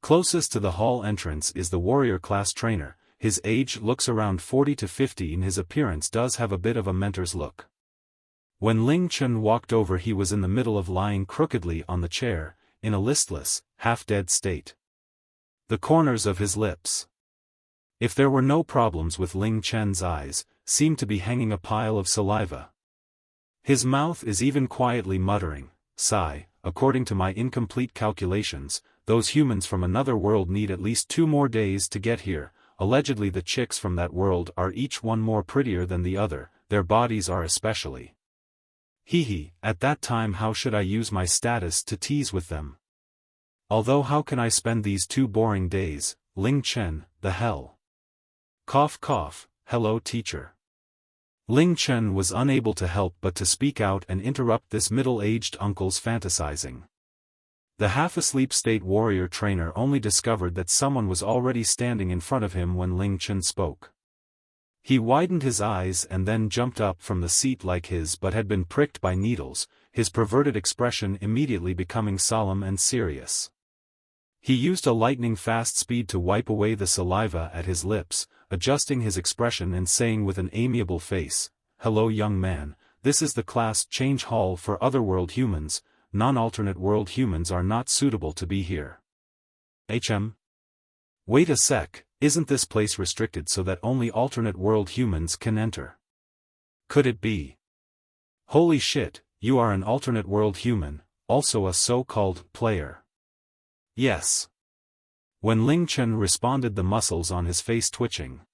Closest to the hall entrance is the warrior class trainer. His age looks around 40 to 50 and his appearance does have a bit of a mentor's look. When Ling Chen walked over, he was in the middle of lying crookedly on the chair, in a listless, half-dead state. The corners of his lips, if there were no problems with Ling Chen's eyes, seemed to be hanging a pile of saliva. His mouth is even quietly muttering, "Sigh, according to my incomplete calculations, those humans from another world need at least 2 more days to get here. Allegedly the chicks from that world are each one more prettier than the other, their bodies are especially. Hee, at that time how should I use my status to tease with them? Although how can I spend these 2 boring days, Ling Chen, the hell?" Cough cough, hello teacher. Ling Chen was unable to help but to speak out and interrupt this middle-aged uncle's fantasizing. The half-asleep state warrior trainer only discovered that someone was already standing in front of him when Ling Chen spoke. He widened his eyes and then jumped up from the seat like his butt had been pricked by needles, his perverted expression immediately becoming solemn and serious. He used a lightning-fast speed to wipe away the saliva at his lips, adjusting his expression and saying with an amiable face, "Hello young man, this is the class change hall for otherworld humans, non-alternate world humans are not suitable to be here." Wait a sec, isn't this place restricted so that only alternate world humans can enter? Could it be? Holy shit, you are an alternate world human, also a so-called player. Yes. When Ling Chen responded, the muscles on his face twitching.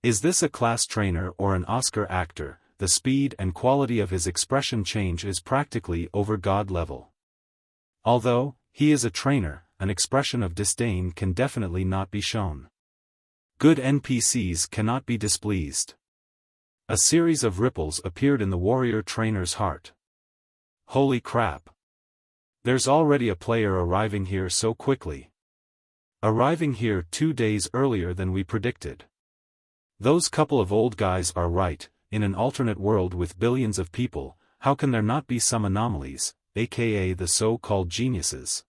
Is this a class trainer or an Oscar actor? The speed and quality of his expression change is practically over God level. Although he is a trainer, an expression of disdain can definitely not be shown. Good NPCs cannot be displeased. A series of ripples appeared in the warrior trainer's heart. Holy crap. There's already a player arriving here so quickly. Arriving here 2 days earlier than we predicted. Those couple of old guys are right, in an alternate world with billions of people, how can there not be some anomalies, aka the so-called geniuses?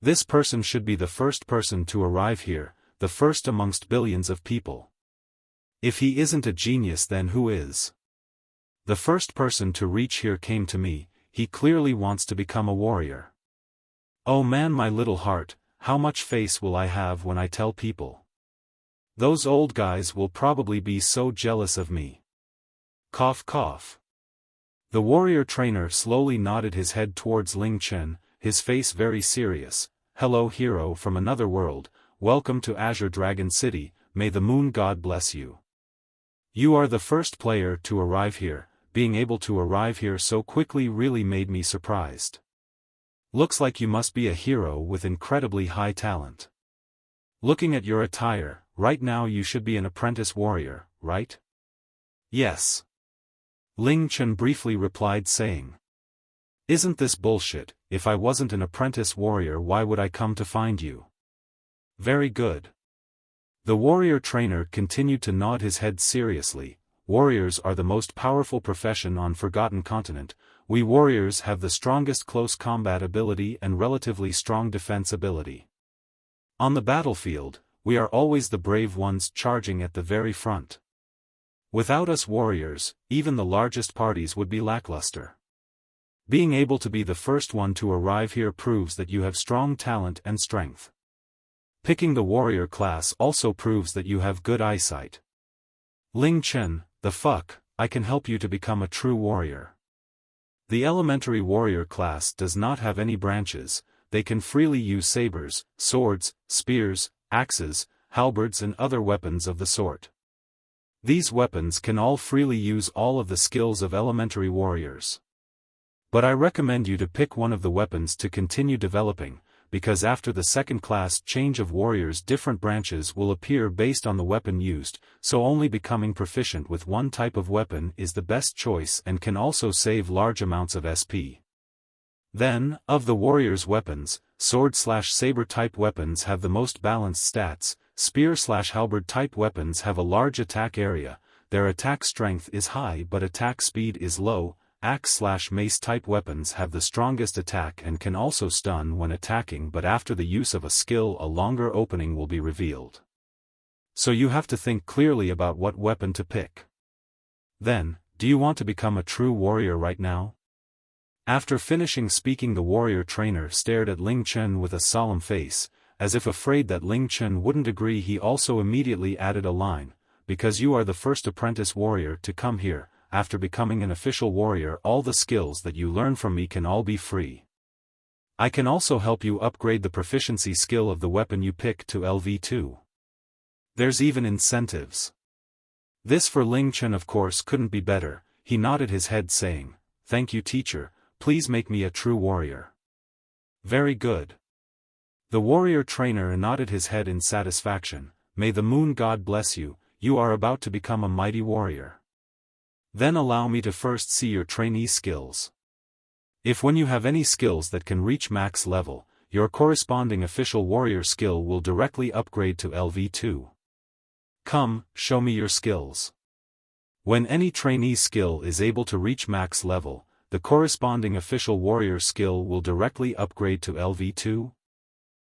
This person should be the first person to arrive here, the first amongst billions of people. If he isn't a genius, then who is? The first person to reach here came to me, he clearly wants to become a warrior. Oh man, my little heart, how much face will I have when I tell people? Those old guys will probably be so jealous of me. Cough cough. The warrior trainer slowly nodded his head towards Ling Chen, his face very serious. "Hello hero from another world, welcome to Azure Dragon City, may the moon god bless you. You are the first player to arrive here, being able to arrive here so quickly really made me surprised. Looks like you must be a hero with incredibly high talent. Looking at your attire, right now you should be an apprentice warrior, right?" "Yes." Ling Chen briefly replied saying. "Isn't this bullshit? If I wasn't an apprentice warrior, why would I come to find you?" "Very good." The warrior trainer continued to nod his head seriously. "Warriors are the most powerful profession on Forgotten Continent. We warriors have the strongest close combat ability and relatively strong defense ability. On the battlefield, we are always the brave ones charging at the very front. Without us warriors, even the largest parties would be lackluster. Being able to be the first one to arrive here proves that you have strong talent and strength. Picking the warrior class also proves that you have good eyesight. Ling Chen, the fuck, I can help you to become a true warrior. The elementary warrior class does not have any branches, they can freely use sabers, swords, spears, axes, halberds and other weapons of the sort. These weapons can all freely use all of the skills of elementary warriors. But I recommend you to pick one of the weapons to continue developing, because after the second class change of warriors different branches will appear based on the weapon used, so only becoming proficient with one type of weapon is the best choice and can also save large amounts of SP. Then, of the warriors' weapons, sword/saber type weapons have the most balanced stats, spear/halberd type weapons have a large attack area, their attack strength is high but attack speed is low, axe/mace type weapons have the strongest attack and can also stun when attacking, but after the use of a skill a longer opening will be revealed. So you have to think clearly about what weapon to pick. Then, do you want to become a true warrior right now? After finishing speaking, the warrior trainer stared at Ling Chen with a solemn face, as if afraid that Ling Chen wouldn't agree. He also immediately added a line, because you are the first apprentice warrior to come here, after becoming an official warrior all the skills that you learn from me can all be free. I can also help you upgrade the proficiency skill of the weapon you pick to LV2. There's even incentives. This for Ling Chen of course couldn't be better. He nodded his head saying, "Thank you teacher, please make me a true warrior." "Very good." The warrior trainer nodded his head in satisfaction. "May the moon god bless you, you are about to become a mighty warrior. Then allow me to first see your trainee skills. If when you have any skills that can reach max level, your corresponding official warrior skill will directly upgrade to LV2. Come, show me your skills." When any trainee skill is able to reach max level, the corresponding official warrior skill will directly upgrade to LV2.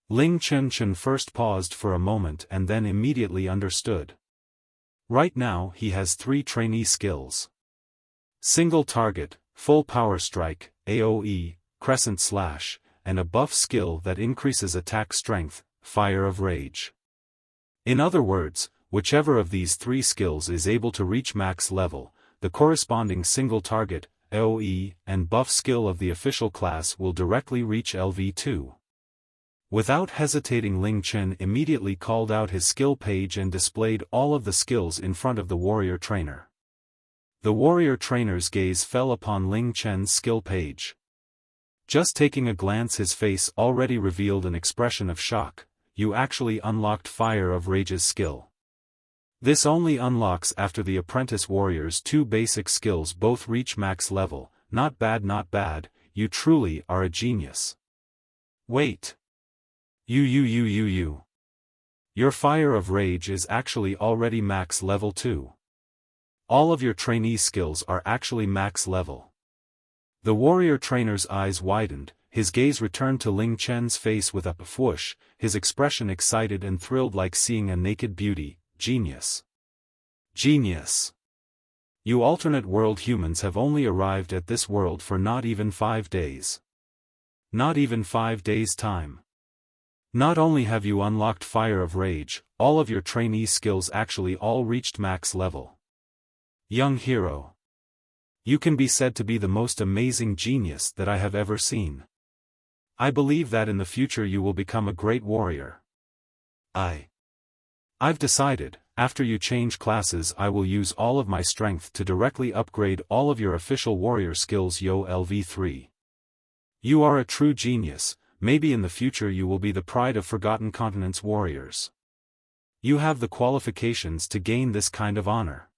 Ling Chen first paused for a moment and then immediately understood. Right now he has 3 trainee skills. Single target, full power strike, AoE, crescent slash, and a buff skill that increases attack strength, fire of rage. In other words, whichever of these 3 skills is able to reach max level, the corresponding single target, AoE, and buff skill of the official class will directly reach LV2. Without hesitating, Ling Chen immediately called out his skill page and displayed all of the skills in front of the warrior trainer. The warrior trainer's gaze fell upon Ling Chen's skill page. Just taking a glance, his face already revealed an expression of shock. "You actually unlocked Fire of Rage's skill. This only unlocks after the apprentice warrior's 2 basic skills both reach max level. Not bad, not bad, you truly are a genius." "Wait. You. Your Fire of Rage is actually already max level too. All of your trainee skills are actually max level." The warrior trainer's eyes widened, his gaze returned to Ling Chen's face with a whoosh, his expression excited and thrilled like seeing a naked beauty. "Genius. Genius. You alternate world humans have only arrived at this world for not even 5 days. Not even 5 days' time. Not only have you unlocked Fire of Rage, all of your trainee skills actually all reached max level. Young hero. You can be said to be the most amazing genius that I have ever seen. I believe that in the future you will become a great warrior. I've decided, after you change classes I will use all of my strength to directly upgrade all of your official warrior skills. Yo LV3. You are a true genius. Maybe in the future you will be the pride of Forgotten Continent's warriors. You have the qualifications to gain this kind of honor."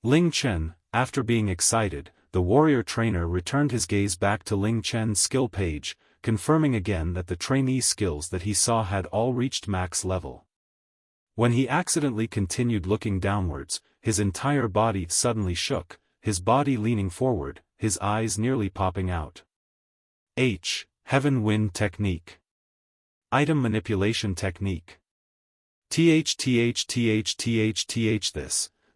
Ling Chen, after being excited, the warrior trainer returned his gaze back to Ling Chen's skill page, confirming again that the trainee skills that he saw had all reached max level. When he accidentally continued looking downwards, his entire body suddenly shook, his body leaning forward, his eyes nearly popping out. Heaven Wind Technique. Item Manipulation Technique. This,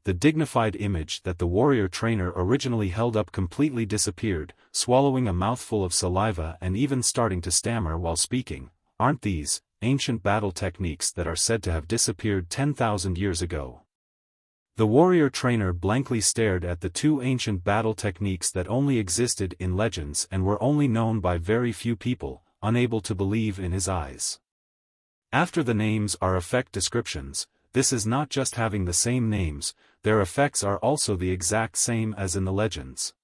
the dignified image that the warrior trainer originally held up completely disappeared, swallowing a mouthful of saliva and even starting to stammer while speaking. "Aren't these ancient battle techniques that are said to have disappeared 10,000 years ago?" The warrior trainer blankly stared at the 2 ancient battle techniques that only existed in legends and were only known by very few people, unable to believe in his eyes. After the names are effect descriptions, this is not just having the same names, their effects are also the exact same as in the legends.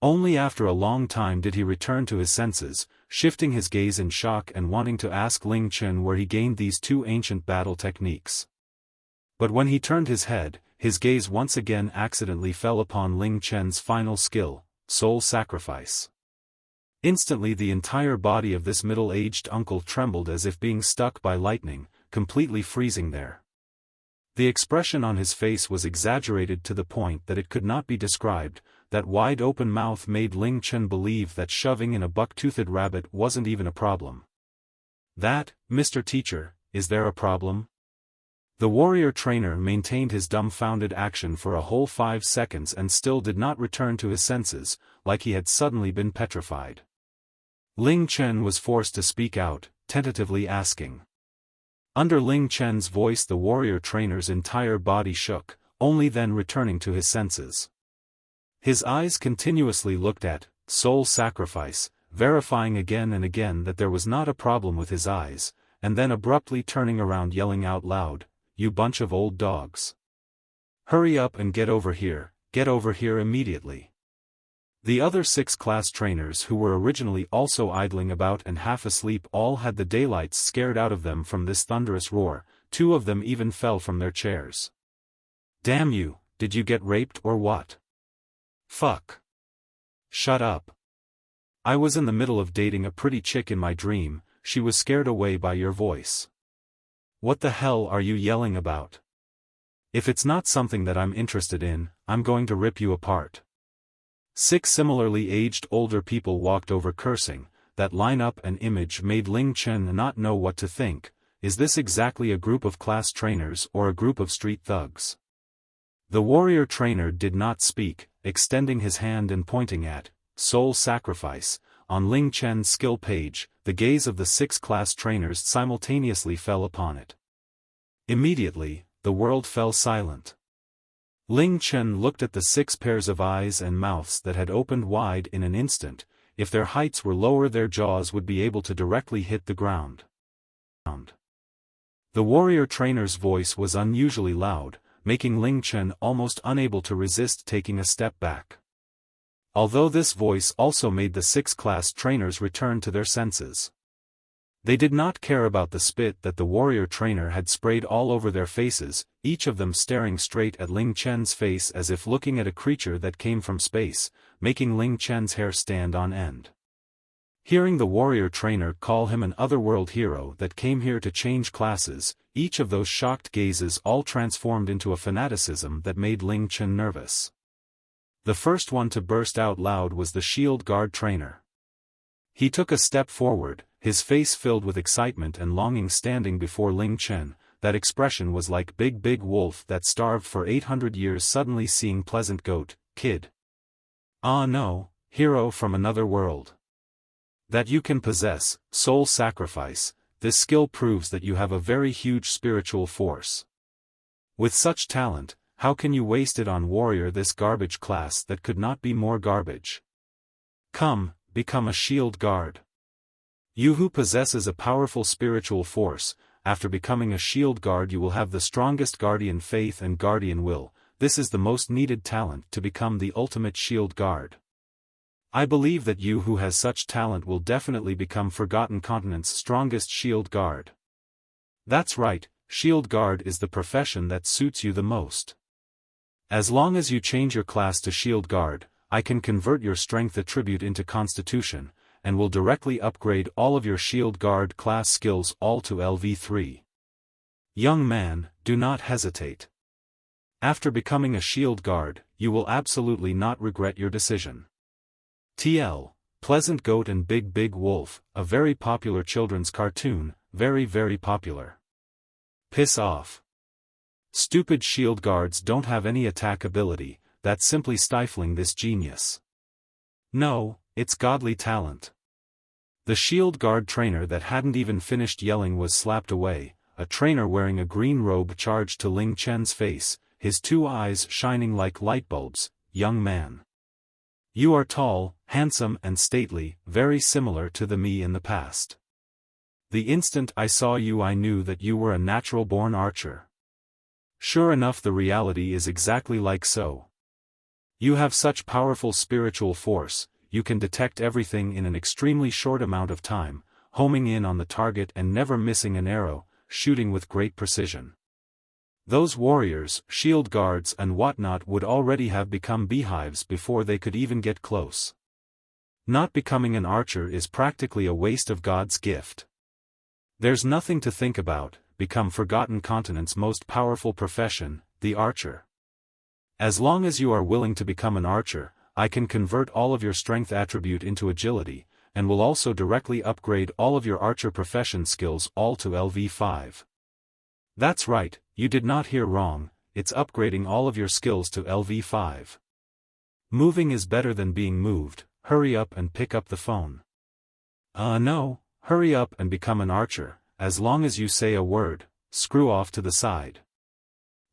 Only after a long time did he return to his senses, shifting his gaze in shock and wanting to ask Ling Chen where he gained these 2 ancient battle techniques. But when he turned his head, his gaze once again accidentally fell upon Ling Chen's final skill, Soul Sacrifice. Instantly the entire body of this middle-aged uncle trembled as if being struck by lightning, completely freezing there. The expression on his face was exaggerated to the point that it could not be described. that wide-open mouth made Ling Chen believe that shoving in a buck-toothed rabbit wasn't even a problem. That, Mr. Teacher, is there a problem? The warrior trainer maintained his dumbfounded action for a whole 5 seconds and still did not return to his senses, like he had suddenly been petrified. Ling Chen was forced to speak out, tentatively asking. Under Ling Chen's voice the warrior trainer's entire body shook, only then returning to his senses. His eyes continuously looked at soul sacrifice, verifying again and again that there was not a problem with his eyes, and then abruptly turning around yelling out loud, "You bunch of old dogs. Hurry up and get over here immediately." The other 6 class trainers who were originally also idling about and half asleep all had the daylights scared out of them from this thunderous roar. 2 of them even fell from their chairs. "Damn you, did you get raped or what? Fuck. Shut up. I was in the middle of dating a pretty chick in my dream, she was scared away by your voice. What the hell are you yelling about? If it's not something that I'm interested in, I'm going to rip you apart." 6 similarly aged older people walked over cursing. That lineup and image made Ling Chen not know what to think. Is this exactly a group of class trainers or a group of street thugs? The warrior trainer did not speak, extending his hand and pointing at soul sacrifice. On Ling Chen's skill page, the gaze of the 6 class trainers simultaneously fell upon it. Immediately, the world fell silent. Ling Chen looked at the 6 pairs of eyes and mouths that had opened wide in an instant. If their heights were lower their jaws would be able to directly hit the ground. The warrior trainer's voice was unusually loud, making Ling Chen almost unable to resist taking a step back. Although this voice also made the 6 class trainers return to their senses. They did not care about the spit that the warrior trainer had sprayed all over their faces, each of them staring straight at Ling Chen's face as if looking at a creature that came from space, making Ling Chen's hair stand on end. Hearing the warrior trainer call him an otherworld hero that came here to change classes, each of those shocked gazes all transformed into a fanaticism that made Ling Chen nervous. The first one to burst out loud was the shield guard trainer. He took a step forward, his face filled with excitement and longing standing before Ling Chen. That expression was like big wolf that starved for 800 years suddenly seeing pleasant goat, kid. Ah no, hero from another world. That you can possess soul sacrifice, this skill proves that you have a very huge spiritual force. With such talent, how can you waste it on warrior this garbage class that could not be more garbage? Come, become a shield guard. You who possesses a powerful spiritual force, after becoming a shield guard you will have the strongest guardian faith and guardian will. This is the most needed talent to become the ultimate shield guard. I believe that you who has such talent will definitely become Forgotten Continent's strongest shield guard. That's right, shield guard is the profession that suits you the most. As long as you change your class to shield guard, I can convert your strength attribute into constitution, and will directly upgrade all of your shield guard class skills all to LV3. Young man, do not hesitate. After becoming a shield guard, you will absolutely not regret your decision. TL, Pleasant Goat and Big Wolf, a very popular children's cartoon, very popular. Piss off. Stupid shield guards don't have any attack ability, that's simply stifling this genius. No, it's godly talent. The shield guard trainer that hadn't even finished yelling was slapped away. A trainer wearing a green robe charged to Ling Chen's face, his 2 eyes shining like light bulbs. Young man. You are tall, handsome and stately, very similar to the me in the past. The instant I saw you I knew that you were a natural-born archer. Sure enough the reality is exactly like so. You have such powerful spiritual force, you can detect everything in an extremely short amount of time, homing in on the target and never missing an arrow, shooting with great precision. Those warriors, shield guards and whatnot would already have become beehives before they could even get close. Not becoming an archer is practically a waste of God's gift. There's nothing to think about, become Forgotten Continent's most powerful profession, the archer. As long as you are willing to become an archer, I can convert all of your strength attribute into agility, and will also directly upgrade all of your archer profession skills all to LV5. That's right, you did not hear wrong, it's upgrading all of your skills to LV5. Moving is better than being moved, hurry up and pick up the phone. No, hurry up and become an archer, as long as you say a word, screw off to the side.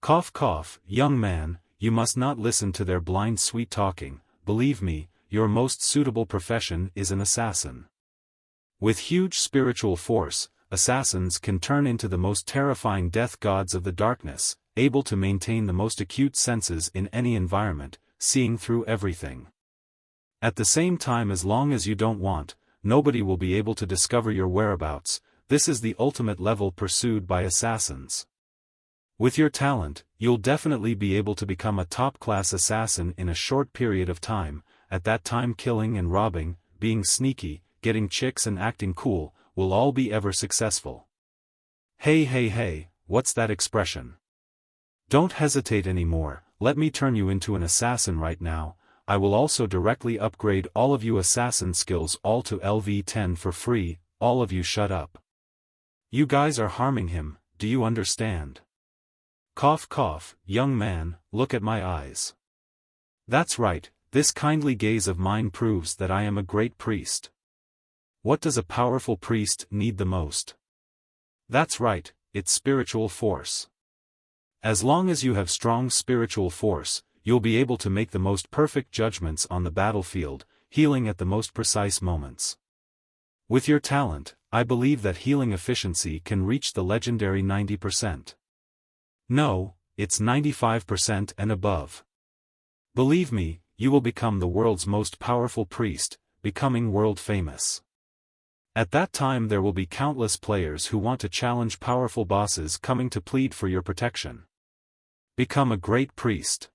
Cough cough, young man, you must not listen to their blind sweet talking, believe me, your most suitable profession is an assassin. With huge spiritual force, assassins can turn into the most terrifying death gods of the darkness, able to maintain the most acute senses in any environment, seeing through everything. At the same time, as long as you don't want, nobody will be able to discover your whereabouts. This is the ultimate level pursued by assassins. With your talent, you'll definitely be able to become a top-class assassin in a short period of time. At that time, killing and robbing, being sneaky, getting chicks and acting cool, will all be ever successful. Hey, what's that expression? Don't hesitate anymore, let me turn you into an assassin right now. I will also directly upgrade all of you assassin skills all to LV10 for free. All of you shut up. You guys are harming him, do you understand? Cough cough, young man, look at my eyes. That's right, this kindly gaze of mine proves that I am a great priest. What does a powerful priest need the most? That's right, it's spiritual force. As long as you have strong spiritual force, you'll be able to make the most perfect judgments on the battlefield, healing at the most precise moments. With your talent, I believe that healing efficiency can reach the legendary 90%. No, it's 95% and above. Believe me, you will become the world's most powerful priest, becoming world famous. At that time there will be countless players who want to challenge powerful bosses coming to plead for your protection. Become a great priest.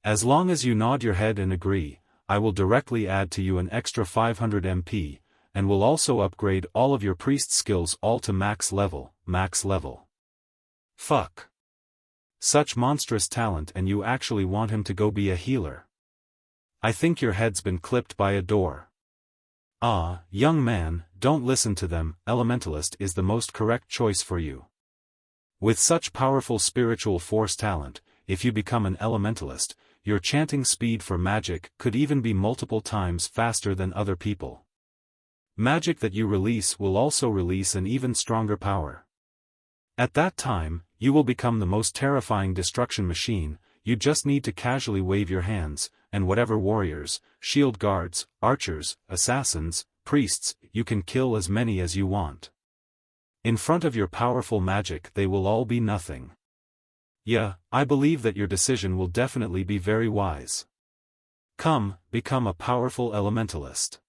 As long as you nod your head and agree, I will directly add to you an extra 500 MP, and will also upgrade all of your priest skills all to max level. Fuck. Such monstrous talent, and you actually want him to go be a healer. I think your head's been clipped by a door. Young man, don't listen to them, Elementalist is the most correct choice for you. With such powerful spiritual force talent, if you become an Elementalist, your chanting speed for magic could even be multiple times faster than other people. Magic that you release will also release an even stronger power. At that time, you will become the most terrifying destruction machine. You just need to casually wave your hands, and whatever warriors, shield guards, archers, assassins, priests, you can kill as many as you want. In front of your powerful magic they will all be nothing. Yeah, I believe that your decision will definitely be very wise. Come, become a powerful elementalist.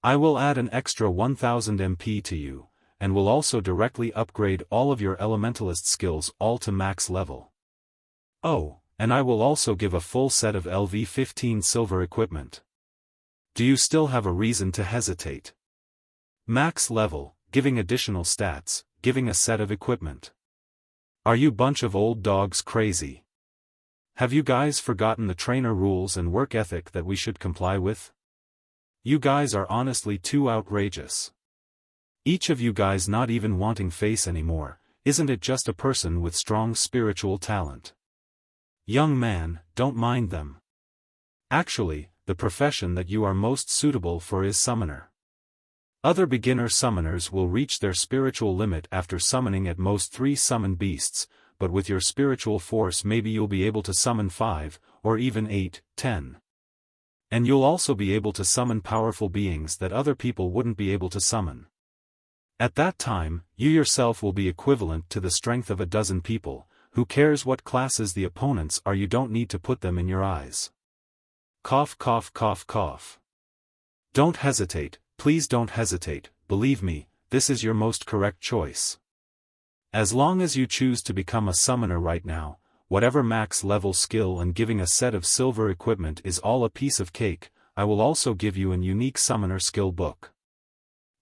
I will add an extra 1000 MP to you, and will also directly upgrade all of your elementalist skills all to max level. Oh, and I will also give a full set of LV15 silver equipment. Do you still have a reason to hesitate? Max level, giving additional stats, giving a set of equipment. Are you bunch of old dogs crazy? Have you guys forgotten the trainer rules and work ethic that we should comply with? You guys are honestly too outrageous. Each of you guys not even wanting face anymore, isn't it just a person with strong spiritual talent? Young man, don't mind them. Actually, the profession that you are most suitable for is summoner. Other beginner summoners will reach their spiritual limit after summoning at most 3 summon beasts, but with your spiritual force maybe you'll be able to summon 5, or even 8, 10. And you'll also be able to summon powerful beings that other people wouldn't be able to summon. At that time, you yourself will be equivalent to the strength of a dozen people. Who cares what classes the opponents are? You don't need to put them in your eyes. Cough cough cough cough. Don't hesitate, please don't hesitate, believe me, this is your most correct choice. As long as you choose to become a summoner right now, whatever max level skill and giving a set of silver equipment is all a piece of cake. I will also give you an unique summoner skill book.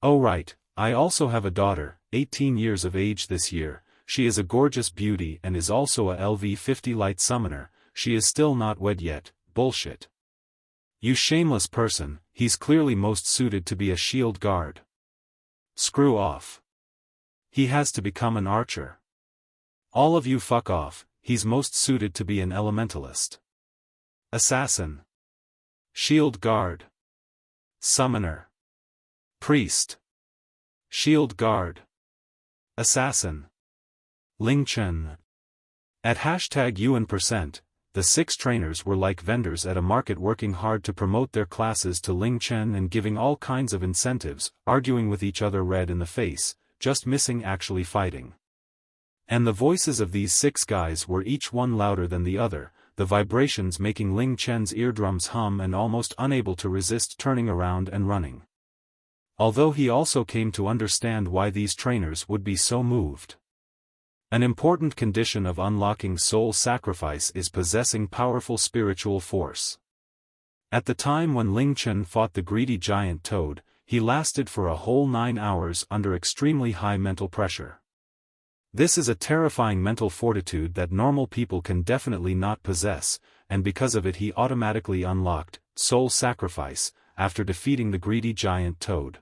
Oh right, I also have a daughter, 18 years of age this year. She is a gorgeous beauty and is also a LV50 light summoner. She is still not wed yet. Bullshit. You shameless person, he's clearly most suited to be a shield guard. Screw off. He has to become an archer. All of you fuck off, he's most suited to be an elementalist. Assassin. Shield guard. Summoner. Priest. Shield guard. Assassin. Ling Chen. At #UN%, the 6 trainers were like vendors at a market working hard to promote their classes to Ling Chen and giving all kinds of incentives, arguing with each other red in the face, just missing actually fighting. And the voices of these 6 guys were each one louder than the other, the vibrations making Ling Chen's eardrums hum and almost unable to resist turning around and running. Although he also came to understand why these trainers would be so moved. An important condition of unlocking soul sacrifice is possessing powerful spiritual force. At the time when Ling Chen fought the greedy giant toad, he lasted for a whole 9 hours under extremely high mental pressure. This is a terrifying mental fortitude that normal people can definitely not possess, and because of it he automatically unlocked soul sacrifice after defeating the greedy giant toad.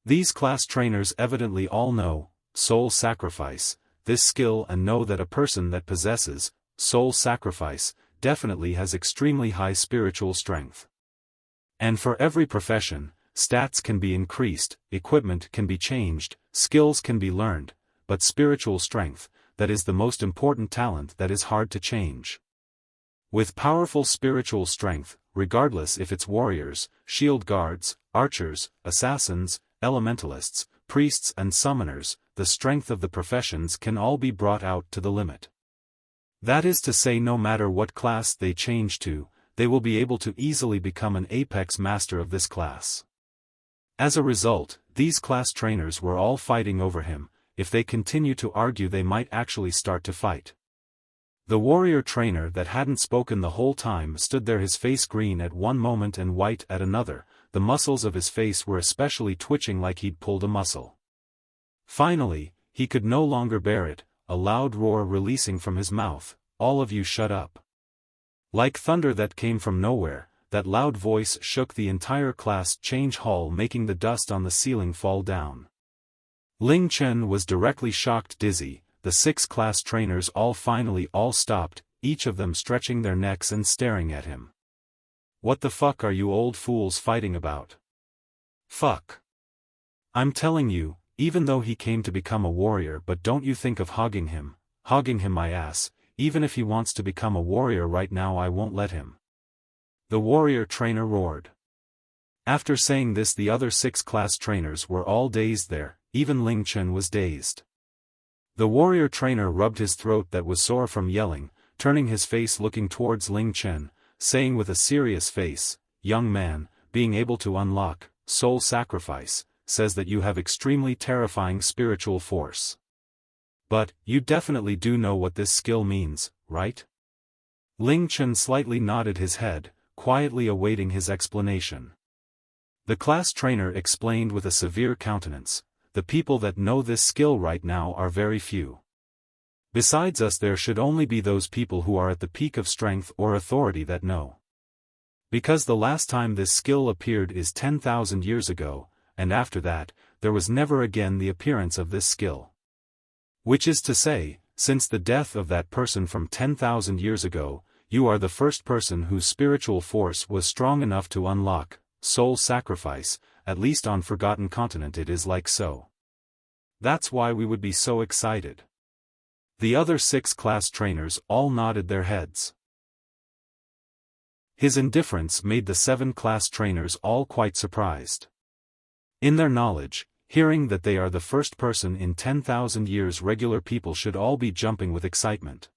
These class trainers evidently all know soul sacrifice, this skill, and know that a person that possesses soul sacrifice definitely has extremely high spiritual strength. And for every profession, stats can be increased, equipment can be changed, skills can be learned, but spiritual strength, that is the most important talent that is hard to change. With powerful spiritual strength, regardless if it's warriors, shield guards, archers, assassins, elementalists, priests and summoners, the strength of the professions can all be brought out to the limit. That is to say, no matter what class they change to, they will be able to easily become an apex master of this class. As a result, these class trainers were all fighting over him. If they continue to argue they might actually start to fight. The warrior trainer that hadn't spoken the whole time stood there, his face green at one moment and white at another, the muscles of his face were especially twitching like he'd pulled a muscle. Finally, he could no longer bear it, a loud roar releasing from his mouth, "All of you shut up." Like thunder that came from nowhere, that loud voice shook the entire class change hall, making the dust on the ceiling fall down. Ling Chen was directly shocked dizzy. The 6 class trainers finally all stopped, each of them stretching their necks and staring at him. "What the fuck are you old fools fighting about? Fuck. I'm telling you, even though he came to become a warrior, but don't you think of hogging him my ass, even if he wants to become a warrior right now I won't let him." The warrior trainer roared. After saying this, the other 6 class trainers were all dazed there. Even Ling Chen was dazed. The warrior trainer rubbed his throat that was sore from yelling, turning his face looking towards Ling Chen, saying with a serious face, "Young man, being able to unlock soul sacrifice says that you have extremely terrifying spiritual force. But, you definitely do know what this skill means, right?" Ling Chen slightly nodded his head, quietly awaiting his explanation. The class trainer explained with a severe countenance, "The people that know this skill right now are very few. Besides us there should only be those people who are at the peak of strength or authority that know. Because the last time this skill appeared is 10,000 years ago, and after that, there was never again the appearance of this skill. Which is to say, since the death of that person from 10,000 years ago, you are the first person whose spiritual force was strong enough to unlock soul sacrifice. At least on Forgotten Continent it is like so. That's why we would be so excited." The other 6 class trainers all nodded their heads. His indifference made the 7 class trainers all quite surprised. In their knowledge, hearing that they are the first person in 10,000 years, regular people should all be jumping with excitement.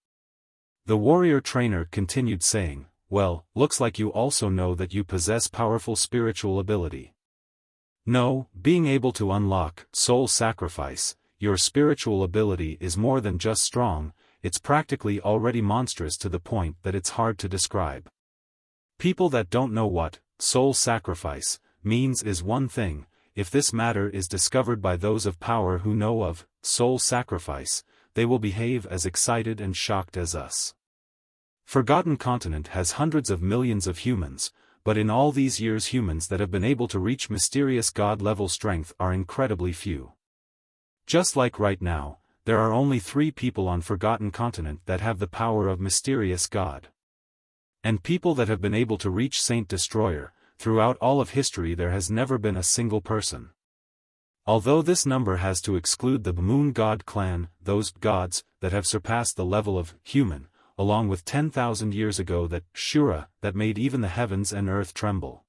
The warrior trainer continued saying, "Well, looks like you also know that you possess powerful spiritual ability. No, being able to unlock soul sacrifice, your spiritual ability is more than just strong, it's practically already monstrous to the point that it's hard to describe. People that don't know what soul sacrifice means is one thing. If this matter is discovered by those of power who know of soul sacrifice, they will behave as excited and shocked as us. Forgotten Continent has hundreds of millions of humans, but in all these years humans that have been able to reach mysterious god-level strength are incredibly few. Just like right now, there are only 3 people on Forgotten Continent that have the power of mysterious god. And people that have been able to reach Saint Destroyer, throughout all of history there has never been a single person. Although this number has to exclude the Moon God clan, those gods that have surpassed the level of human, along with 10,000 years ago that Shura that made even the heavens and earth tremble.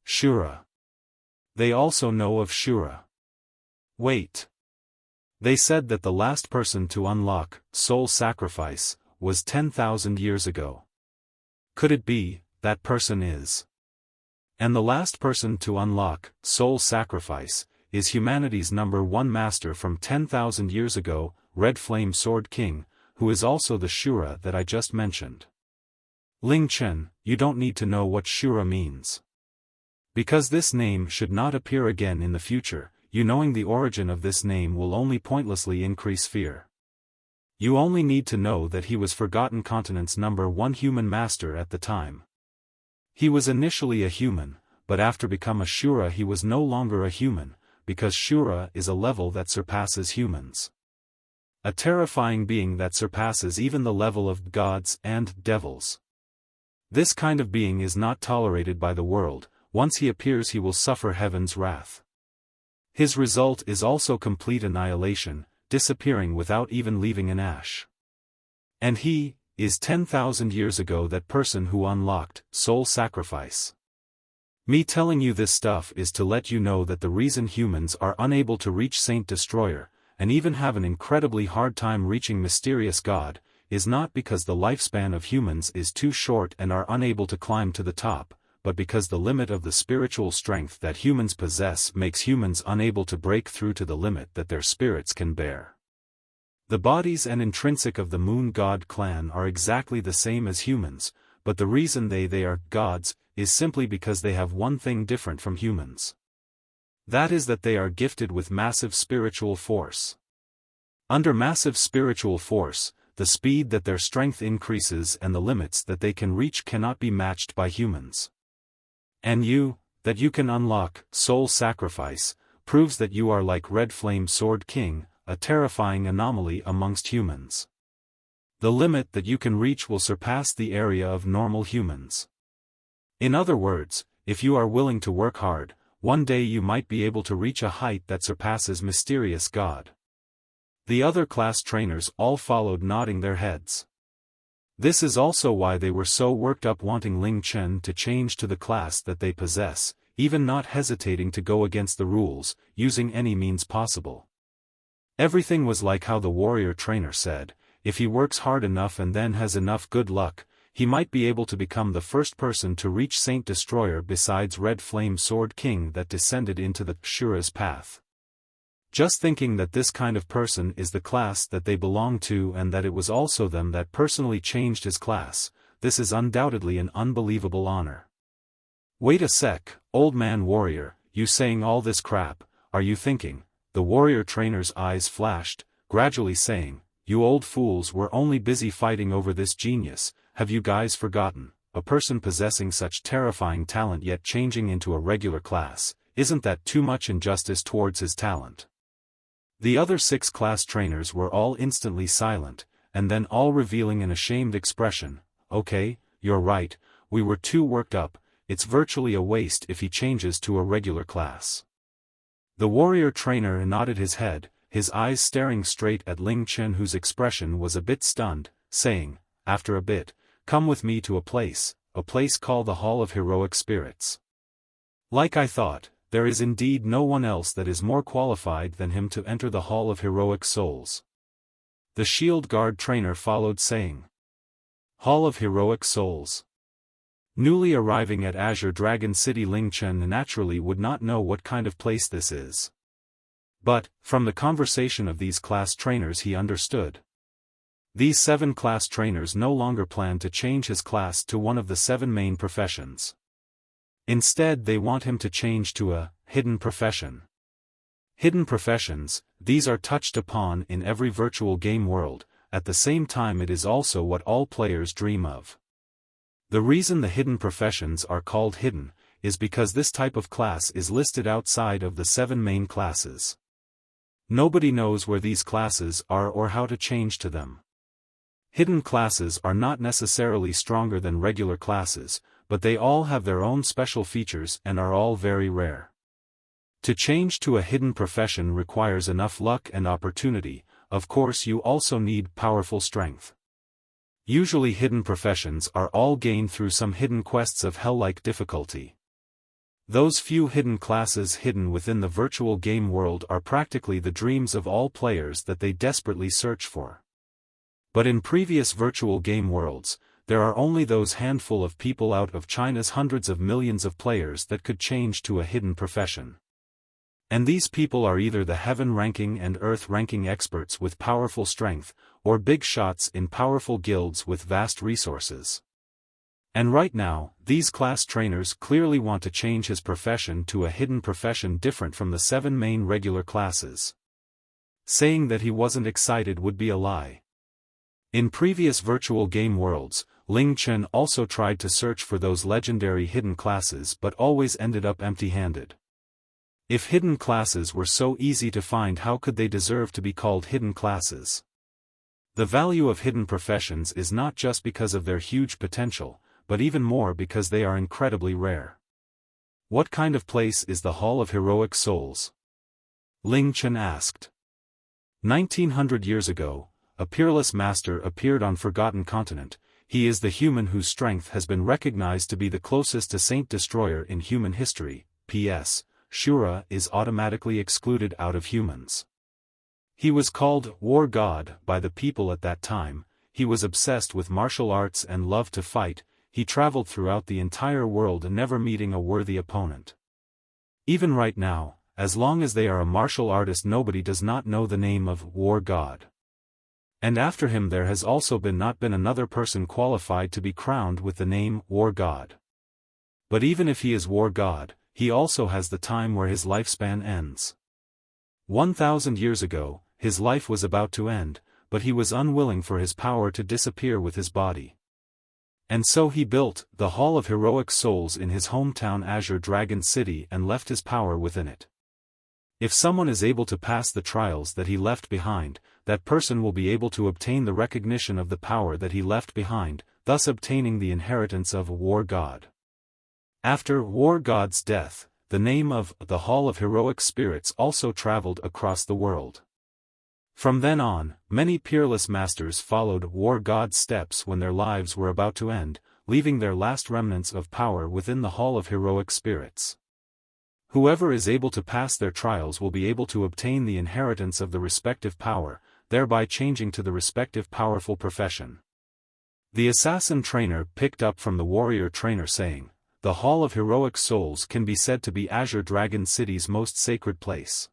Shura. They also know of Shura. Wait. They said that the last person to unlock soul sacrifice was 10,000 years ago. Could it be that person is? And the last person to unlock soul sacrifice is humanity's #1 master from 10,000 years ago, Red Flame Sword King, who is also the Shura that I just mentioned. Ling Chen, you don't need to know what Shura means. Because this name should not appear again in the future, you knowing the origin of this name will only pointlessly increase fear. You only need to know that he was Forgotten Continent's #1 human master at the time. He was initially a human, but after become a Shura he was no longer a human, because Shura is a level that surpasses humans. A terrifying being that surpasses even the level of gods and devils. This kind of being is not tolerated by the world. Once he appears he will suffer heaven's wrath. His result is also complete annihilation, disappearing without even leaving an ash. And he is 10,000 years ago that person who unlocked soul sacrifice. Me telling you this stuff is to let you know that the reason humans are unable to reach Saint Destroyer, and even have an incredibly hard time reaching mysterious God, is not because the lifespan of humans is too short and are unable to climb to the top, but because the limit of the spiritual strength that humans possess makes humans unable to break through to the limit that their spirits can bear. The bodies and intrinsic of the Moon God clan are exactly the same as humans, but the reason they are gods is simply because they have one thing different from humans. That is that they are gifted with massive spiritual force. Under massive spiritual force, the speed that their strength increases and the limits that they can reach cannot be matched by humans. And that you can unlock soul sacrifice, proves that you are like Red Flame Sword King, a terrifying anomaly amongst humans. The limit that you can reach will surpass the area of normal humans. In other words, if you are willing to work hard, one day you might be able to reach a height that surpasses mysterious God. The other class trainers all followed nodding their heads. This is also why they were so worked up wanting Ling Chen to change to the class that they possess, even not hesitating to go against the rules, using any means possible. Everything was like how the warrior trainer said, if he works hard enough and then has enough good luck, he might be able to become the first person to reach Saint Destroyer besides Red Flame Sword King that descended into the Shura's path. Just thinking that this kind of person is the class that they belong to and that it was also them that personally changed his class, this is undoubtedly an unbelievable honor. Wait a sec, old man warrior, you saying all this crap, are you thinking? The warrior trainer's eyes flashed, gradually saying, you old fools were only busy fighting over this genius, have you guys forgotten, a person possessing such terrifying talent yet changing into a regular class, isn't that too much injustice towards his talent? The other 6 class trainers were all instantly silent, and then all revealing an ashamed expression, okay, you're right, we were too worked up, it's virtually a waste if he changes to a regular class. The warrior trainer nodded his head, his eyes staring straight at Ling Chen whose expression was a bit stunned, saying, after a bit, come with me to a place called the Hall of Heroic Spirits. Like I thought, there is indeed no one else that is more qualified than him to enter the Hall of Heroic Souls. The Shield Guard trainer followed saying, Hall of Heroic Souls. Newly arriving at Azure Dragon City, Ling Chen naturally would not know what kind of place this is. But, from the conversation of these class trainers he understood. These 7 class trainers no longer plan to change his class to one of the 7 main professions. Instead they want him to change to a hidden profession. Hidden professions, these are touched upon in every virtual game world, at the same time it is also what all players dream of. The reason the hidden professions are called hidden, is because this type of class is listed outside of the 7 main classes. Nobody knows where these classes are or how to change to them. Hidden classes are not necessarily stronger than regular classes, but they all have their own special features and are all very rare. To change to a hidden profession requires enough luck and opportunity. Of course, you also need powerful strength. Usually hidden professions are all gained through some hidden quests of hell-like difficulty. Those few hidden classes hidden within the virtual game world are practically the dreams of all players that they desperately search for. But in previous virtual game worlds, there are only those handful of people out of China's hundreds of millions of players that could change to a hidden profession. And these people are either the heaven-ranking and earth-ranking experts with powerful strength, or big shots in powerful guilds with vast resources. And right now, these class trainers clearly want to change his profession to a hidden profession different from the 7 main regular classes. Saying that he wasn't excited would be a lie. In previous virtual game worlds, Ling Chen also tried to search for those legendary hidden classes but always ended up empty-handed. If hidden classes were so easy to find, how could they deserve to be called hidden classes? The value of hidden professions is not just because of their huge potential, but even more because they are incredibly rare. What kind of place is the Hall of Heroic Souls? Ling Chen asked. 1900 years ago, a peerless master appeared on Forgotten Continent. He is the human whose strength has been recognized to be the closest to Saint Destroyer in human history. P.S. Shura is automatically excluded out of humans. He was called War God by the people at that time. He was obsessed with martial arts and loved to fight. He traveled throughout the entire world never meeting a worthy opponent. Even right now, as long as they are a martial artist, nobody does not know the name of War God. And after him there has also not been another person qualified to be crowned with the name War God. But even if he is War God, he also has the time where his lifespan ends. 1,000 years ago, his life was about to end, but he was unwilling for his power to disappear with his body. And so he built the Hall of Heroic Souls in his hometown Azure Dragon City and left his power within it. If someone is able to pass the trials that he left behind, that person will be able to obtain the recognition of the power that he left behind, thus obtaining the inheritance of a War God. After War God's death, the name of the Hall of Heroic Spirits also traveled across the world. From then on, many peerless masters followed War God's steps when their lives were about to end, leaving their last remnants of power within the Hall of Heroic Spirits. Whoever is able to pass their trials will be able to obtain the inheritance of the respective power, thereby changing to the respective powerful profession. The assassin trainer picked up from the warrior trainer saying, "The Hall of Heroic Souls can be said to be Azure Dragon City's most sacred place.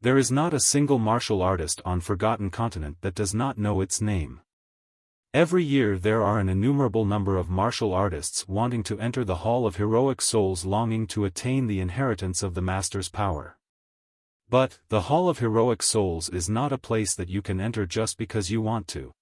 There is not a single martial artist on Forgotten Continent that does not know its name. Every year there are an innumerable number of martial artists wanting to enter the Hall of Heroic Souls, longing to attain the inheritance of the Master's power. But, the Hall of Heroic Souls is not a place that you can enter just because you want to.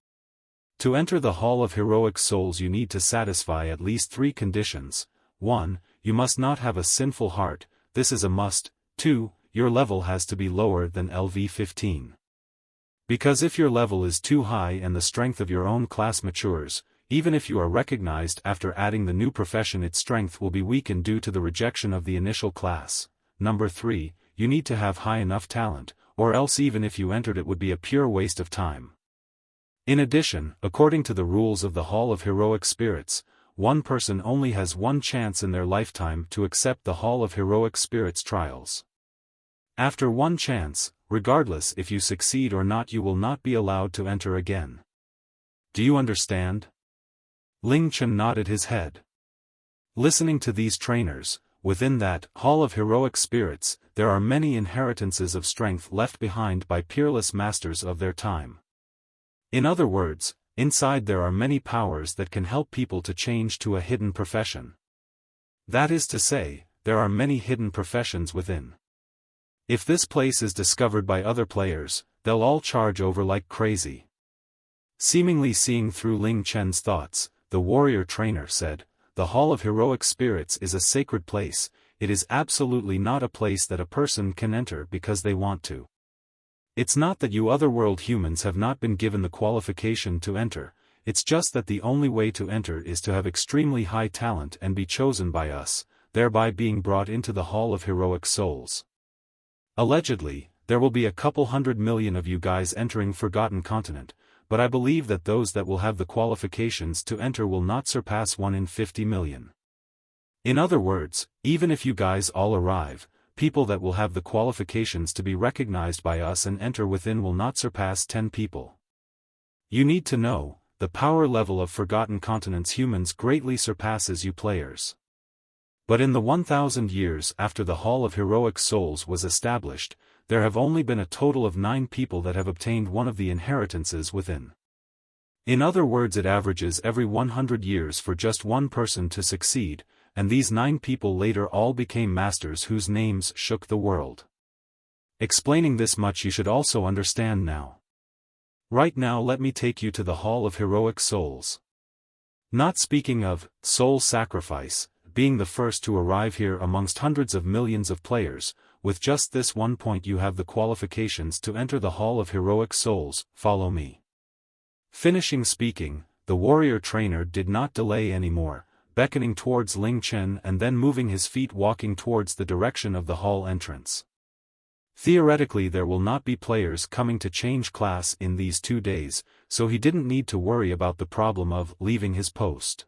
To enter the Hall of Heroic Souls you need to satisfy at least 3 conditions. 1. You must not have a sinful heart, this is a must. 2. Your level has to be lower than LV 15. Because if your level is too high and the strength of your own class matures, even if you are recognized after adding the new profession, its strength will be weakened due to the rejection of the initial class. Number 3, you need to have high enough talent, or else even if you entered it would be a pure waste of time. In addition, according to the rules of the Hall of Heroic Spirits, one person only has one chance in their lifetime to accept the Hall of Heroic Spirits trials. After one chance, regardless if you succeed or not, you will not be allowed to enter again. Do you understand? Ling Chen nodded his head. Listening to these trainers, within that Hall of Heroic Spirits, there are many inheritances of strength left behind by peerless masters of their time. In other words, inside there are many powers that can help people to change to a hidden profession. That is to say, there are many hidden professions within. If this place is discovered by other players, they'll all charge over like crazy. Seemingly seeing through Ling Chen's thoughts, the warrior trainer said, "The Hall of Heroic Spirits is a sacred place. It is absolutely not a place that a person can enter because they want to. It's not that you otherworld humans have not been given the qualification to enter, it's just that the only way to enter is to have extremely high talent and be chosen by us, thereby being brought into the Hall of Heroic Souls. Allegedly, there will be a couple 100 million of you guys entering Forgotten Continent, but I believe that those that will have the qualifications to enter will not surpass 1 in 50 million. In other words, even if you guys all arrive, people that will have the qualifications to be recognized by us and enter within will not surpass 10 people. You need to know, the power level of Forgotten Continent's humans greatly surpasses you players. But in the 1,000 years after the Hall of Heroic Souls was established, there have only been a total of 9 people that have obtained one of the inheritances within. In other words, it averages every 100 years for just one person to succeed, and these 9 people later all became masters whose names shook the world. Explaining this much you should also understand now. Right now let me take you to the Hall of Heroic Souls. Not speaking of soul sacrifice, being the first to arrive here amongst hundreds of millions of players, with just this one point you have the qualifications to enter the Hall of Heroic Souls, follow me. Finishing speaking, the warrior trainer did not delay anymore, beckoning towards Ling Chen and then moving his feet walking towards the direction of the hall entrance. Theoretically there will not be players coming to change class in these 2 days, so he didn't need to worry about the problem of leaving his post.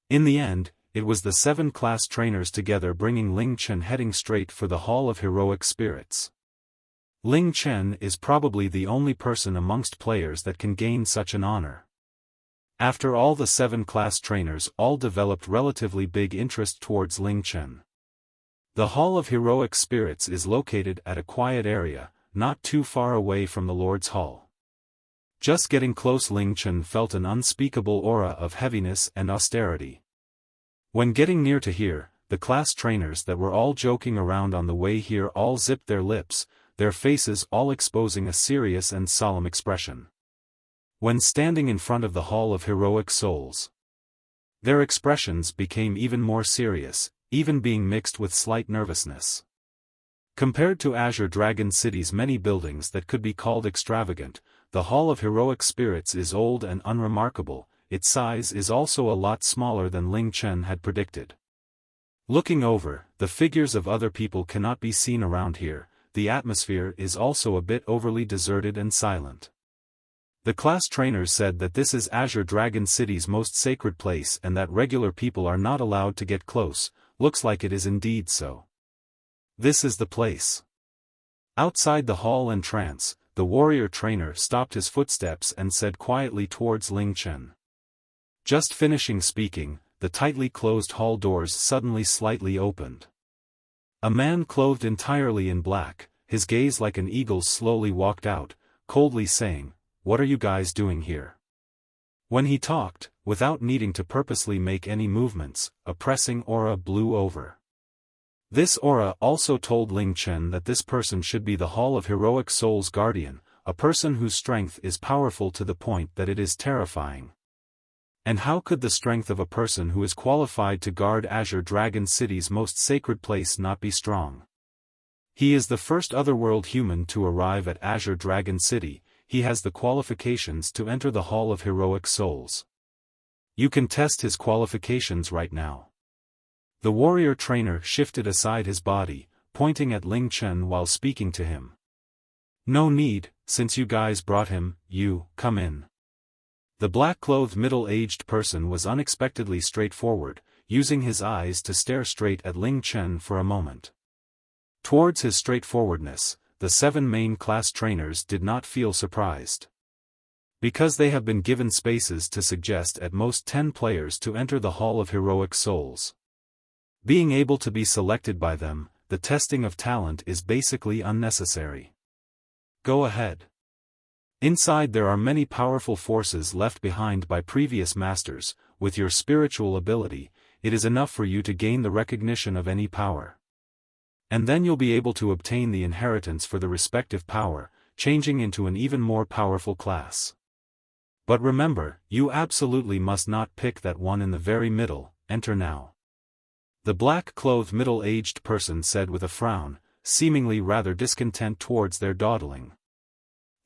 In the end, it was the 7 class trainers together bringing Ling Chen heading straight for the Hall of Heroic Spirits. Ling Chen is probably the only person amongst players that can gain such an honor. After all, the 7 class trainers all developed relatively big interest towards Ling Chen. The Hall of Heroic Spirits is located at a quiet area, not too far away from the Lord's Hall. Just getting close, Ling Chen felt an unspeakable aura of heaviness and austerity. When getting near to here, the class trainers that were all joking around on the way here all zipped their lips, their faces all exposing a serious and solemn expression. When standing in front of the Hall of Heroic Souls, their expressions became even more serious, even being mixed with slight nervousness. Compared to Azure Dragon City's many buildings that could be called extravagant, the Hall of Heroic Spirits is old and unremarkable. Its size is also a lot smaller than Ling Chen had predicted. Looking over, the figures of other people cannot be seen around here. The atmosphere is also a bit overly deserted and silent. The class trainers said that this is Azure Dragon City's most sacred place and that regular people are not allowed to get close. Looks like it is indeed so. This is the place. Outside the hall entrance, the warrior trainer stopped his footsteps and said quietly towards Ling Chen. Just finishing speaking, the tightly closed hall doors suddenly slightly opened. A man clothed entirely in black, his gaze like an eagle's, slowly walked out, coldly saying, "What are you guys doing here?" When he talked, without needing to purposely make any movements, a pressing aura blew over. This aura also told Ling Chen that this person should be the Hall of Heroic Souls guardian, a person whose strength is powerful to the point that it is terrifying. And how could the strength of a person who is qualified to guard Azure Dragon City's most sacred place not be strong? He is the first otherworld human to arrive at Azure Dragon City. He has the qualifications to enter the Hall of Heroic Souls. You can test his qualifications right now. The warrior trainer shifted aside his body, pointing at Ling Chen while speaking to him. "No need, since you guys brought him, come in." The black-clothed middle-aged person was unexpectedly straightforward, using his eyes to stare straight at Ling Chen for a moment. Towards his straightforwardness, the 7 main class trainers did not feel surprised. Because they have been given spaces to suggest at most 10 players to enter the Hall of Heroic Souls. Being able to be selected by them, the testing of talent is basically unnecessary. Go ahead. Inside there are many powerful forces left behind by previous masters. With your spiritual ability, it is enough for you to gain the recognition of any power. And then you'll be able to obtain the inheritance for the respective power, changing into an even more powerful class. But remember, you absolutely must not pick that one in the very middle. Enter now. The black-clothed middle-aged person said with a frown, seemingly rather discontent towards their dawdling.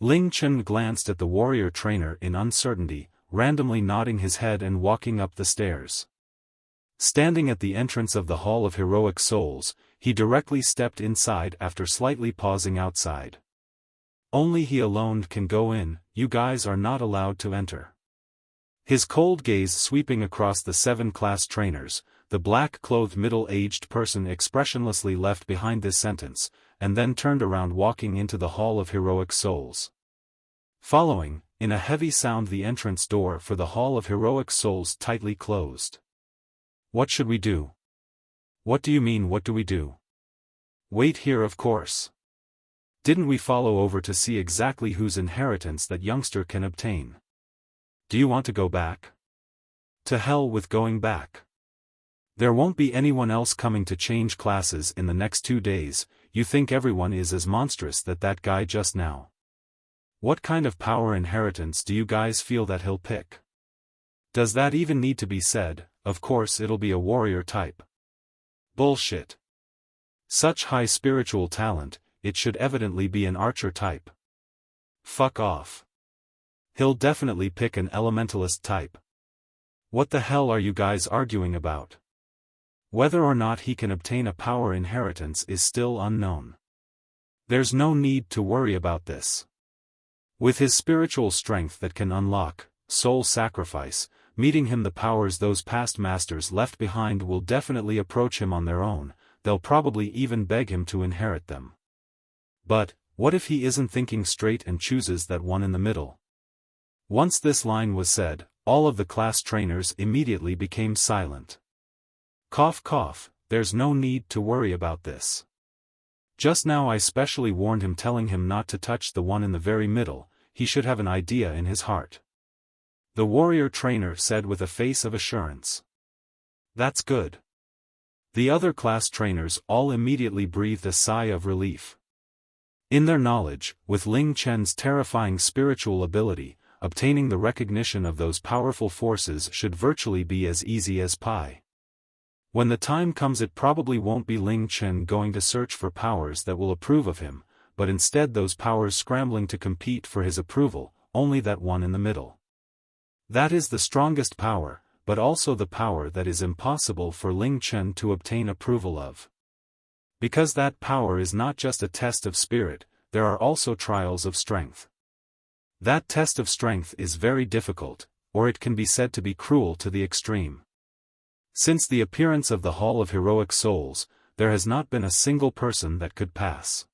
Ling Chen glanced at the warrior trainer in uncertainty, randomly nodding his head and walking up the stairs. Standing at the entrance of the Hall of Heroic Souls, he directly stepped inside after slightly pausing outside. Only he alone can go in, you guys are not allowed to enter. His cold gaze sweeping across the 7 class trainers, the black-clothed middle-aged person expressionlessly left behind this sentence, and then turned around walking into the Hall of Heroic Souls. Following, in a heavy sound the entrance door for the Hall of Heroic Souls tightly closed. What should we do? What do you mean what do we do? Wait here of course. Didn't we follow over to see exactly whose inheritance that youngster can obtain? Do you want to go back? To hell with going back. There won't be anyone else coming to change classes in the next 2 days. You think everyone is as monstrous that guy just now? What kind of power inheritance do you guys feel that he'll pick? Does that even need to be said? Of course it'll be a warrior type. Bullshit. Such high spiritual talent, it should evidently be an archer type. Fuck off. He'll definitely pick an elementalist type. What the hell are you guys arguing about? Whether or not he can obtain a power inheritance is still unknown. There's no need to worry about this. With his spiritual strength that can unlock soul sacrifice, meeting him the powers those past masters left behind will definitely approach him on their own, they'll probably even beg him to inherit them. But, what if he isn't thinking straight and chooses that one in the middle? Once this line was said, all of the class trainers immediately became silent. Cough cough, there's no need to worry about this. Just now I specially warned him telling him not to touch the one in the very middle, he should have an idea in his heart. The warrior trainer said with a face of assurance. That's good. The other class trainers all immediately breathed a sigh of relief. In their knowledge, with Ling Chen's terrifying spiritual ability, obtaining the recognition of those powerful forces should virtually be as easy as pie. When the time comes it probably won't be Ling Chen going to search for powers that will approve of him, but instead those powers scrambling to compete for his approval, only that one in the middle. That is the strongest power, but also the power that is impossible for Ling Chen to obtain approval of. Because that power is not just a test of spirit, there are also trials of strength. That test of strength is very difficult, or it can be said to be cruel to the extreme. Since the appearance of the Hall of Heroic Souls, there has not been a single person that could pass.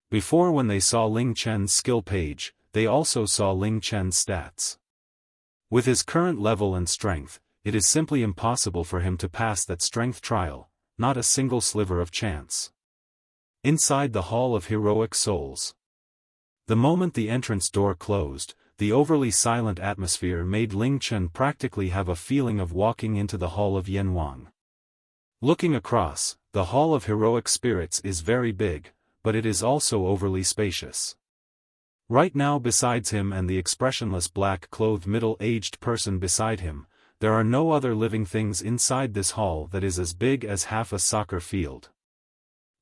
Before when they saw Ling Chen's skill page, they also saw Ling Chen's stats. With his current level and strength, it is simply impossible for him to pass that strength trial, not a single sliver of chance. Inside the Hall of Heroic Souls. The moment the entrance door closed, the overly silent atmosphere made Ling Chen practically have a feeling of walking into the Hall of Yanwang. Looking across, the Hall of Heroic Spirits is very big, but it is also overly spacious. Right now besides him and the expressionless black-clothed middle-aged person beside him, there are no other living things inside this hall that is as big as half a soccer field.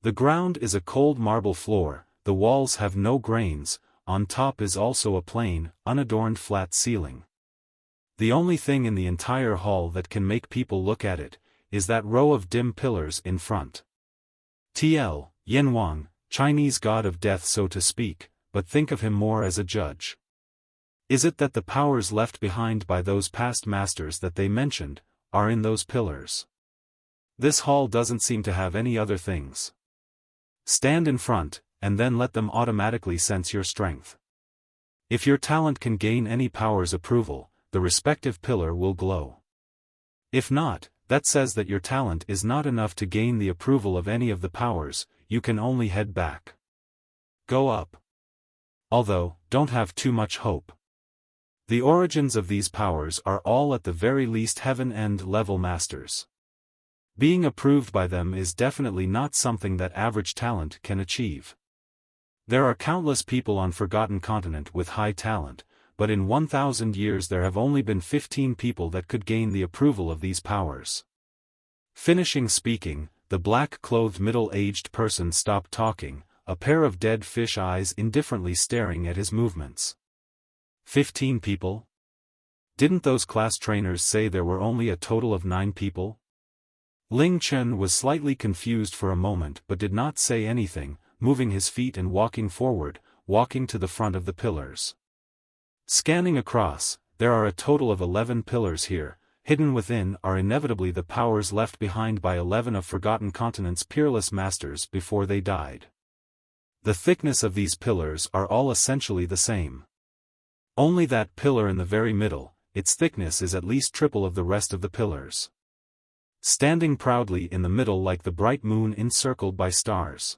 The ground is a cold marble floor, the walls have no grains, on top is also a plain, unadorned flat ceiling. The only thing in the entire hall that can make people look at it, is that row of dim pillars in front. TL, Yanwang, Chinese god of death so to speak, but think of him more as a judge. Is it that the powers left behind by those past masters that they mentioned, are in those pillars? This hall doesn't seem to have any other things. Stand in front, and then let them automatically sense your strength. If your talent can gain any power's approval, the respective pillar will glow. If not, that says that your talent is not enough to gain the approval of any of the powers, you can only head back. Go up. Although, don't have too much hope. The origins of these powers are all at the very least heaven-end level masters. Being approved by them is definitely not something that average talent can achieve. There are countless people on Forgotten Continent with high talent, but in 1,000 years there have only been 15 people that could gain the approval of these powers. Finishing speaking, the black-clothed middle-aged person stopped talking, a pair of dead fish eyes indifferently staring at his movements. 15 people? Didn't those class trainers say there were only a total of 9 people? Ling Chen was slightly confused for a moment but did not say anything, moving his feet and walking forward, walking to the front of the pillars. Scanning across, there are a total of 11 pillars here. Hidden within are inevitably the powers left behind by 11 of Forgotten Continent's peerless masters before they died. The thickness of these pillars are all essentially the same. Only that pillar in the very middle, its thickness is at least triple of the rest of the pillars. Standing proudly in the middle like the bright moon encircled by stars.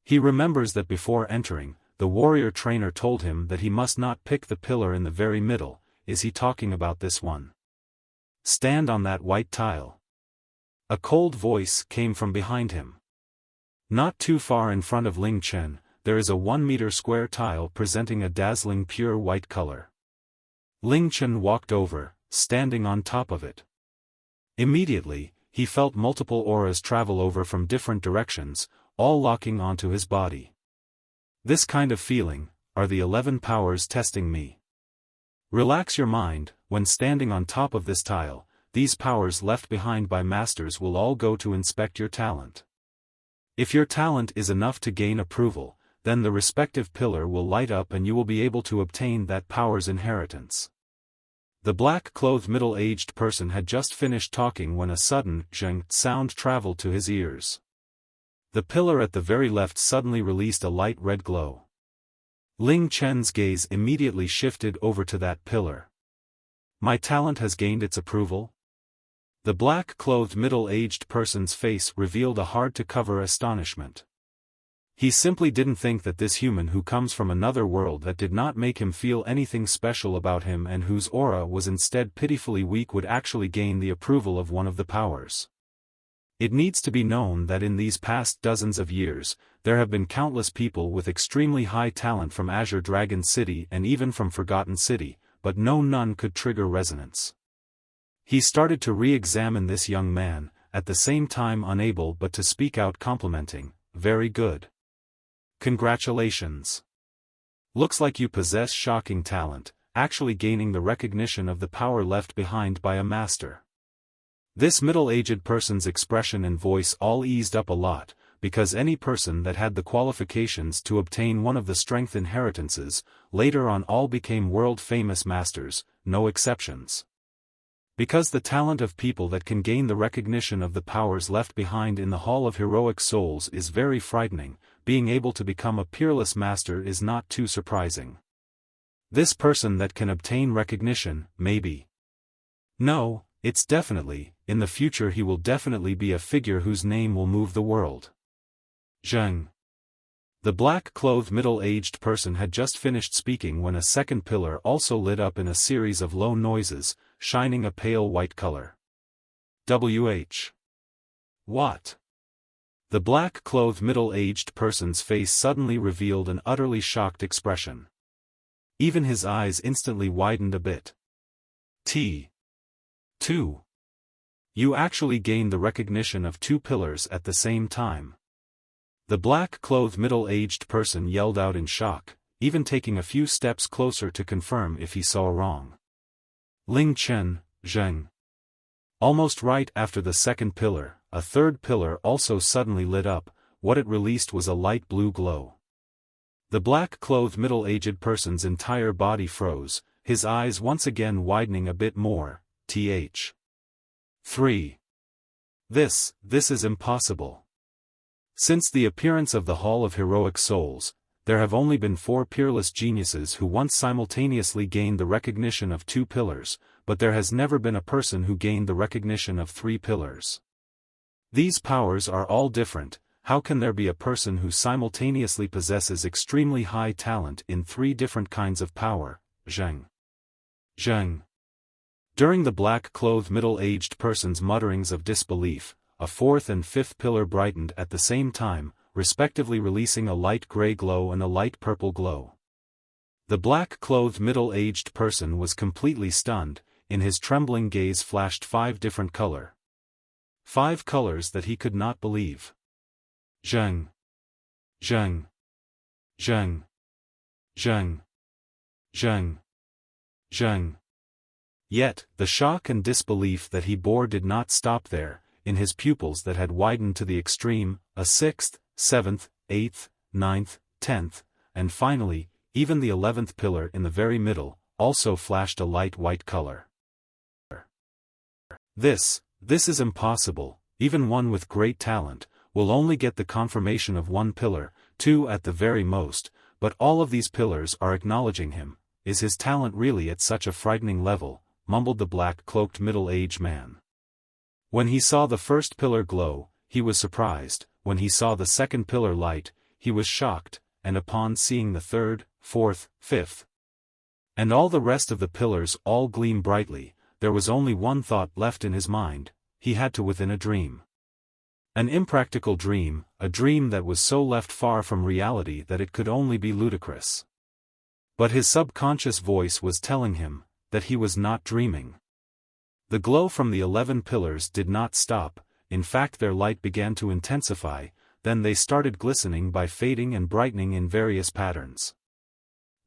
He remembers that before entering, the warrior trainer told him that he must not pick the pillar in the very middle. Is he talking about this one? Stand on that white tile. A cold voice came from behind him. Not too far in front of Ling Chen, there is a 1-meter square tile presenting a dazzling pure white color. Ling Chen walked over, standing on top of it. Immediately, he felt multiple auras travel over from different directions, all locking onto his body. This kind of feeling, are the 11 powers testing me? Relax your mind. When standing on top of this tile, these powers left behind by masters will all go to inspect your talent. If your talent is enough to gain approval, then the respective pillar will light up and you will be able to obtain that power's inheritance. The black-clothed middle-aged person had just finished talking when a sudden zheng sound traveled to his ears. The pillar at the very left suddenly released a light red glow. Ling Chen's gaze immediately shifted over to that pillar. My talent has gained its approval? The black-clothed middle-aged person's face revealed a hard-to-cover astonishment. He simply didn't think that this human who comes from another world that did not make him feel anything special about him and whose aura was instead pitifully weak would actually gain the approval of one of the powers. It needs to be known that in these past dozens of years, there have been countless people with extremely high talent from Azure Dragon City and even from Forgotten City, but none could trigger resonance. He started to re-examine this young man, at the same time unable but to speak out complimenting, very good. Congratulations. Looks like you possess shocking talent, actually gaining the recognition of the power left behind by a master. This middle-aged person's expression and voice all eased up a lot, because any person that had the qualifications to obtain one of the strength inheritances, later on all became world-famous masters, no exceptions. Because the talent of people that can gain the recognition of the powers left behind in the Hall of Heroic Souls is very frightening, being able to become a peerless master is not too surprising. This person that can obtain recognition, maybe. No, it's definitely, in the future he will definitely be a figure whose name will move the world. Zheng. The black-clothed middle-aged person had just finished speaking when a second pillar also lit up in a series of low noises, shining a pale white color. What? The black-clothed middle-aged person's face suddenly revealed an utterly shocked expression. Even his eyes instantly widened a bit. 2. You actually gained the recognition of 2 pillars at the same time. The black-clothed middle-aged person yelled out in shock, even taking a few steps closer to confirm if he saw wrong. Ling Chen, Zheng. Almost right after the second pillar, a third pillar also suddenly lit up. What it released was a light blue glow. The black-clothed middle-aged person's entire body froze, his eyes once again widening a bit more. 3. This is impossible. Since the appearance of the Hall of Heroic Souls, there have only been 4 peerless geniuses who once simultaneously gained the recognition of 2 pillars, but there has never been a person who gained the recognition of 3 pillars. These powers are all different. How can there be a person who simultaneously possesses extremely high talent in 3 different kinds of power? Zheng. During the black-clothed middle-aged person's mutterings of disbelief, a 4th and 5th pillar brightened at the same time, respectively releasing a light gray glow and a light purple glow. The black-clothed middle-aged person was completely stunned. In his trembling gaze flashed 5 different colors. 5 colors that he could not believe. Zheng. Zheng. Zheng. Zheng. Zheng. Zheng. Yet, the shock and disbelief that he bore did not stop there. In his pupils that had widened to the extreme, a 6th, 7th, 8th, 9th, 10th, and finally, even the 11th pillar in the very middle, also flashed a light white color. This is impossible. Even one with great talent will only get the confirmation of 1 pillar, 2 at the very most, but all of these pillars are acknowledging him. Is his talent really at such a frightening level? Mumbled the black-cloaked middle-aged man. When he saw the first pillar glow, he was surprised. When he saw the second pillar light, he was shocked, and upon seeing the 3rd, 4th, 5th, and all the rest of the pillars all gleam brightly, there was only one thought left in his mind: he had to within a dream. An impractical dream, a dream that was so left far from reality that it could only be ludicrous. But his subconscious voice was telling him that he was not dreaming. The glow from the 11 pillars did not stop. In fact, their light began to intensify, then they started glistening by fading and brightening in various patterns.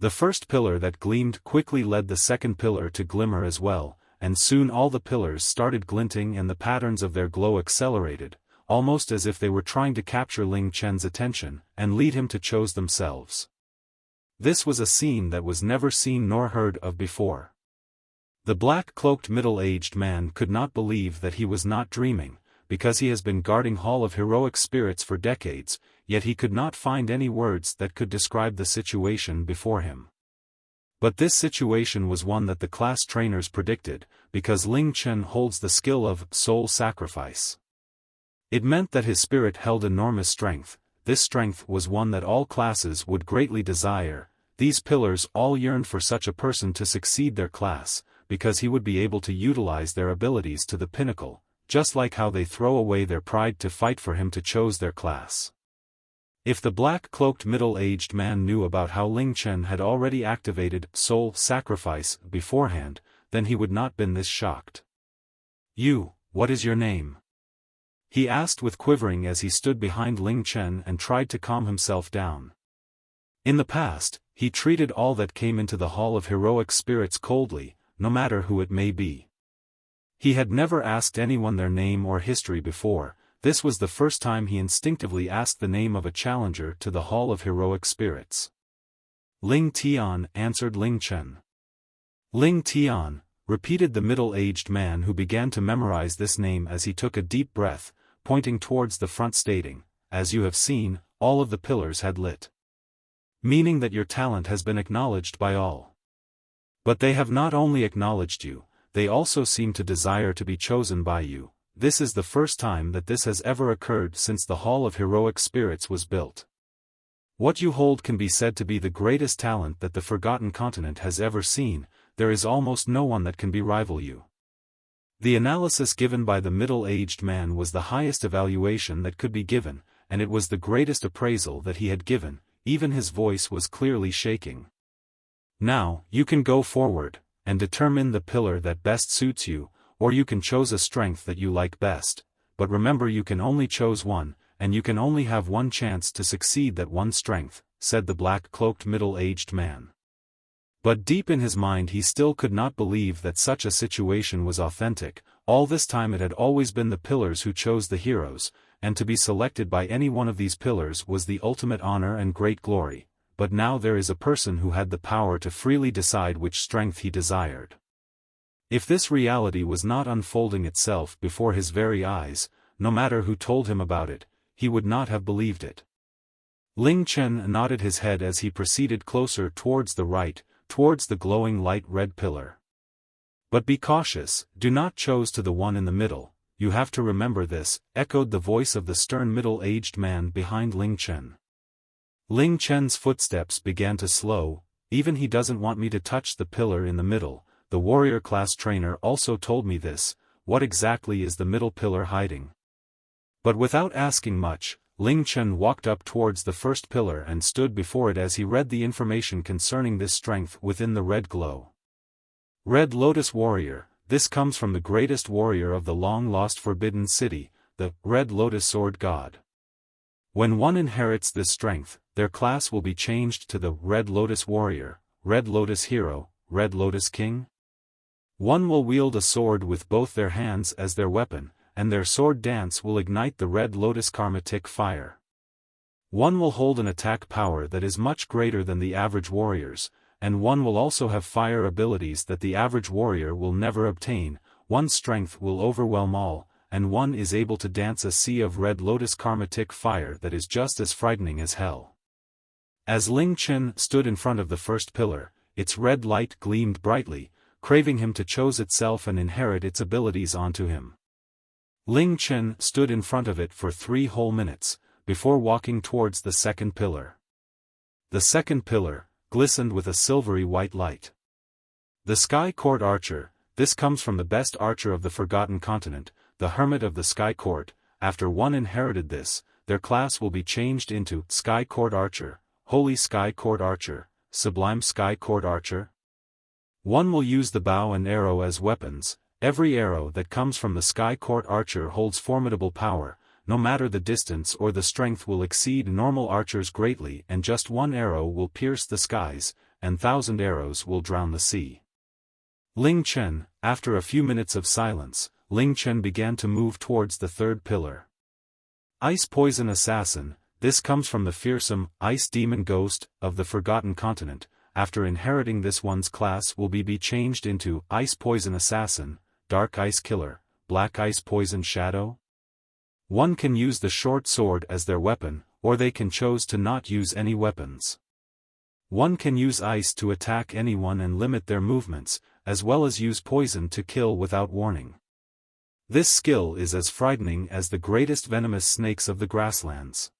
The first pillar that gleamed quickly led the second pillar to glimmer as well, and soon all the pillars started glinting and the patterns of their glow accelerated, almost as if they were trying to capture Ling Chen's attention and lead him to choose themselves. This was a scene that was never seen nor heard of before. The black-cloaked middle-aged man could not believe that he was not dreaming, because he has been guarding Hall of Heroic Spirits for decades, yet he could not find any words that could describe the situation before him. But this situation was one that the class trainers predicted, because Ling Chen holds the skill of soul sacrifice. It meant that his spirit held enormous strength. This strength was one that all classes would greatly desire. These pillars all yearned for such a person to succeed their class, because he would be able to utilize their abilities to the pinnacle, just like how they throw away their pride to fight for him to choose their class. If the black-cloaked middle-aged man knew about how Ling Chen had already activated soul sacrifice beforehand, then he would not been this shocked. "You, what is your name?" he asked with quivering as he stood behind Ling Chen and tried to calm himself down. In the past, he treated all that came into the Hall of Heroic Spirits coldly, no matter who it may be. He had never asked anyone their name or history before. This was the first time he instinctively asked the name of a challenger to the Hall of Heroic Spirits. "Ling Tian," answered Ling Chen. "Ling Tian," repeated the middle-aged man, who began to memorize this name as he took a deep breath, pointing towards the front, stating, "As you have seen, all of the pillars had lit. Meaning that your talent has been acknowledged by all. But they have not only acknowledged you, they also seem to desire to be chosen by you. This is the first time that this has ever occurred since the Hall of Heroic Spirits was built. What you hold can be said to be the greatest talent that the Forgotten Continent has ever seen. There is almost no one that can rival you." The analysis given by the middle-aged man was the highest evaluation that could be given, and it was the greatest appraisal that he had given. Even his voice was clearly shaking. "Now, you can go forward, and determine the pillar that best suits you, or you can choose a strength that you like best, but remember you can only choose one, and you can only have one chance to succeed that one strength," said the black-cloaked middle-aged man. But deep in his mind he still could not believe that such a situation was authentic. All this time it had always been the pillars who chose the heroes, and to be selected by any one of these pillars was the ultimate honor and great glory, but now there is a person who had the power to freely decide which strength he desired. If this reality was not unfolding itself before his very eyes, no matter who told him about it, he would not have believed it. Ling Chen nodded his head as he proceeded closer towards the right, towards the glowing light red pillar. "But be cautious, do not choose to the one in the middle, you have to remember this," echoed the voice of the stern middle-aged man behind Ling Chen. Ling Chen's footsteps began to slow. "Even he doesn't want me to touch the pillar in the middle. The warrior class trainer also told me this. What exactly is the middle pillar hiding?" But without asking much, Ling Chen walked up towards the first pillar and stood before it as he read the information concerning this strength within the red glow. Red Lotus Warrior, this comes from the greatest warrior of the long-lost Forbidden City, the Red Lotus Sword God. When one inherits this strength, their class will be changed to the Red Lotus Warrior, Red Lotus Hero, Red Lotus King. One will wield a sword with both their hands as their weapon, and their sword dance will ignite the Red Lotus Karmatic fire. One will hold an attack power that is much greater than the average warrior's, and one will also have fire abilities that the average warrior will never obtain. One's strength will overwhelm all, and one is able to dance a sea of Red Lotus Karmatic fire that is just as frightening as hell. As Ling Chen stood in front of the first pillar, its red light gleamed brightly, craving him to choose itself and inherit its abilities onto him. Ling Chen stood in front of it for 3 whole minutes, before walking towards the second pillar. The second pillar glistened with a silvery white light. The Sky Court Archer, this comes from the best archer of the Forgotten Continent, the Hermit of the Sky Court. After one inherited this, their class will be changed into Sky Court Archer, Holy Sky Court Archer, Sublime Sky Court Archer. One will use the bow and arrow as weapons. Every arrow that comes from the Sky Court Archer holds formidable power, no matter the distance or the strength will exceed normal archers greatly, and just one arrow will pierce the skies, and 1,000 arrows will drown the sea. Ling Chen, after a few minutes of silence, Ling Chen began to move towards the third pillar. Ice Poison Assassin, this comes from the fearsome Ice Demon Ghost of the Forgotten Continent. After inheriting this, one's class will be changed into Ice Poison Assassin, Dark Ice Killer, Black Ice Poison Shadow. One can use the short sword as their weapon, or they can choose to not use any weapons. One can use ice to attack anyone and limit their movements, as well as use poison to kill without warning. This skill is as frightening as the greatest venomous snakes of the grasslands.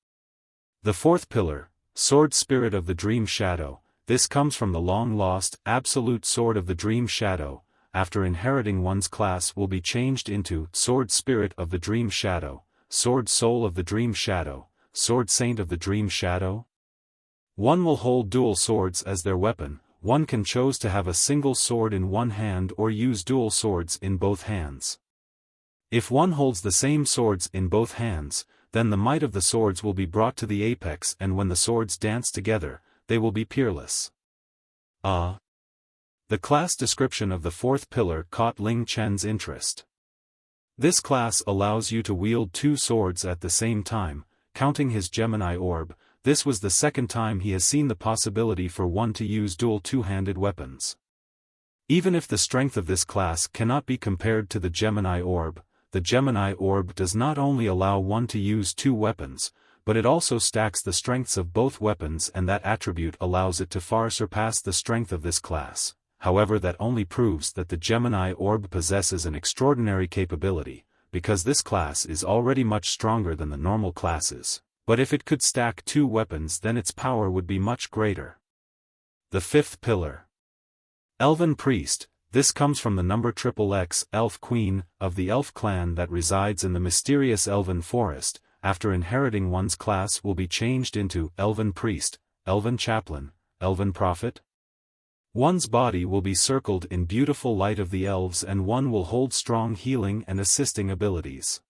The fourth pillar, Sword Spirit of the Dream Shadow, this comes from the long-lost Absolute Sword of the Dream Shadow. After inheriting, one's class will be changed into Sword Spirit of the Dream Shadow, Sword Soul of the Dream Shadow, Sword Saint of the Dream Shadow. One will hold dual swords as their weapon. One can choose to have a single sword in one hand or use dual swords in both hands. If one holds the same swords in both hands, then the might of the swords will be brought to the apex, and when the swords dance together, they will be peerless. The class description of the fourth pillar caught Ling Chen's interest. This class allows you to wield 2 swords at the same time, counting his Gemini orb. This was the second time he has seen the possibility for one to use dual 2-handed weapons. Even if the strength of this class cannot be compared to the Gemini orb, the Gemini orb does not only allow one to use 2 weapons, but it also stacks the strengths of both weapons, and that attribute allows it to far surpass the strength of this class. However, that only proves that the Gemini orb possesses an extraordinary capability, because this class is already much stronger than the normal classes, but if it could stack 2 weapons, then its power would be much greater. The fifth pillar. Elven Priest, this comes from the number XXX, Elf Queen, of the Elf clan that resides in the mysterious Elven Forest. After inheriting, one's class will be changed into Elven Priest, Elven Chaplain, Elven Prophet. One's body will be circled in beautiful light of the elves, and one will hold strong healing and assisting abilities.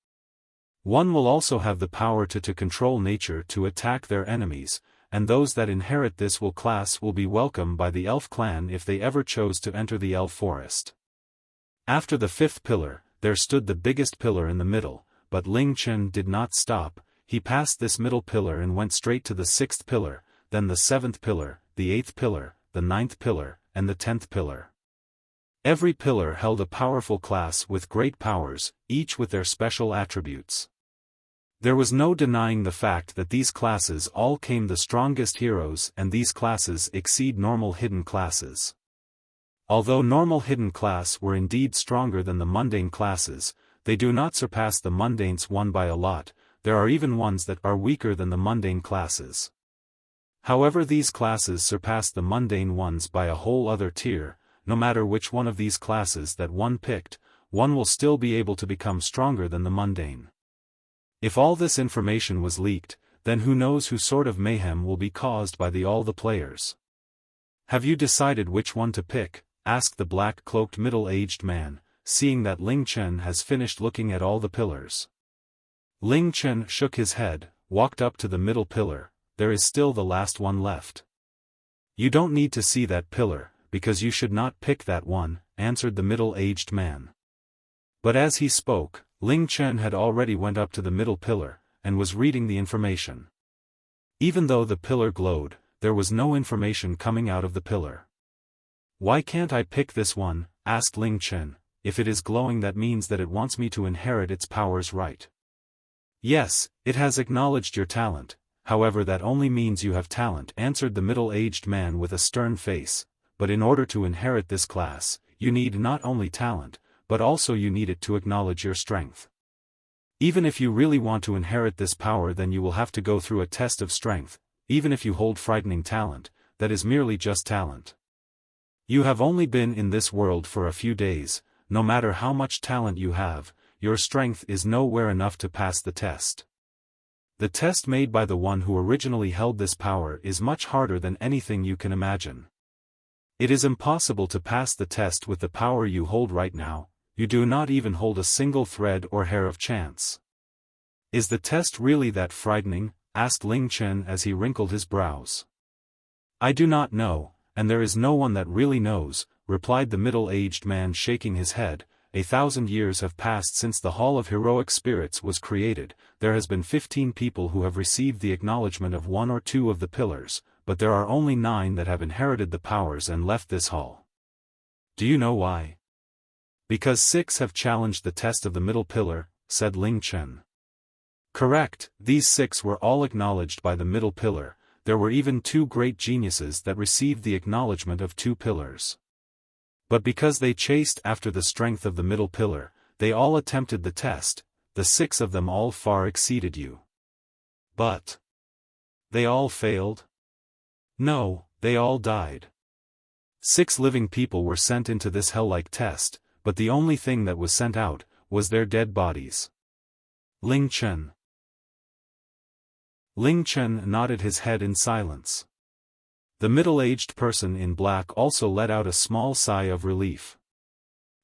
One will also have the power to control nature to attack their enemies, and those that inherit this class will be welcomed by the elf clan if they ever chose to enter the elf forest. After the fifth pillar, there stood the biggest pillar in the middle, but Ling Chen did not stop. He passed this middle pillar and went straight to the 6th pillar, then the 7th pillar, the 8th pillar, the 9th pillar, and the 10th pillar. Every pillar held a powerful class with great powers, each with their special attributes. There was no denying the fact that these classes all came the strongest heroes, and these classes exceed normal hidden classes. Although normal hidden class were indeed stronger than the mundane classes, they do not surpass the mundanes one by a lot. There are even ones that are weaker than the mundane classes. However, these classes surpass the mundane ones by a whole other tier. No matter which one of these classes that one picked, one will still be able to become stronger than the mundane. If all this information was leaked, then who knows who sort of mayhem will be caused by all the players. Have you decided which one to pick? Asked the black-cloaked middle-aged man, seeing that Ling Chen has finished looking at all the pillars. Ling Chen shook his head, walked up to the middle pillar. There is still the last one left. You don't need to see that pillar, because you should not pick that one, answered the middle-aged man. But as he spoke, Ling Chen had already went up to the middle pillar, and was reading the information. Even though the pillar glowed, there was no information coming out of the pillar. Why can't I pick this one? Asked Ling Chen. If it is glowing, that means that it wants me to inherit its powers, right? Yes, it has acknowledged your talent, however that only means you have talent, answered the middle-aged man with a stern face, but in order to inherit this class, you need not only talent, but also you need it to acknowledge your strength. Even if you really want to inherit this power, then you will have to go through a test of strength. Even if you hold frightening talent, that is merely just talent. You have only been in this world for a few days. No matter how much talent you have, your strength is nowhere enough to pass the test. The test made by the one who originally held this power is much harder than anything you can imagine. It is impossible to pass the test with the power you hold right now. You do not even hold a single thread or hair of chance. Is the test really that frightening? Asked Ling Chen as he wrinkled his brows. I do not know, and there is no one that really knows, replied the middle-aged man, shaking his head. 1,000 years have passed since the Hall of Heroic Spirits was created. There has been 15 people who have received the acknowledgement of 1 or 2 of the pillars, but there are only 9 that have inherited the powers and left this hall. Do you know why? Because 6 have challenged the test of the middle pillar, said Ling Chen. Correct, these 6 were all acknowledged by the middle pillar. There were even 2 great geniuses that received the acknowledgement of 2 pillars. But because they chased after the strength of the middle pillar, they all attempted the test. The 6 of them all far exceeded you. But they all failed? No, they all died. 6 living people were sent into this hell-like test, but the only thing that was sent out was their dead bodies. Ling Chen. Ling Chen nodded his head in silence. The middle-aged person in black also let out a small sigh of relief.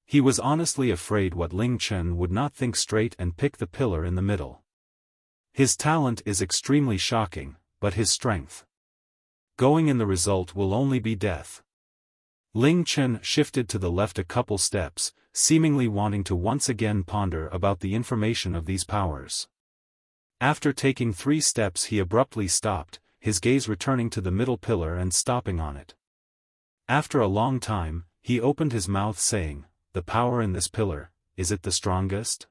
He was honestly afraid what Ling Chen would not think straight and pick the pillar in the middle. His talent is extremely shocking, but his strength. Going in, the result will only be death. Ling Chen shifted to the left a couple steps, seemingly wanting to once again ponder about the information of these powers. After taking 3 steps, he abruptly stopped, his gaze returning to the middle pillar and stopping on it. After a long time, he opened his mouth saying, "The power in this pillar, is it the strongest?"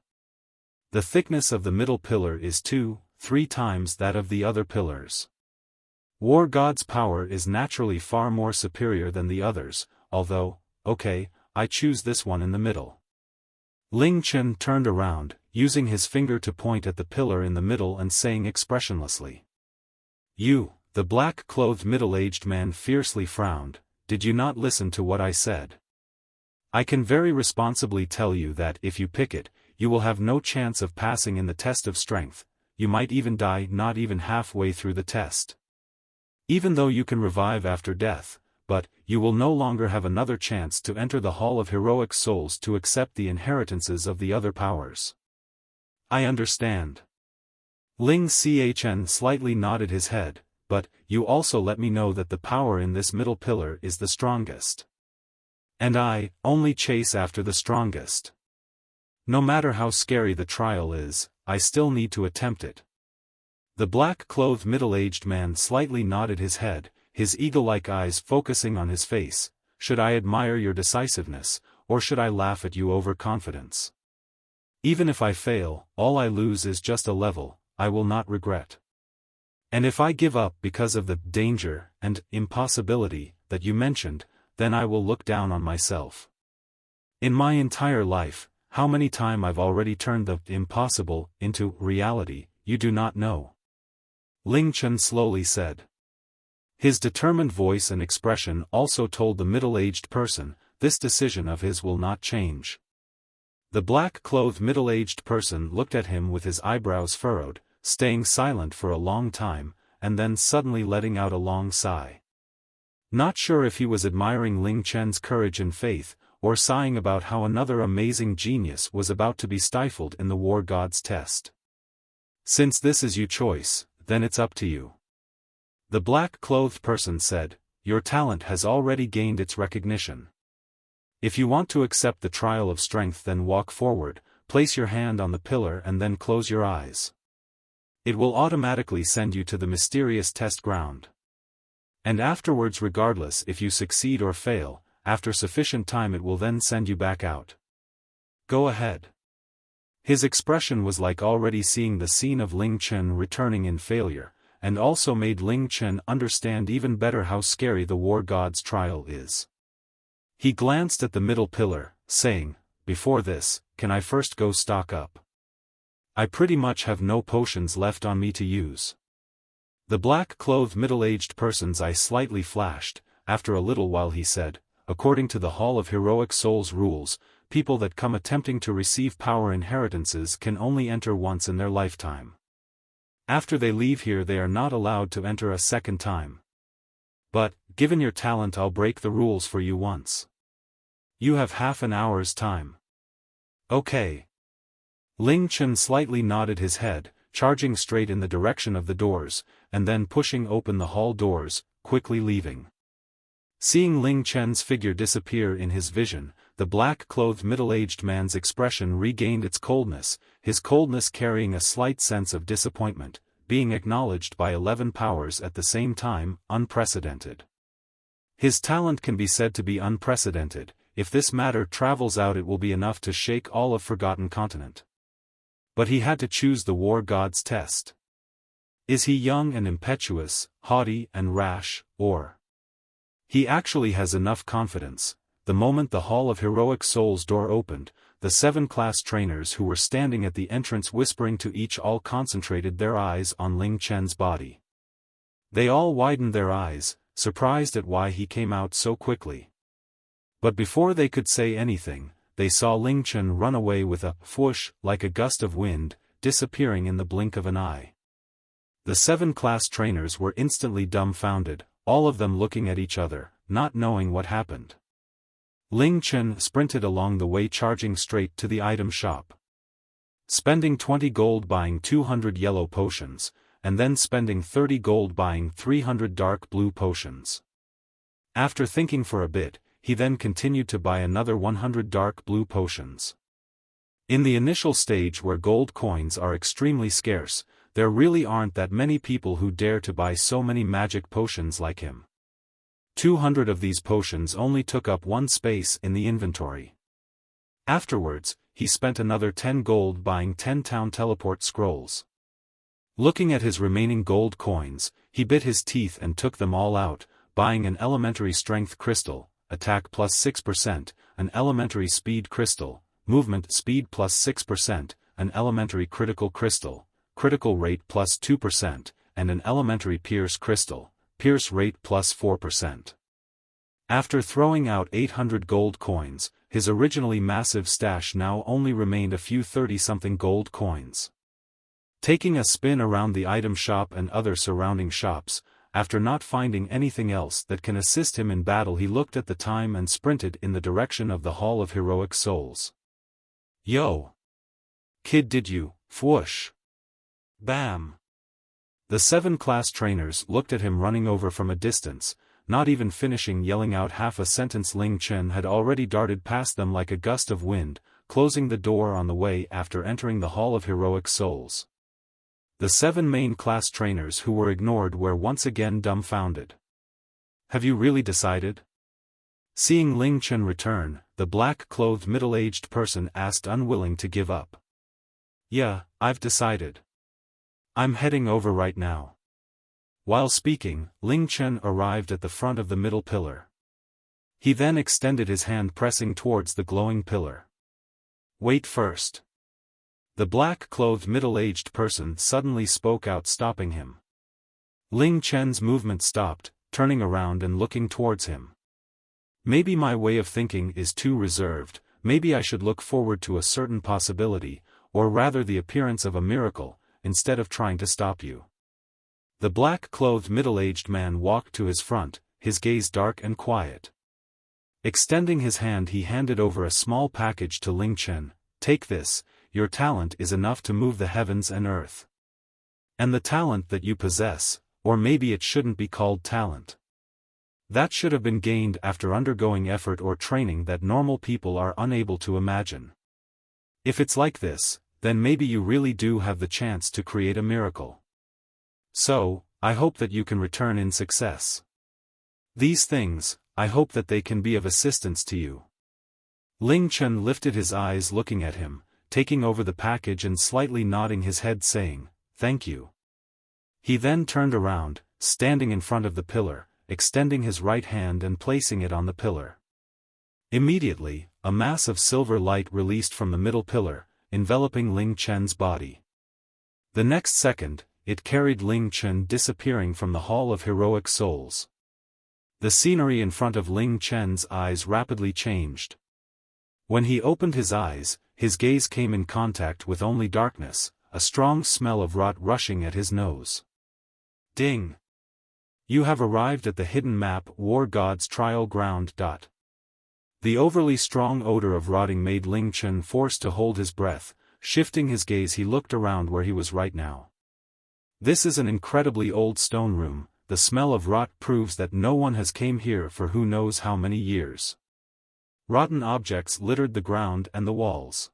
The thickness of the middle pillar is 2-3 times that of the other pillars. War God's power is naturally far more superior than the others, although, okay, I choose this one in the middle. Ling Chen turned around, using his finger to point at the pillar in the middle and saying expressionlessly. You, the black-clothed middle-aged man fiercely frowned. Did you not listen to what I said? I can very responsibly tell you that if you pick it, you will have no chance of passing in the test of strength. You might even die not even halfway through the test. Even though you can revive after death, but you will no longer have another chance to enter the Hall of Heroic Souls to accept the inheritances of the other powers. I understand. Ling Chen slightly nodded his head, but you also let me know that the power in this middle pillar is the strongest. And I only chase after the strongest. No matter how scary the trial is, I still need to attempt it. The black-clothed middle-aged man slightly nodded his head, his eagle-like eyes focusing on his face. Should I admire your decisiveness, or should I laugh at your overconfidence? Even if I fail, all I lose is just a level. I will not regret. And if I give up because of the danger and impossibility that you mentioned, then I will look down on myself. In my entire life, how many times I've already turned the impossible into reality, you do not know. Ling Chen slowly said. His determined voice and expression also told the middle-aged person, this decision of his will not change. The black-clothed middle-aged person looked at him with his eyebrows furrowed, staying silent for a long time, and then suddenly letting out a long sigh. Not sure if he was admiring Ling Chen's courage and faith, or sighing about how another amazing genius was about to be stifled in the war god's test. Since this is your choice, then it's up to you. The black-clothed person said, your talent has already gained its recognition. If you want to accept the trial of strength, then walk forward, place your hand on the pillar and then close your eyes. It will automatically send you to the mysterious test ground. And afterwards, regardless if you succeed or fail, after sufficient time it will then send you back out. Go ahead. His expression was like already seeing the scene of Ling Chen returning in failure, and also made Ling Chen understand even better how scary the war god's trial is. He glanced at the middle pillar, saying, before this, can I first go stock up? I pretty much have no potions left on me to use. The black-clothed middle-aged person's eye slightly flashed. After a little while he said, according to the Hall of Heroic Souls rules, people that come attempting to receive power inheritances can only enter once in their lifetime. After they leave here they are not allowed to enter a second time. But, given your talent, I'll break the rules for you once. You have half an hour's time. Okay. Ling Chen slightly nodded his head, charging straight in the direction of the doors, and then pushing open the hall doors, quickly leaving. Seeing Ling Chen's figure disappear in his vision, the black-clothed middle-aged man's expression regained its coldness, his coldness carrying a slight sense of disappointment, being acknowledged by 11 powers at the same time, unprecedented. His talent can be said to be unprecedented. If this matter travels out, it will be enough to shake all of Forgotten Continent. But he had to choose the war god's test. Is he young and impetuous, haughty and rash, or? He actually has enough confidence. The moment the Hall of Heroic Souls door opened, the 7 class trainers who were standing at the entrance whispering to each all concentrated their eyes on Ling Chen's body. They all widened their eyes, surprised at why he came out so quickly. But before they could say anything, they saw Ling Chen run away with a whoosh like a gust of wind, disappearing in the blink of an eye. The 7 class trainers were instantly dumbfounded, all of them looking at each other, not knowing what happened. Ling Chen sprinted along the way, charging straight to the item shop. Spending 20 gold buying 200 yellow potions, and then spending 30 gold buying 300 dark blue potions. After thinking for a bit, he then continued to buy another 100 dark blue potions. In the initial stage where gold coins are extremely scarce, there really aren't that many people who dare to buy so many magic potions like him. 200 of these potions only took up 1 space in the inventory. Afterwards, he spent another 10 gold buying 10 town teleport scrolls. Looking at his remaining gold coins, he bit his teeth and took them all out, buying an elementary strength crystal, attack plus 6%, an elementary speed crystal, movement speed plus 6%, an elementary critical crystal, critical rate plus 2%, and an elementary pierce crystal, pierce rate plus 4%. After throwing out 800 gold coins, his originally massive stash now only remained a few 30-something gold coins. Taking a spin around the item shop and other surrounding shops, after not finding anything else that can assist him in battle, he looked at the time and sprinted in the direction of the Hall of Heroic Souls. Yo! Kid, did you, whoosh! Bam! The 7 class trainers looked at him running over from a distance, not even finishing yelling out half a sentence. Ling Chen had already darted past them like a gust of wind, closing the door on the way after entering the Hall of Heroic Souls. The 7 main class trainers who were ignored were once again dumbfounded. Have you really decided? Seeing Ling Chen return, the black-clothed middle-aged person asked, unwilling to give up. Yeah, I've decided. I'm heading over right now. While speaking, Ling Chen arrived at the front of the middle pillar. He then extended his hand, pressing towards the glowing pillar. Wait first. The black-clothed middle-aged person suddenly spoke out, stopping him. Ling Chen's movement stopped, turning around and looking towards him. Maybe my way of thinking is too reserved, maybe I should look forward to a certain possibility, or rather the appearance of a miracle, instead of trying to stop you. The black-clothed middle-aged man walked to his front, his gaze dark and quiet. Extending his hand, he handed over a small package to Ling Chen. "Take this, your talent is enough to move the heavens and earth. And the talent that you possess, or maybe it shouldn't be called talent. That should have been gained after undergoing effort or training that normal people are unable to imagine. If it's like this, then maybe you really do have the chance to create a miracle. So, I hope that you can return in success. These things, I hope that they can be of assistance to you." Ling Chen lifted his eyes looking at him, taking over the package and slightly nodding his head saying, "Thank you." He then turned around, standing in front of the pillar, extending his right hand and placing it on the pillar. Immediately, a mass of silver light released from the middle pillar, enveloping Ling Chen's body. The next second, it carried Ling Chen disappearing from the Hall of Heroic Souls. The scenery in front of Ling Chen's eyes rapidly changed. When he opened his eyes, his gaze came in contact with only darkness, a strong smell of rot rushing at his nose. Ding! You have arrived at the hidden map War God's Trial Ground. The overly strong odor of rotting made Ling Chen forced to hold his breath. Shifting his gaze, he looked around where he was right now. This is an incredibly old stone room. The smell of rot proves that no one has came here for who knows how many years. Rotten objects littered the ground and the walls.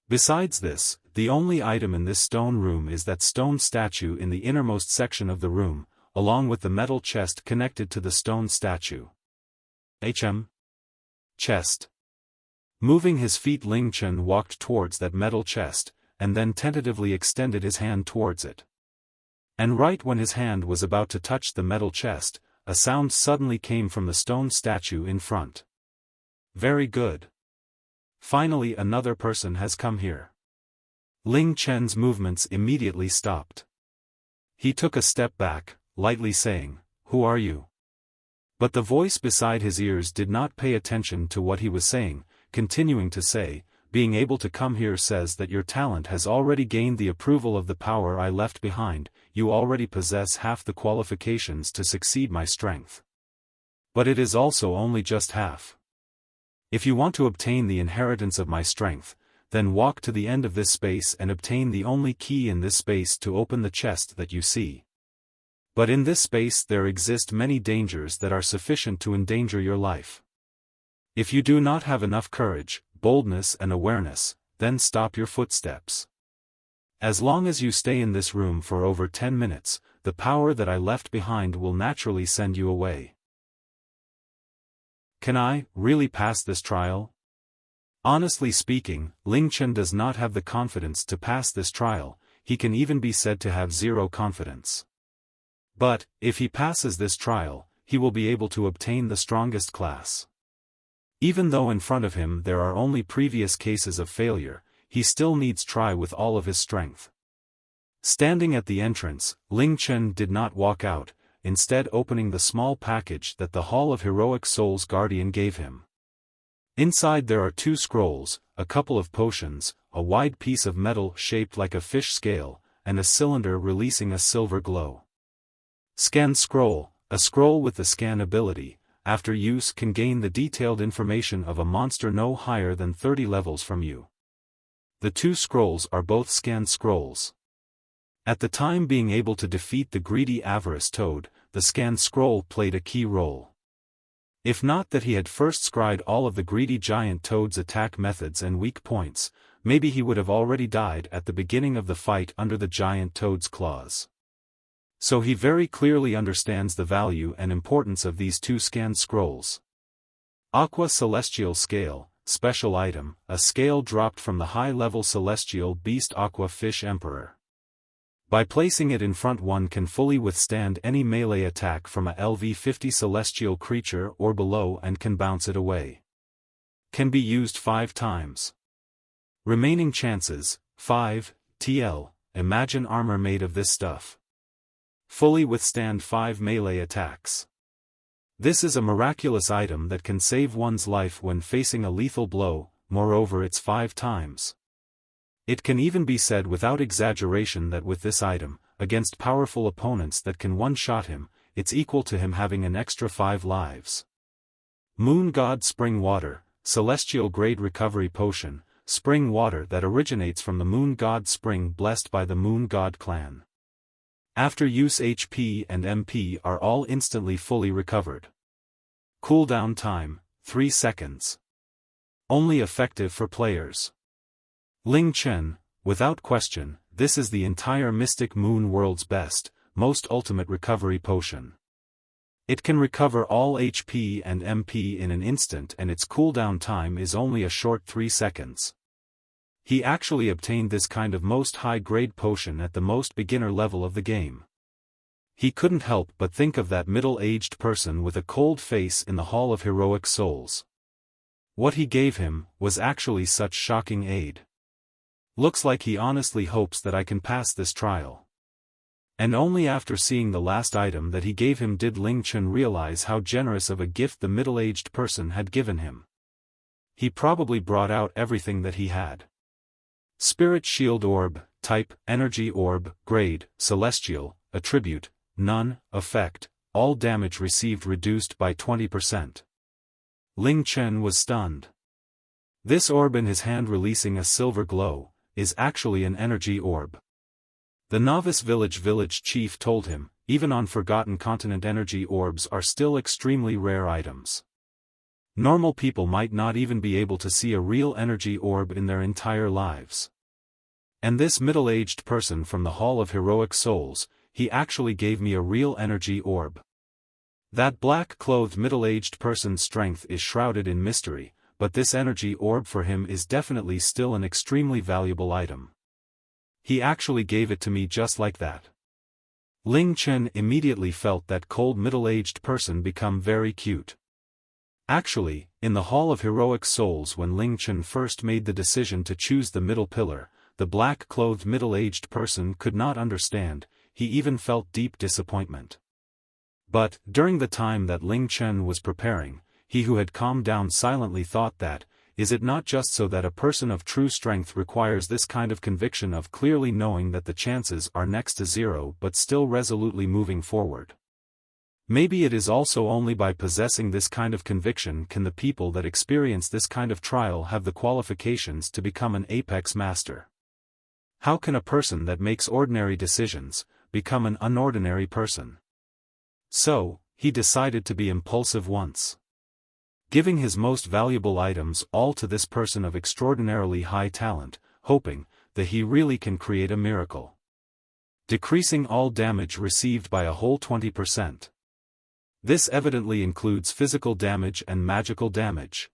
Besides this, the only item in this stone room is that stone statue in the innermost section of the room, along with the metal chest connected to the stone statue. Chest. Moving his feet, Ling Chen walked towards that metal chest, and then tentatively extended his hand towards it. And right when his hand was about to touch the metal chest, a sound suddenly came from the stone statue in front. "Very good. Finally another person has come here." Ling Chen's movements immediately stopped. He took a step back, lightly saying, "Who are you?" But the voice beside his ears did not pay attention to what he was saying, continuing to say, "Being able to come here says that your talent has already gained the approval of the power I left behind. You already possess half the qualifications to succeed my strength. But it is also only just half. If you want to obtain the inheritance of my strength, then walk to the end of this space and obtain the only key in this space to open the chest that you see. But in this space there exist many dangers that are sufficient to endanger your life. If you do not have enough courage, boldness and awareness, then stop your footsteps. As long as you stay in this room for over 10 minutes, the power that I left behind will naturally send you away." Can I really pass this trial? Honestly speaking, Ling Chen does not have the confidence to pass this trial. He can even be said to have zero confidence. But, if he passes this trial, he will be able to obtain the strongest class. Even though in front of him there are only previous cases of failure, he still needs try with all of his strength. Standing at the entrance, Ling Chen did not walk out, instead opening the small package that the Hall of Heroic Souls guardian gave him. Inside there are 2 scrolls, a couple of potions, a wide piece of metal shaped like a fish scale, and a cylinder releasing a silver glow. Scan scroll. A scroll with the scan ability, after use can gain the detailed information of a monster no higher than 30 levels from you. The 2 scrolls are both scan scrolls. At the time being able to defeat the greedy avarice toad, the scan scroll played a key role. If not that he had first scryed all of the greedy giant toad's attack methods and weak points, maybe he would have already died at the beginning of the fight under the giant toad's claws. So he very clearly understands the value and importance of these 2 scanned scrolls. Aqua Celestial Scale, special item, a scale dropped from the high-level celestial beast Aqua Fish Emperor. By placing it in front, one can fully withstand any melee attack from a LV-50 celestial creature or below and can bounce it away. Can be used 5 times. Remaining chances, 5, TL, imagine armor made of this stuff. Fully withstand 5 melee attacks. This is a miraculous item that can save one's life when facing a lethal blow. moreover it's 5 times. It can even be said without exaggeration that with this item, against powerful opponents that can one-shot him, it's equal to him having an extra 5 lives. Moon God Spring Water, Celestial Grade Recovery Potion, spring water that originates from the Moon God Spring blessed by the Moon God clan. After use HP and MP are all instantly fully recovered. Cooldown time, 3 seconds. Only effective for players. Ling Chen, without question, this is the entire Mystic Moon world's best, most ultimate recovery potion. It can recover all HP and MP in an instant and its cooldown time is only a short 3 seconds. He actually obtained this kind of most high-grade potion at the most beginner level of the game. He couldn't help but think of that middle-aged person with a cold face in the Hall of Heroic Souls. What he gave him was actually such shocking aid. Looks like he honestly hopes that I can pass this trial. And only after seeing the last item that he gave him did Ling Chen realize how generous of a gift the middle-aged person had given him. He probably brought out everything that he had. Spirit Shield Orb, Type, Energy Orb, Grade, Celestial, Attribute, None, Effect, all damage received reduced by 20%. Ling Chen was stunned. This orb in his hand releasing a silver glow, is actually an energy orb. The Novice Village chief told him, even on Forgotten Continent energy orbs are still extremely rare items. Normal people might not even be able to see a real energy orb in their entire lives. And this middle-aged person from the Hall of Heroic Souls, he actually gave me a real energy orb. That black-clothed middle-aged person's strength is shrouded in mystery, but this energy orb for him is definitely still an extremely valuable item. He actually gave it to me just like that. Ling Chen immediately felt that cold middle-aged person become very cute. Actually, in the Hall of Heroic Souls when Ling Chen first made the decision to choose the middle pillar, the black-clothed middle-aged person could not understand, he even felt deep disappointment. But, during the time that Ling Chen was preparing, he who had calmed down silently thought that, is it not just so that a person of true strength requires this kind of conviction of clearly knowing that the chances are next to zero but still resolutely moving forward? Maybe it is also only by possessing this kind of conviction can the people that experience this kind of trial have the qualifications to become an apex master. How can a person that makes ordinary decisions, become an unordinary person? So, he decided to be impulsive once. Giving his most valuable items all to this person of extraordinarily high talent, hoping that he really can create a miracle. Decreasing all damage received by a whole 20%. This evidently includes physical damage and magical damage.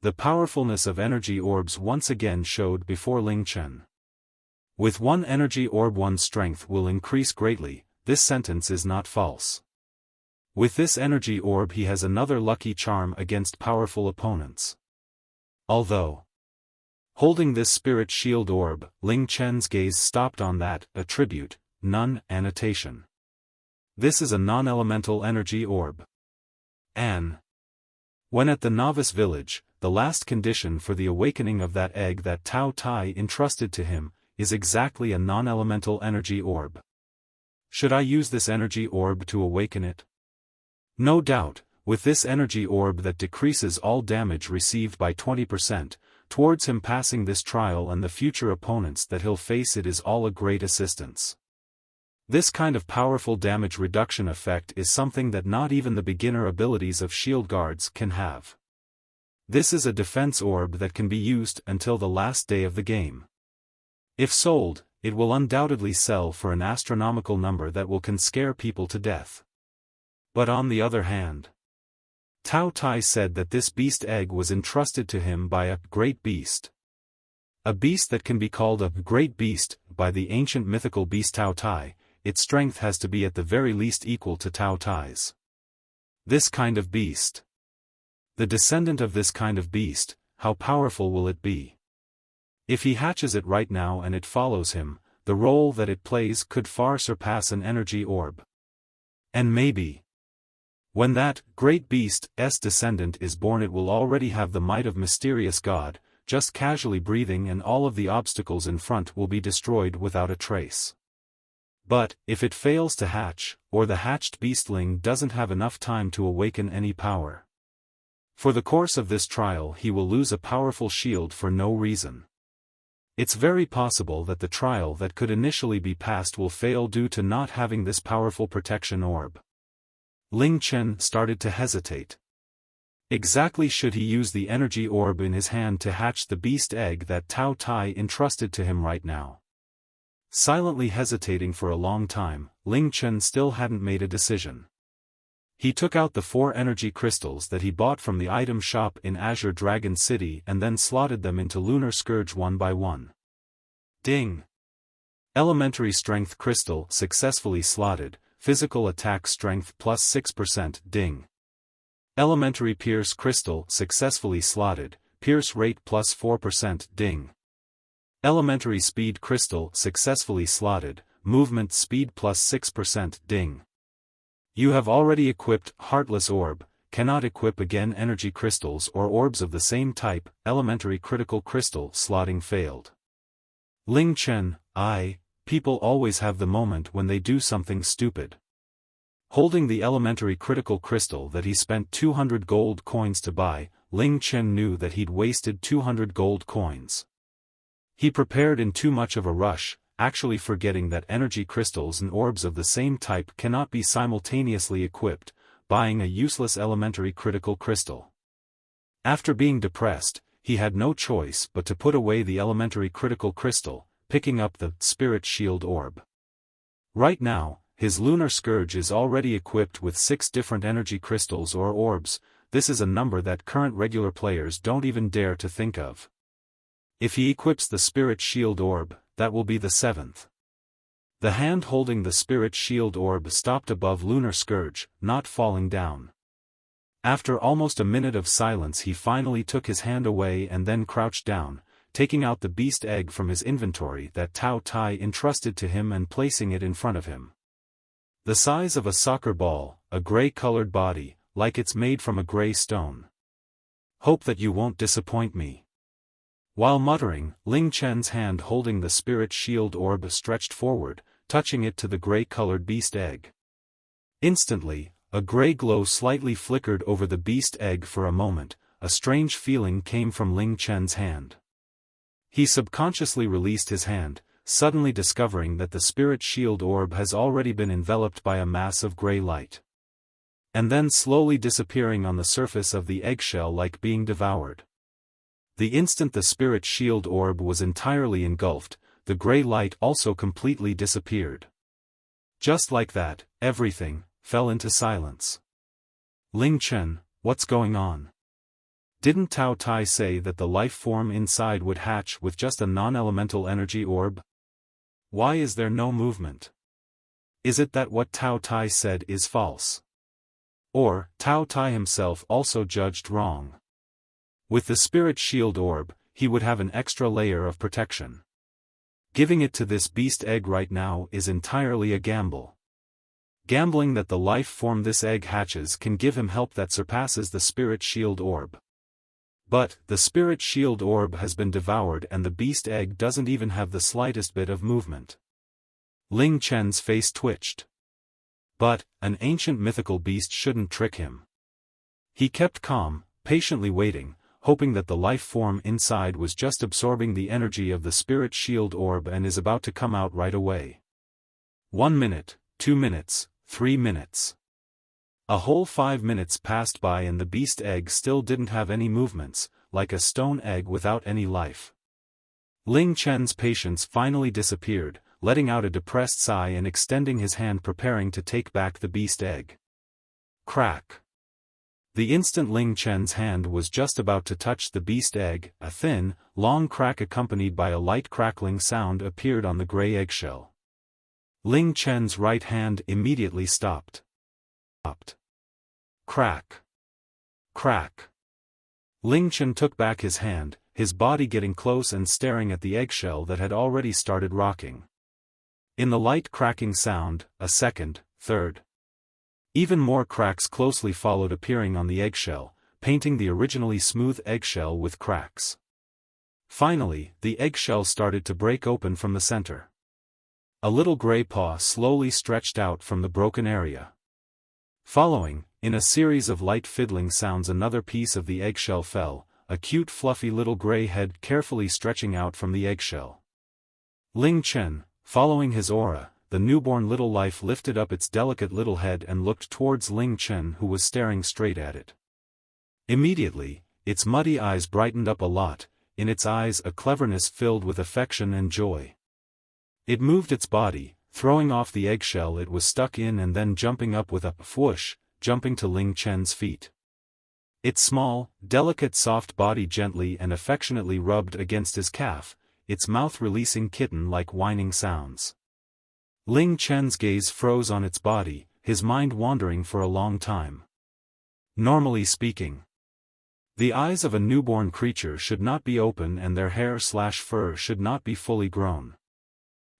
The powerfulness of energy orbs once again showed before Ling Chen. With one energy orb one's strength will increase greatly, this sentence is not false. With this energy orb he has another lucky charm against powerful opponents. Although holding this spirit shield orb, Ling Chen's gaze stopped on that attribute, None, annotation. This is a non-elemental energy orb. When at the Novice Village, the last condition for the awakening of that egg that Tao Tai entrusted to him, is exactly a non-elemental energy orb. Should I use this energy orb to awaken it? No doubt, with this energy orb that decreases all damage received by 20%, towards him passing this trial and the future opponents that he'll face it is all a great assistance. This kind of powerful damage reduction effect is something that not even the beginner abilities of shield guards can have. This is a defense orb that can be used until the last day of the game. If sold, it will undoubtedly sell for an astronomical number that can scare people to death. But on the other hand, Tao Tai said that this beast egg was entrusted to him by a great beast. A beast that can be called a great beast by the ancient mythical beast Tao Tai. Its strength has to be at the very least equal to Tao Tai's. This kind of beast. The descendant of this kind of beast, how powerful will it be? If he hatches it right now and it follows him, the role that it plays could far surpass an energy orb. And maybe When that great beast's descendant is born, it will already have the might of mysterious God, just casually breathing, and all of the obstacles in front will be destroyed without a trace. But, if it fails to hatch, or the hatched beastling doesn't have enough time to awaken any power, for the course of this trial he will lose a powerful shield for no reason. It's very possible that the trial that could initially be passed will fail due to not having this powerful protection orb. Ling Chen started to hesitate. Exactly should he use the energy orb in his hand to hatch the beast egg that Tao Tai entrusted to him right now? Silently hesitating for a long time, Ling Chen still hadn't made a decision. He took out the 4 energy crystals that he bought from the item shop in Azure Dragon City and then slotted them into Lunar Scourge one by one. Ding! Elementary Strength Crystal successfully slotted, Physical Attack Strength plus 6%. Ding! Elementary Pierce Crystal successfully slotted, Pierce Rate plus 4%. Ding! Elementary Speed Crystal successfully slotted, Movement Speed plus 6%. Ding! You have already equipped Heartless Orb, cannot equip again energy crystals or orbs of the same type. Elementary Critical Crystal slotting failed. Ling Chen, people always have the moment when they do something stupid. Holding the elementary critical crystal that he spent 200 gold coins to buy, Ling Chen knew that he'd wasted 200 gold coins. He prepared in too much of a rush, actually forgetting that energy crystals and orbs of the same type cannot be simultaneously equipped, buying a useless elementary critical crystal. After being depressed, he had no choice but to put away the elementary critical crystal, picking up the Spirit Shield Orb. Right now, his Lunar Scourge is already equipped with 6 different energy crystals or orbs. This is a number that current regular players don't even dare to think of. If he equips the Spirit Shield Orb, that will be the 7th. The hand holding the Spirit Shield Orb stopped above Lunar Scourge, not falling down. After almost a minute of silence, he finally took his hand away and then crouched down, taking out the beast egg from his inventory that Tao Tai entrusted to him and placing it in front of him. The size of a soccer ball, a gray-colored body, like it's made from a gray stone. Hope that you won't disappoint me. While muttering, Ling Chen's hand holding the Spirit Shield Orb stretched forward, touching it to the gray-colored beast egg. Instantly, a gray glow slightly flickered over the beast egg. For a moment, a strange feeling came from Ling Chen's hand. He subconsciously released his hand, suddenly discovering that the Spirit Shield Orb has already been enveloped by a mass of gray light, and then slowly disappearing on the surface of the eggshell like being devoured. The instant the Spirit Shield Orb was entirely engulfed, the gray light also completely disappeared. Just like that, everything fell into silence. Ling Chen, what's going on? Didn't Tao Tai say that the life form inside would hatch with just a non-elemental energy orb? Why is there no movement? Is it that what Tao Tai said is false? Or, Tao Tai himself also judged wrong? With the Spirit Shield Orb, he would have an extra layer of protection. Giving it to this beast egg right now is entirely a gamble. Gambling that the life form this egg hatches can give him help that surpasses the Spirit Shield Orb. But, the Spirit Shield Orb has been devoured and the beast egg doesn't even have the slightest bit of movement. Ling Chen's face twitched. But, an ancient mythical beast shouldn't trick him. He kept calm, patiently waiting, hoping that the life form inside was just absorbing the energy of the Spirit Shield Orb and is about to come out right away. 1 minute, 2 minutes, 3 minutes. A whole 5 minutes passed by and the beast egg still didn't have any movements, like a stone egg without any life. Ling Chen's patience finally disappeared, letting out a depressed sigh and extending his hand preparing to take back the beast egg. Crack. The instant Ling Chen's hand was just about to touch the beast egg, a thin, long crack accompanied by a light crackling sound appeared on the gray eggshell. Ling Chen's right hand immediately stopped. Crack. Crack. Ling Chen took back his hand, his body getting close and staring at the eggshell that had already started rocking. In the light cracking sound, a second, third. Even more cracks closely followed appearing on the eggshell, painting the originally smooth eggshell with cracks. Finally, the eggshell started to break open from the center. A little gray paw slowly stretched out from the broken area. Following, in a series of light fiddling sounds, another piece of the eggshell fell, a cute fluffy little gray head carefully stretching out from the eggshell. Ling Chen, following his aura, the newborn little life lifted up its delicate little head and looked towards Ling Chen, who was staring straight at it. Immediately, its muddy eyes brightened up a lot, in its eyes a cleverness filled with affection and joy. It moved its body, throwing off the eggshell it was stuck in and then jumping up with a whoosh, jumping to Ling Chen's feet. Its small, delicate soft body gently and affectionately rubbed against his calf, its mouth releasing kitten-like whining sounds. Ling Chen's gaze froze on its body, his mind wandering for a long time. Normally speaking, the eyes of a newborn creature should not be open and their hair/fur should not be fully grown.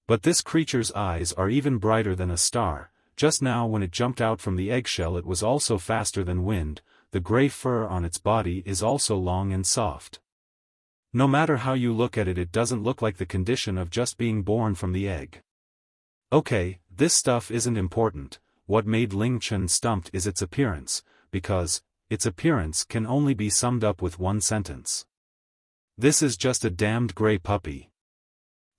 But this creature's eyes are even brighter than a star. Just now when it jumped out from the eggshell it was also faster than wind. The gray fur on its body is also long and soft. No matter how you look at it, it doesn't look like the condition of just being born from the egg. Okay, this stuff isn't important. What made Ling Chen stumped is its appearance, because its appearance can only be summed up with one sentence. This is just a damned gray puppy.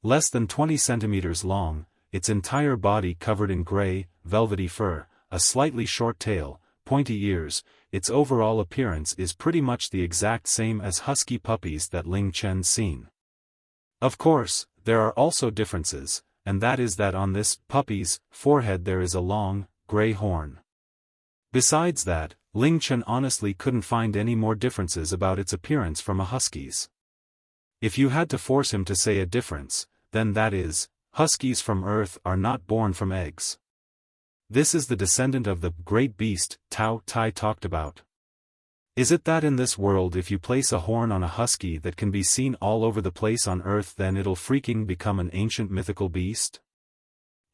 Less than 20 centimeters long, its entire body covered in gray, velvety fur, a slightly short tail, pointy ears. Its overall appearance is pretty much the exact same as husky puppies that Ling Chen's seen. Of course, there are also differences, and that is that on this puppy's forehead there is a long, gray horn. Besides that, Ling Chen honestly couldn't find any more differences about its appearance from a husky's. If you had to force him to say a difference, then that is, huskies from Earth are not born from eggs. This is the descendant of the great beast Tao Tai talked about. Is it that in this world if you place a horn on a husky that can be seen all over the place on Earth, then it'll freaking become an ancient mythical beast?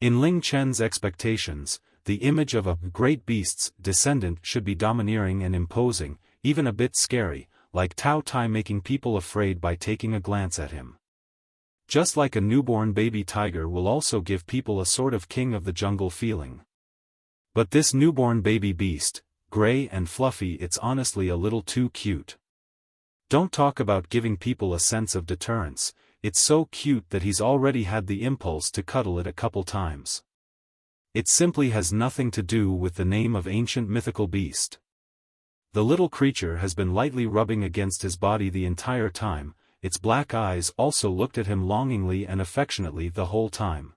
In Ling Chen's expectations, the image of a great beast's descendant should be domineering and imposing, even a bit scary, like Tao Tai making people afraid by taking a glance at him. Just like a newborn baby tiger will also give people a sort of king of the jungle feeling. But this newborn baby beast, gray and fluffy, it's honestly a little too cute. Don't talk about giving people a sense of deterrence, it's so cute that he's already had the impulse to cuddle it a couple times. It simply has nothing to do with the name of ancient mythical beast. The little creature has been lightly rubbing against his body the entire time, its black eyes also looked at him longingly and affectionately the whole time.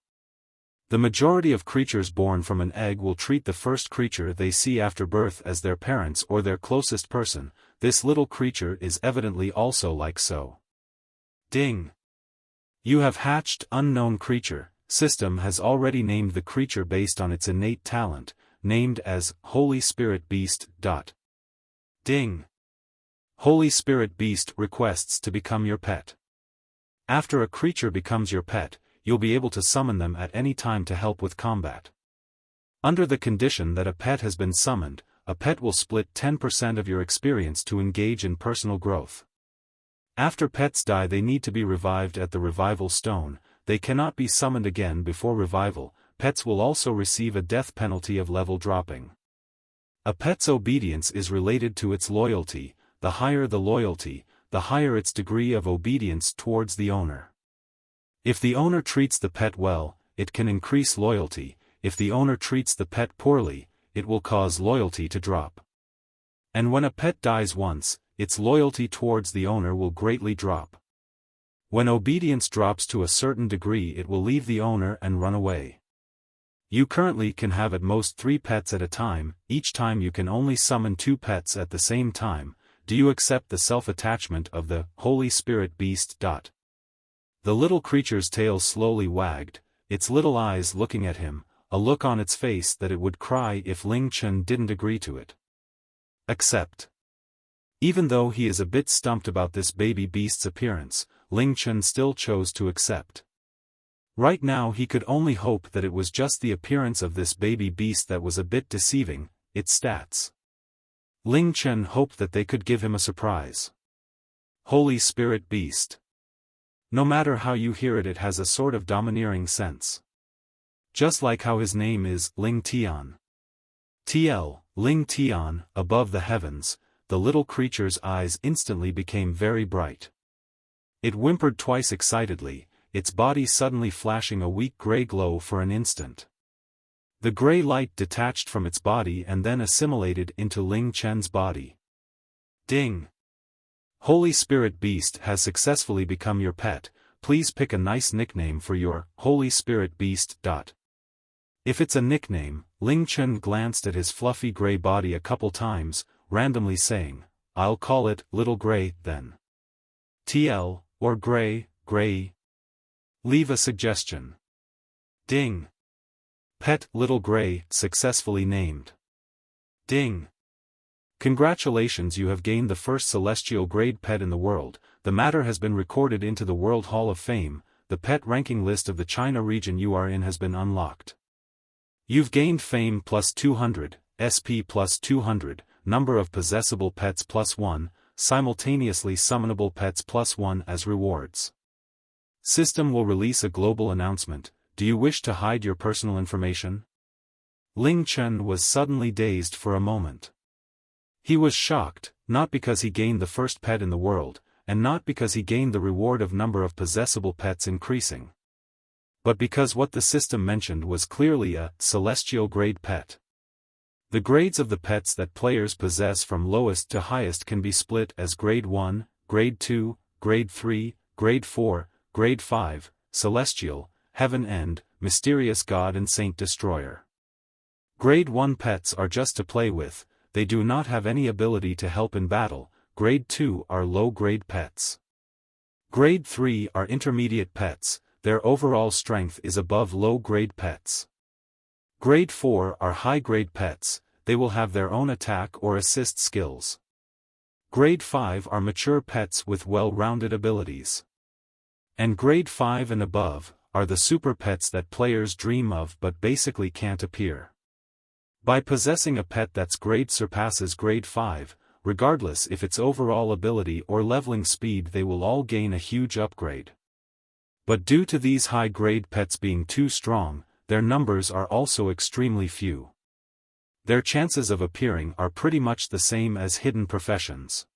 The majority of creatures born from an egg will treat the first creature they see after birth as their parents or their closest person. This little creature is evidently also like so. Ding! You have hatched unknown creature. System has already named the creature based on its innate talent, named as Holy Spirit Beast. Ding! Holy Spirit Beast requests to become your pet. After a creature becomes your pet, you'll be able to summon them at any time to help with combat. Under the condition that a pet has been summoned, a pet will split 10% of your experience to engage in personal growth. After pets die, they need to be revived at the revival stone. They cannot be summoned again before revival. Pets will also receive a death penalty of level dropping. A pet's obedience is related to its loyalty. The higher the loyalty, the higher its degree of obedience towards the owner. If the owner treats the pet well, it can increase loyalty. If the owner treats the pet poorly, it will cause loyalty to drop. And when a pet dies once, its loyalty towards the owner will greatly drop. When obedience drops to a certain degree, it will leave the owner and run away. You currently can have at most 3 pets at a time. Each time you can only summon 2 pets at the same time. Do you accept the self-attachment of the Holy Spirit Beast? The little creature's tail slowly wagged, its little eyes looking at him, a look on its face that it would cry if Ling Chen didn't agree to it. Accept. Even though he is a bit stumped about this baby beast's appearance, Ling Chen still chose to accept. Right now he could only hope that it was just the appearance of this baby beast that was a bit deceiving, its stats. Ling Chen hoped that they could give him a surprise. Holy Spirit Beast. No matter how you hear it, it has a sort of domineering sense. Just like how his name is, Ling Tian. Ling Tian, above the heavens, the little creature's eyes instantly became very bright. It whimpered twice excitedly, its body suddenly flashing a weak gray glow for an instant. The gray light detached from its body and then assimilated into Ling Chen's body. Ding! Holy Spirit Beast has successfully become your pet. Please pick a nice nickname for your Holy Spirit Beast. If it's a nickname, Ling Chen glanced at his fluffy gray body a couple times, randomly saying, "I'll call it Little Gray, then." TL, or Gray. Leave a suggestion. Ding! Pet Little Gray successfully named. Ding! Congratulations, you have gained the first celestial grade pet in the world. The matter has been recorded into the World Hall of Fame. The pet ranking list of the China region you are in has been unlocked. You've gained fame plus 200, SP plus 200, number of possessable pets plus 1, simultaneously summonable pets plus 1 as rewards. System will release a global announcement. Do you wish to hide your personal information? Ling Chen was suddenly dazed for a moment. He was shocked, not because he gained the first pet in the world, and not because he gained the reward of number of possessable pets increasing, but because what the system mentioned was clearly a celestial grade pet. The grades of the pets that players possess from lowest to highest can be split as Grade 1, Grade 2, Grade 3, Grade 4, Grade 5, Celestial, Heaven End, Mysterious God and Saint Destroyer. Grade 1 pets are just to play with, they do not have any ability to help in battle. Grade 2 are low-grade pets. Grade 3 are intermediate pets, their overall strength is above low-grade pets. Grade 4 are high-grade pets, they will have their own attack or assist skills. Grade 5 are mature pets with well-rounded abilities. And Grade 5 and above are the super pets that players dream of but basically can't appear. By possessing a pet that's grade surpasses Grade 5, regardless if its overall ability or leveling speed, they will all gain a huge upgrade. But due to these high-grade pets being too strong, their numbers are also extremely few. Their chances of appearing are pretty much the same as hidden professions.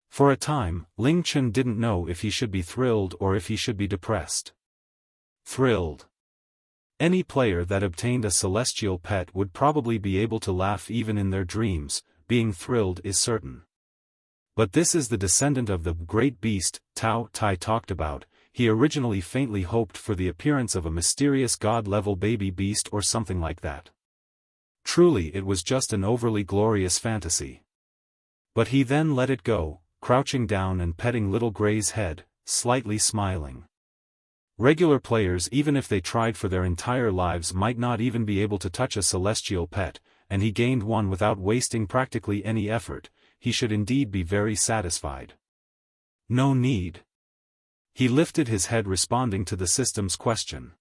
For a time, Ling Chen didn't know if he should be thrilled or if he should be depressed. Thrilled. Any player that obtained a celestial pet would probably be able to laugh even in their dreams, being thrilled is certain. But this is the descendant of the great beast Tao Tai talked about. He originally faintly hoped for the appearance of a mysterious god-level baby beast or something like that. Truly it was just an overly glorious fantasy. But he then let it go, crouching down and petting Little Gray's head, slightly smiling. Regular players, even if they tried for their entire lives, might not even be able to touch a celestial pet, and he gained one without wasting practically any effort. He should indeed be very satisfied. No need. He lifted his head, responding to the system's question.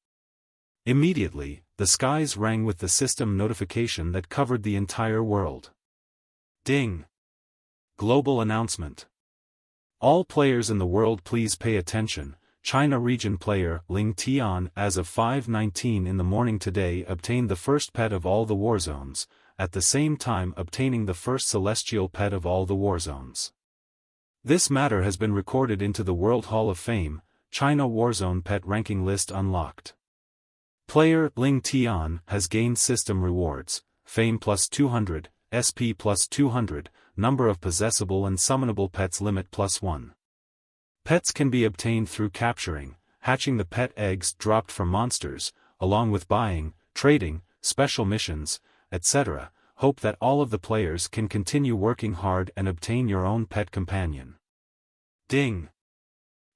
Immediately, the skies rang with the system notification that covered the entire world. Ding! Global announcement. All players in the world, please pay attention. China region player Ling Tian, as of 5:19 in the morning today, obtained the first pet of all the war zones, at the same time obtaining the first celestial pet of all the war zones. This matter has been recorded into the World Hall of Fame. China Warzone Pet Ranking List unlocked. Player Ling Tian has gained system rewards: Fame plus 200, SP plus 200, number of possessable and summonable pets limit plus 1. Pets can be obtained through capturing, hatching the pet eggs dropped from monsters, along with buying, trading, special missions, etc. Hope that all of the players can continue working hard and obtain your own pet companion. Ding!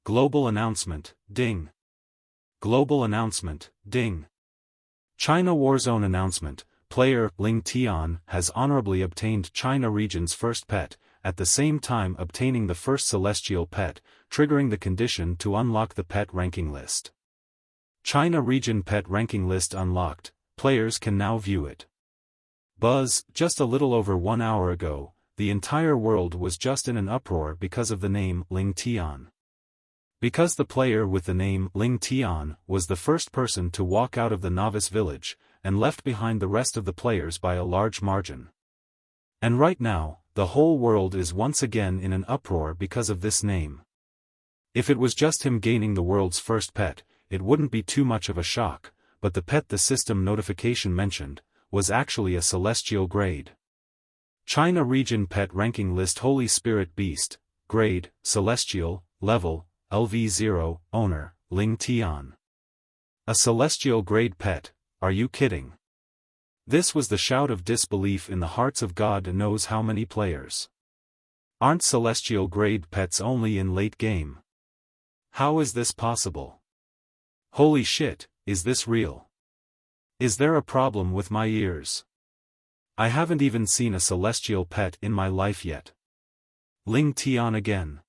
Global announcement, ding! Global announcement, ding! China Warzone announcement. Player Ling Tian has honorably obtained China region's first pet, at the same time obtaining the first celestial pet, triggering the condition to unlock the pet ranking list. China region pet ranking list unlocked, players can now view it. Buzz, just a little over 1 hour ago, the entire world was just in an uproar because of the name Ling Tian. Because the player with the name Ling Tian was the first person to walk out of the novice village, and left behind the rest of the players by a large margin. And right now, the whole world is once again in an uproar because of this name. If it was just him gaining the world's first pet, it wouldn't be too much of a shock, but the pet the system notification mentioned, was actually a celestial grade. China region pet ranking list Holy Spirit Beast, grade, celestial, level, LV0, owner, Ling Tian. A celestial grade pet, are you kidding? This was the shout of disbelief in the hearts of God knows how many players. Aren't celestial grade pets only in late game? How is this possible? Holy shit, is this real? Is there a problem with my ears? I haven't even seen a celestial pet in my life yet. Ling Tian again.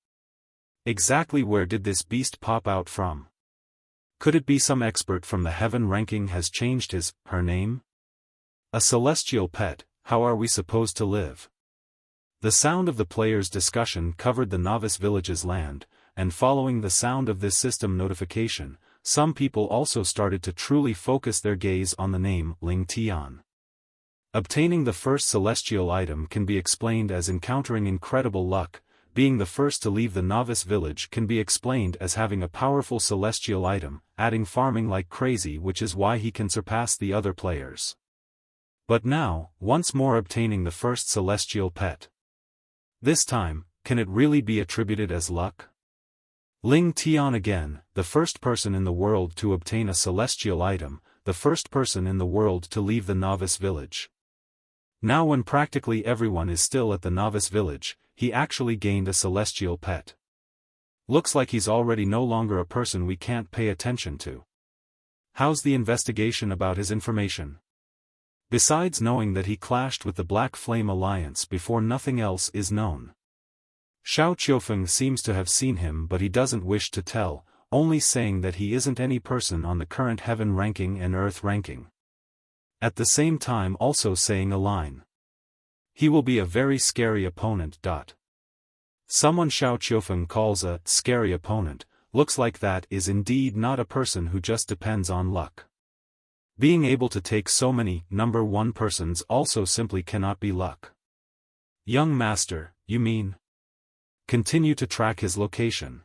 Exactly where did this beast pop out from? Could it be some expert from the heaven ranking has changed her name? A celestial pet, how are we supposed to live? The sound of the players' discussion covered the novice village's land, and following the sound of this system notification, some people also started to truly focus their gaze on the name Ling Tian. Obtaining the first celestial item can be explained as encountering incredible luck, being the first to leave the novice village can be explained as having a powerful celestial item, adding farming like crazy, which is why he can surpass the other players. But now, once more obtaining the first celestial pet. This time, can it really be attributed as luck? Ling Tian again, the first person in the world to obtain a celestial item, the first person in the world to leave the novice village. Now when practically everyone is still at the novice village, he actually gained a celestial pet. Looks like he's already no longer a person we can't pay attention to. How's the investigation about his information? Besides knowing that he clashed with the Black Flame Alliance before, nothing else is known. Xiao Qiufeng seems to have seen him, but he doesn't wish to tell, only saying that he isn't any person on the current heaven ranking and earth ranking. At the same time also saying a line. He will be a very scary opponent. Someone Xiao Qiufeng calls a scary opponent, looks like that is indeed not a person who just depends on luck. Being able to take so many number one persons also simply cannot be luck. Young master, you mean? Continue to track his location.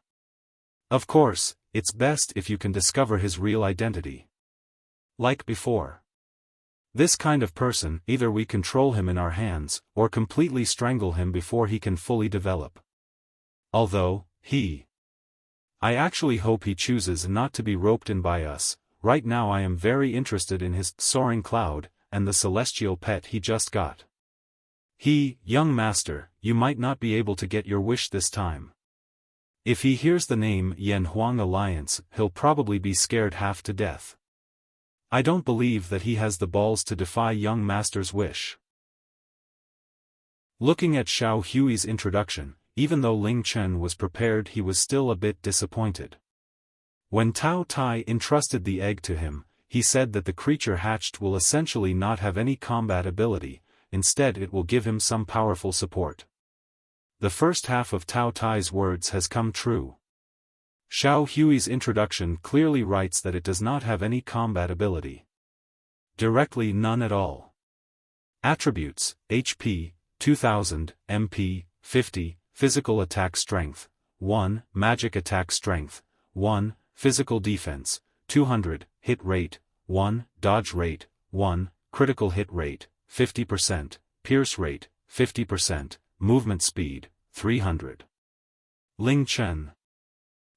Of course, it's best if you can discover his real identity. Like before. This kind of person, either we control him in our hands, or completely strangle him before he can fully develop. Although, I actually hope he chooses not to be roped in by us. Right now I am very interested in his soaring cloud, and the celestial pet he just got. Young master, you might not be able to get your wish this time. If he hears the name Yan Huang Alliance, he'll probably be scared half to death. I don't believe that he has the balls to defy young master's wish. Looking at Xiao Hui's introduction, even though Ling Chen was prepared, he was still a bit disappointed. When Tao Tai entrusted the egg to him, he said that the creature hatched will essentially not have any combat ability, instead it will give him some powerful support. The first half of Tao Tai's words has come true. Xiao Hui's introduction clearly writes that it does not have any combat ability. Directly none at all. Attributes: HP, 2000, MP, 50, Physical Attack Strength, 1, Magic Attack Strength, 1, Physical Defense, 200, Hit Rate, 1, Dodge Rate, 1, Critical Hit Rate, 50%, Pierce Rate, 50%, Movement Speed, 300. Ling Chen.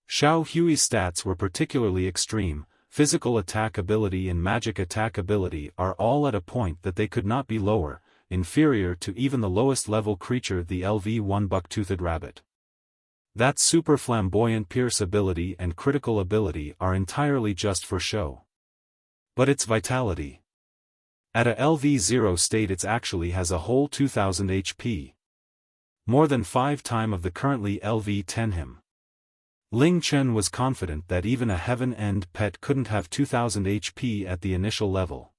Xiao Hui's stats were particularly extreme. Physical attack ability and magic attack ability are all at a point that they could not be lower, inferior to even the lowest level creature, the LV1 buck-toothed rabbit. That super flamboyant pierce ability and critical ability are entirely just for show. But its vitality. At a LV0 state it actually has a whole 2000 HP. More than 5 times of the currently LV10 him. Ling Chen was confident that even a heaven-end pet couldn't have 2000 HP at the initial level.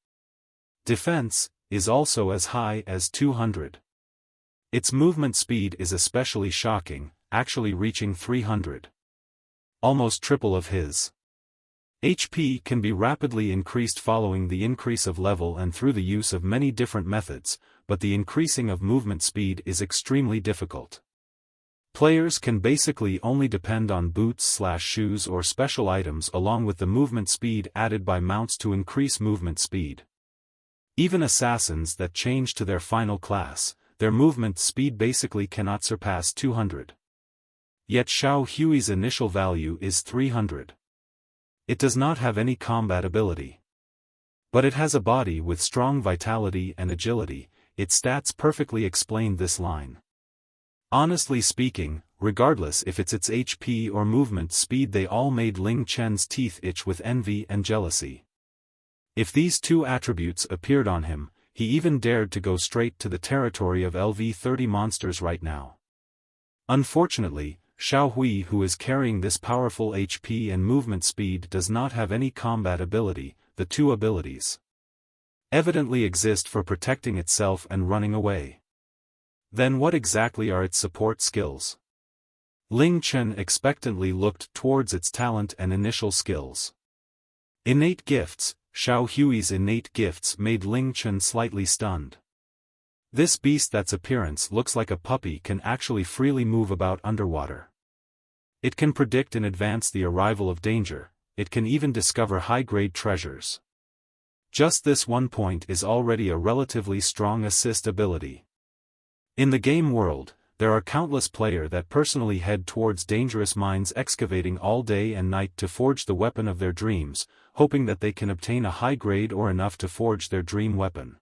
Defense is also as high as 200. Its movement speed is especially shocking, actually reaching 300. Almost triple of his. HP can be rapidly increased following the increase of level and through the use of many different methods, but the increasing of movement speed is extremely difficult. Players can basically only depend on boots/shoes or special items along with the movement speed added by mounts to increase movement speed. Even assassins that change to their final class, their movement speed basically cannot surpass 200. Yet Xiao Hui's initial value is 300. It does not have any combat ability. But it has a body with strong vitality and agility. Its stats perfectly explain this line. Honestly speaking, regardless if it's its HP or movement speed, they all made Ling Chen's teeth itch with envy and jealousy. If these two attributes appeared on him, he even dared to go straight to the territory of LV-30 monsters right now. Unfortunately, Xiao Hui, who is carrying this powerful HP and movement speed, does not have any combat ability. The two abilities evidently exist for protecting itself and running away. Then what exactly are its support skills? Ling Chen expectantly looked towards its talent and initial skills. Innate gifts. Xiao Hui's innate gifts made Ling Chen slightly stunned. This beast, that's appearance looks like a puppy, can actually freely move about underwater. It can predict in advance the arrival of danger. It can even discover high-grade treasures. Just this one point is already a relatively strong assist ability. In the game world, there are countless players that personally head towards dangerous mines, excavating all day and night to forge the weapon of their dreams, hoping that they can obtain a high grade or enough to forge their dream weapon.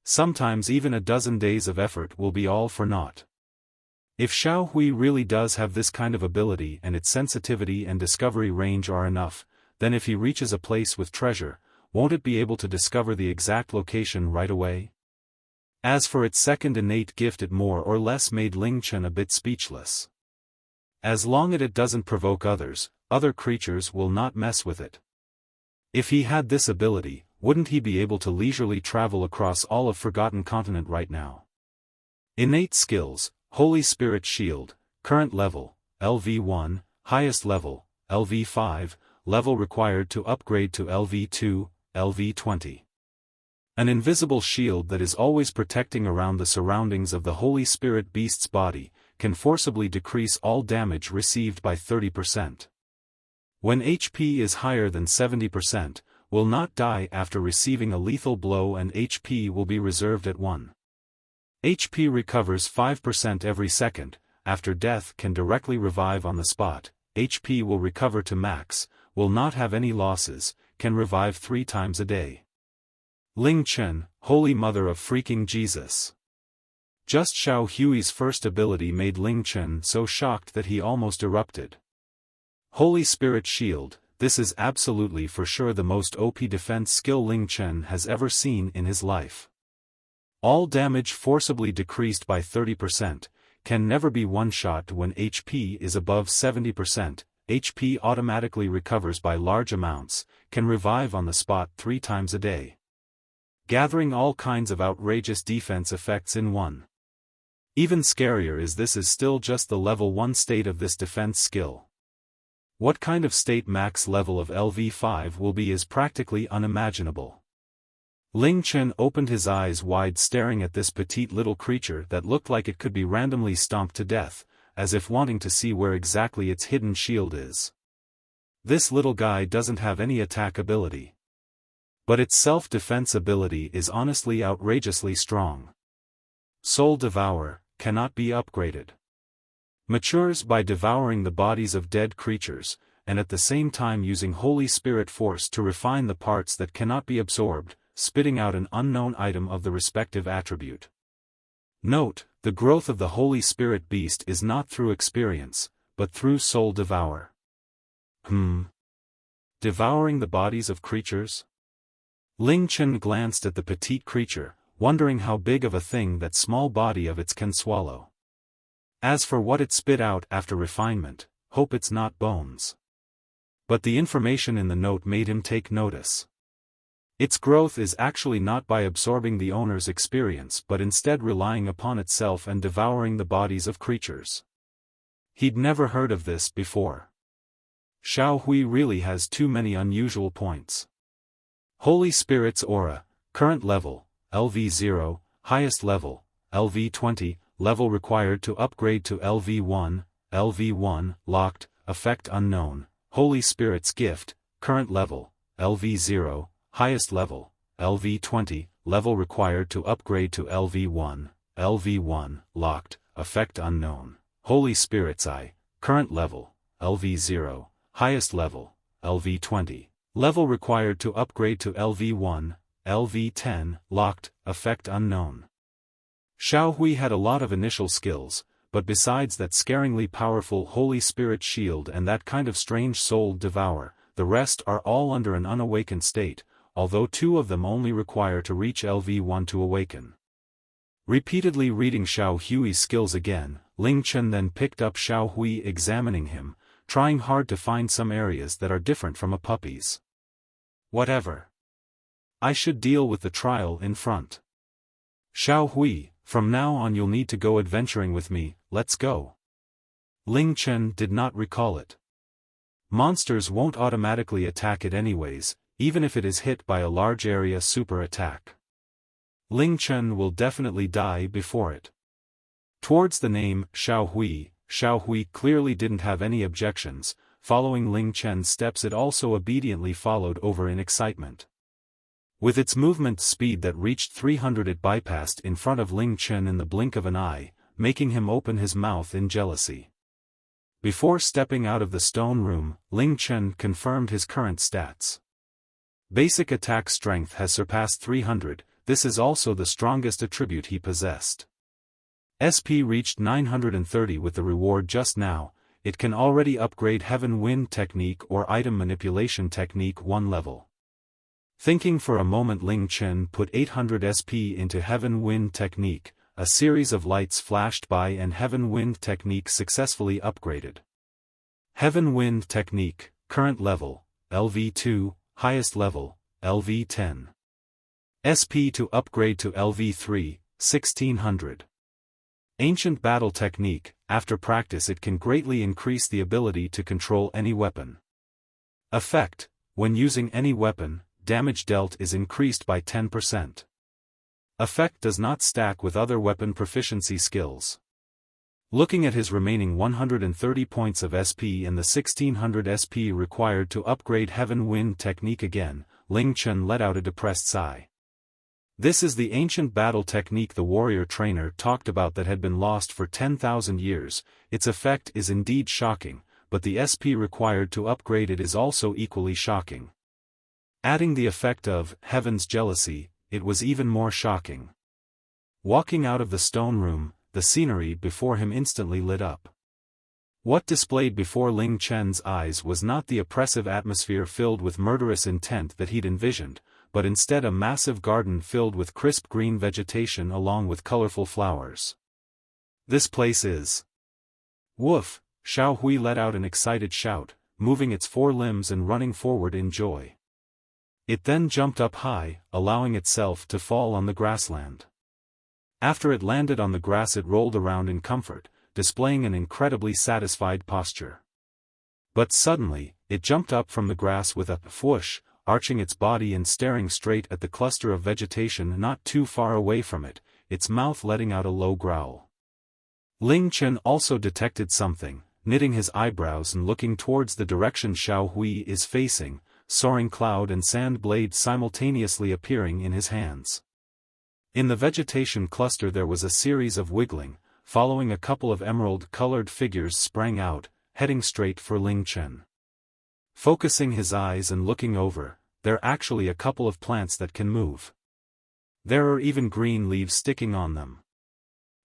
Sometimes even a dozen days of effort will be all for naught. If Xiao Hui really does have this kind of ability and its sensitivity and discovery range are enough, then if he reaches a place with treasure, won't it be able to discover the exact location right away? As for its second innate gift, it more or less made Ling Chen a bit speechless. As long as it doesn't provoke others, other creatures will not mess with it. If he had this ability, wouldn't he be able to leisurely travel across all of Forgotten Continent right now? Innate skills: Holy Spirit Shield, current level, LV1, highest level, LV5, level required to upgrade to LV2, LV20. An invisible shield that is always protecting around the surroundings of the Holy Spirit beast's body, can forcibly decrease all damage received by 30%. When HP is higher than 70%, will not die after receiving a lethal blow, and HP will be reserved at 1. HP recovers 5% every second, after death can directly revive on the spot, HP will recover to max, will not have any losses, can revive 3 times a day. Ling Chen, Holy Mother of freaking Jesus. Just Xiao Hui's first ability made Ling Chen so shocked that he almost erupted. Holy Spirit Shield, this is absolutely for sure the most OP defense skill Ling Chen has ever seen in his life. All damage forcibly decreased by 30%, can never be one-shot when HP is above 70%, HP automatically recovers by large amounts, can revive on the spot 3 times a day. Gathering all kinds of outrageous defense effects in one. Even scarier is this is still just the level 1 state of this defense skill. What kind of state max level of LV5 will be is practically unimaginable. Ling Chen opened his eyes wide, staring at this petite little creature that looked like it could be randomly stomped to death, as if wanting to see where exactly its hidden shield is. This little guy doesn't have any attack ability. But its self-defense ability is honestly outrageously strong. Soul Devour, cannot be upgraded. Matures by devouring the bodies of dead creatures, and at the same time using Holy Spirit Force to refine the parts that cannot be absorbed, spitting out an unknown item of the respective attribute. Note, the growth of the Holy Spirit beast is not through experience, but through Soul Devour. Devouring the bodies of creatures? Ling Chen glanced at the petite creature, wondering how big of a thing that small body of its can swallow. As for what it spit out after refinement, hope it's not bones. But the information in the note made him take notice. Its growth is actually not by absorbing the owner's experience but instead relying upon itself and devouring the bodies of creatures. He'd never heard of this before. Xiao Hui really has too many unusual points. Holy Spirit's aura, current level, LV0, highest level, LV20, level required to upgrade to LV1, locked, effect unknown. Holy Spirit's gift, current level, LV0, highest level, LV20, level required to upgrade to LV1, locked, effect unknown. Holy Spirit's eye, current level, LV0, highest level, LV20, level required to upgrade to LV10, locked, effect unknown. Xiao Hui had a lot of initial skills, but besides that scaringly powerful Holy Spirit shield and that kind of strange soul devour, the rest are all under an unawakened state, although 2 of them only require to reach LV1 to awaken. Repeatedly reading Xiao Hui's skills again, Ling Chen then picked up Xiao Hui examining him, trying hard to find some areas that are different from a puppy's. Whatever. I should deal with the trial in front. Xiao Hui, from now on you'll need to go adventuring with me, let's go. Ling Chen did not recall it. Monsters won't automatically attack it anyways, even if it is hit by a large area super attack. Ling Chen will definitely die before it. Towards the name, Xiao Hui clearly didn't have any objections. Following Ling Chen's steps it also obediently followed over in excitement. With its movement speed that reached 300 it bypassed in front of Ling Chen in the blink of an eye, making him open his mouth in jealousy. Before stepping out of the stone room, Ling Chen confirmed his current stats. Basic attack strength has surpassed 300, this is also the strongest attribute he possessed. SP reached 930 with the reward just now, it can already upgrade Heaven Wind Technique or Item Manipulation Technique 1 level. Thinking for a moment Ling Chen put 800 SP into Heaven Wind Technique, a series of lights flashed by and Heaven Wind Technique successfully upgraded. Heaven Wind Technique, current level, LV2, highest level, LV10. SP to upgrade to LV3, 1600. Ancient Battle Technique, after practice it can greatly increase the ability to control any weapon. Effect, when using any weapon, damage dealt is increased by 10%. Effect does not stack with other weapon proficiency skills. Looking at his remaining 130 points of SP and the 1600 SP required to upgrade Heaven Wind Technique again, Ling Chen let out a depressed sigh. This is the ancient battle technique the warrior trainer talked about that had been lost for 10,000 years, its effect is indeed shocking, but the SP required to upgrade it is also equally shocking. Adding the effect of Heaven's Jealousy, it was even more shocking. Walking out of the stone room, the scenery before him instantly lit up. What displayed before Ling Chen's eyes was not the oppressive atmosphere filled with murderous intent that he'd envisioned, but instead a massive garden filled with crisp green vegetation along with colorful flowers. This place is... Woof! Xiao Hui let out an excited shout, moving its 4 limbs and running forward in joy. It then jumped up high, allowing itself to fall on the grassland. After it landed on the grass it rolled around in comfort, displaying an incredibly satisfied posture. But suddenly, it jumped up from the grass with a whoosh, arching its body and staring straight at the cluster of vegetation not too far away from it, its mouth letting out a low growl. Ling Chen also detected something, knitting his eyebrows and looking towards the direction Xiao Hui is facing, soaring cloud and sand blade simultaneously appearing in his hands. In the vegetation cluster there was a series of wiggling, following a couple of emerald-colored figures sprang out, heading straight for Ling Chen. Focusing his eyes and looking over, there are actually a couple of plants that can move. There are even green leaves sticking on them.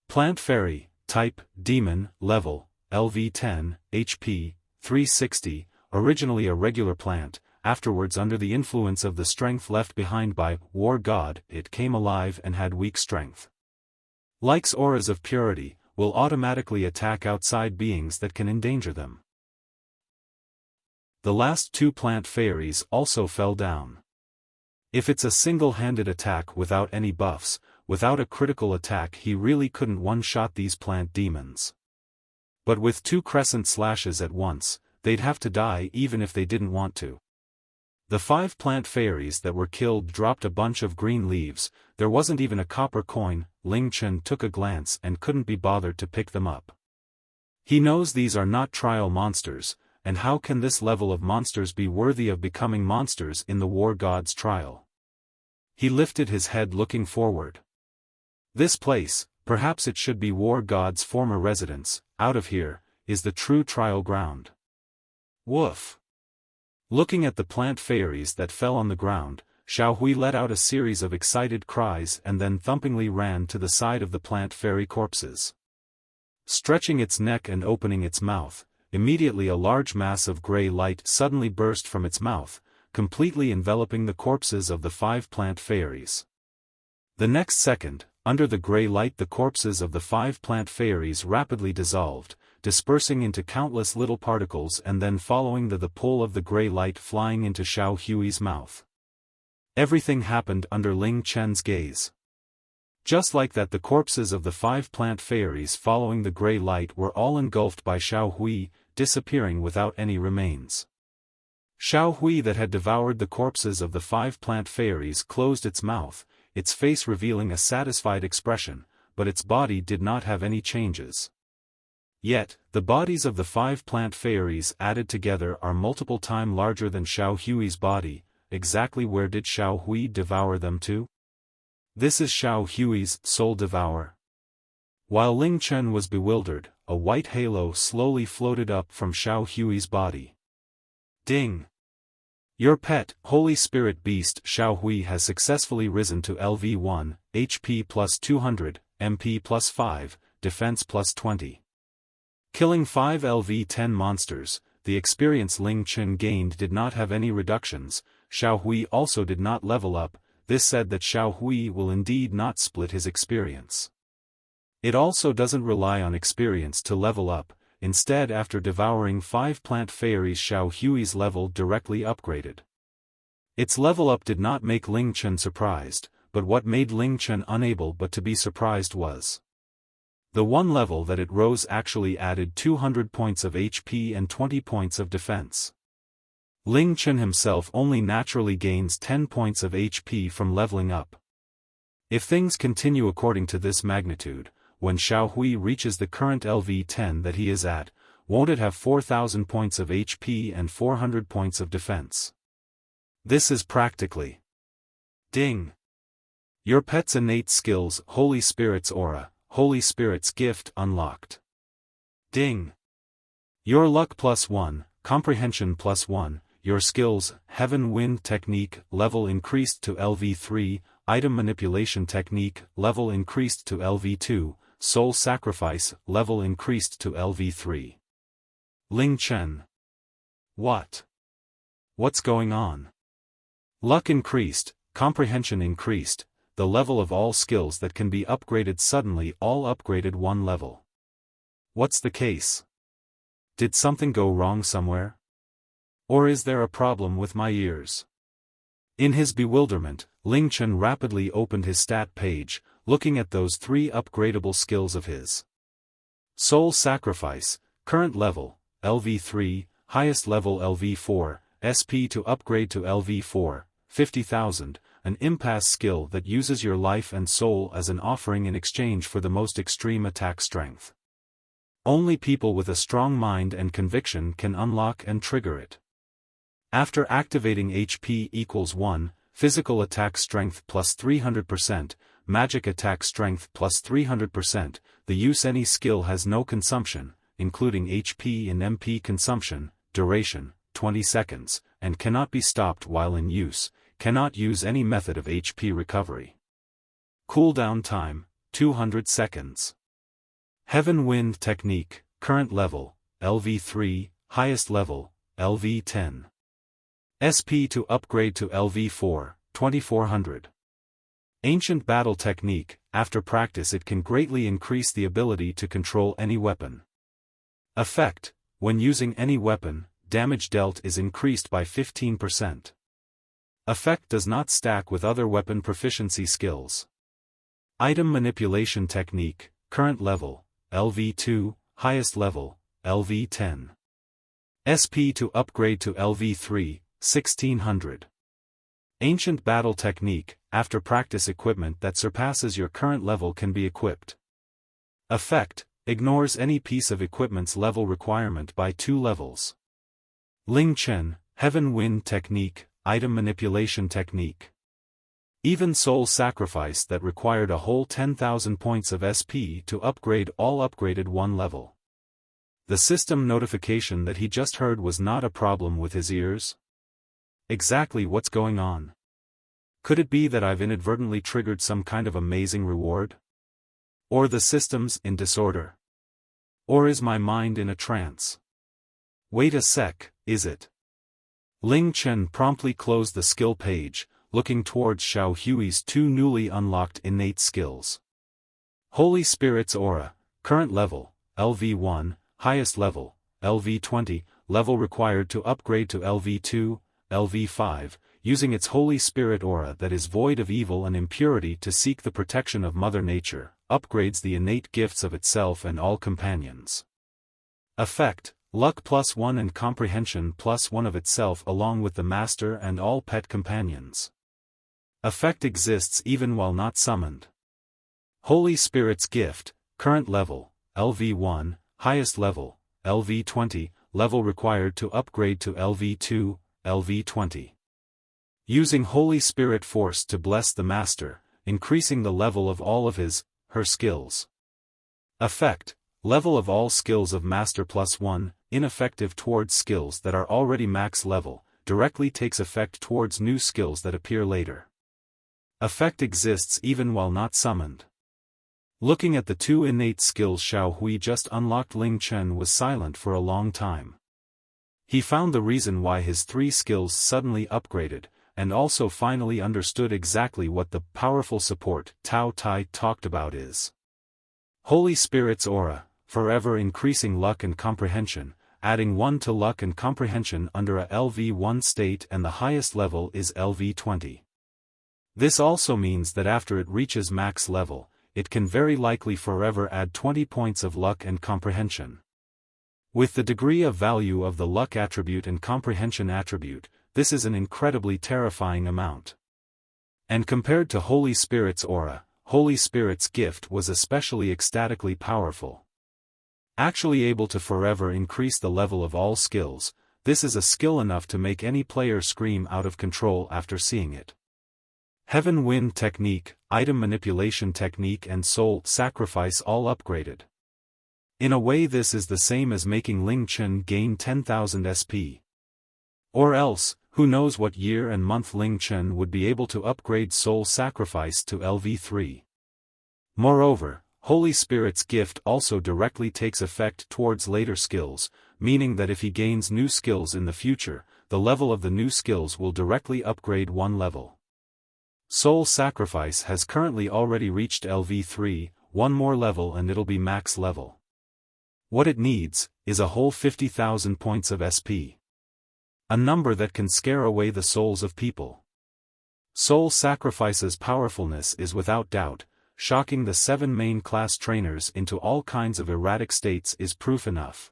Plant Fairy, type, Demon, level, LV10, HP, 360, originally a regular plant, afterwards under the influence of the strength left behind by War God, it came alive and had weak strength. Likes auras of purity, will automatically attack outside beings that can endanger them. the last 2 plant fairies also fell down. If it's a single-handed attack without any buffs, without a critical attack, he really couldn't one-shot these plant demons. But with 2 crescent slashes at once, they'd have to die even if they didn't want to. The 5 plant fairies that were killed dropped a bunch of green leaves. There wasn't even a copper coin. Ling Chen took a glance and couldn't be bothered to pick them up. He knows these are not trial monsters, and how can this level of monsters be worthy of becoming monsters in the war god's trial? He lifted his head looking forward. This place, perhaps it should be war god's former residence, out of here, is the true trial ground. Woof! Looking at the plant fairies that fell on the ground, Xiao let out a series of excited cries and then thumpingly ran to the side of the plant fairy corpses. Stretching its neck and opening its mouth, immediately a large mass of gray light suddenly burst from its mouth, completely enveloping the corpses of the 5 plant fairies. The next second, under the gray light, the corpses of the 5 plant fairies rapidly dissolved, dispersing into countless little particles and then following the pull of the gray light flying into Xiao Hui's mouth. Everything happened under Ling Chen's gaze. Just like that, the corpses of the 5 plant fairies following the gray light were all engulfed by Xiao Hui, disappearing without any remains. Xiao Hui, that had devoured the corpses of the 5 plant fairies, closed its mouth, its face revealing a satisfied expression, but its body did not have any changes. Yet, the bodies of the 5 plant fairies added together are multiple times larger than Xiao Hui's body. Exactly where did Xiao Hui devour them to? This is Xiao Hui's soul devour. While Ling Chen was bewildered, a white halo slowly floated up from Xiao Hui's body. Ding! Your pet, Holy Spirit Beast Xiao Hui has successfully risen to LV1, HP plus 200, MP plus 5, Defense plus 20. Killing 5 LV10 monsters, the experience Ling Chen gained did not have any reductions. Xiao Hui also did not level up. This said that Xiao Hui will indeed not split his experience. It also doesn't rely on experience to level up. Instead, after devouring 5 plant fairies, Xiao Hui's level directly upgraded. Its level up did not make Ling Chen surprised, but what made Ling Chen unable but to be surprised was the one level that it rose actually added 200 points of HP and 20 points of defense. Ling Chen himself only naturally gains 10 points of HP from leveling up. If things continue according to this magnitude, when Xiao Hui reaches the current LV10 that he is at, won't it have 4,000 points of HP and 400 points of defense? This is practically ding! Your pet's innate skills, Holy Spirit's aura, Holy Spirit's gift unlocked. Ding! Your luck plus 1, comprehension plus 1, your skills, Heaven Wind Technique, level increased to LV3, Item Manipulation Technique, level increased to LV2, Soul Sacrifice, level increased to LV3. Ling Chen. What? What's going on? Luck increased, comprehension increased, the level of all skills that can be upgraded suddenly all upgraded 1 level. What's the case? Did something go wrong somewhere? Or is there a problem with my ears? In his bewilderment, Ling Chen rapidly opened his stat page, looking at those 3 upgradable skills of his. Soul Sacrifice, current level, LV3, highest level LV4, SP to upgrade to LV4, 50,000, an impasse skill that uses your life and soul as an offering in exchange for the most extreme attack strength. Only people with a strong mind and conviction can unlock and trigger it. After activating HP equals 1, physical attack strength plus 300%, magic attack strength plus 300%, the use any skill has no consumption, including HP and MP consumption, duration, 20 seconds, and cannot be stopped while in use, cannot use any method of HP recovery. Cooldown time, 200 seconds. Heaven Wind Technique, current level, LV3, highest level, LV10. SP to upgrade to LV4, 2400. Ancient Battle Technique, after practice it can greatly increase the ability to control any weapon. Effect, when using any weapon, damage dealt is increased by 15%. Effect does not stack with other weapon proficiency skills. Item manipulation technique, current level, LV2, highest level, LV10. SP to upgrade to LV3, 1600. Ancient battle technique, after practice equipment that surpasses your current level can be equipped. Effect, ignores any piece of equipment's level requirement by 2 levels. Ling Chen, Heaven Wind technique, item manipulation technique. Even soul sacrifice that required a whole 10,000 points of SP to upgrade all upgraded 1 level. The system notification that he just heard was not a problem with his ears. Exactly what's going on? Could it be that I've inadvertently triggered some kind of amazing reward? Or the system's in disorder? Or is my mind in a trance? Wait a sec, is it? Ling Chen promptly closed the skill page, looking towards Xiao Hui's 2 newly unlocked innate skills. Holy Spirit's Aura, current level, LV1, highest level, LV20, level required to upgrade to LV2, LV5, using its Holy Spirit Aura that is void of evil and impurity to seek the protection of Mother Nature, upgrades the innate gifts of itself and all companions. Effect, Luck +1 and Comprehension +1 of itself along with the Master and all pet companions. Effect exists even while not summoned. Holy Spirit's Gift, current level, LV1, highest level, LV20, level required to upgrade to LV2, LV20. Using Holy Spirit Force to bless the Master, increasing the level of all of her skills. Effect, level of all skills of Master +1, ineffective towards skills that are already max level, directly takes effect towards new skills that appear later. Effect exists even while not summoned. Looking at the 2 innate skills Xiao Hui just unlocked, Ling Chen was silent for a long time. He found the reason why his 3 skills suddenly upgraded, and also finally understood exactly what the powerful support Tao Tai talked about is. Holy Spirit's Aura, forever increasing luck and comprehension, adding 1 to luck and comprehension under a LV1 state, and the highest level is LV20. This also means that after it reaches max level, it can very likely forever add 20 points of luck and comprehension. With the degree of value of the luck attribute and comprehension attribute, this is an incredibly terrifying amount. And compared to Holy Spirit's Aura, Holy Spirit's Gift was especially ecstatically powerful. Actually able to forever increase the level of all skills, this is a skill enough to make any player scream out of control after seeing it. Heaven Wind technique, item manipulation technique and soul sacrifice all upgraded. In a way this is the same as making Ling Chen gain 10,000 SP. Or else, who knows what year and month Ling Chen would be able to upgrade soul sacrifice to LV3. Moreover, Holy Spirit's Gift also directly takes effect towards later skills, meaning that if he gains new skills in the future, the level of the new skills will directly upgrade 1 level. Soul Sacrifice has currently already reached LV3, 1 more level and it'll be max level. What it needs, is a whole 50,000 points of SP. A number that can scare away the souls of people. Soul Sacrifice's powerfulness is without doubt, shocking the 7 main class trainers into all kinds of erratic states is proof enough.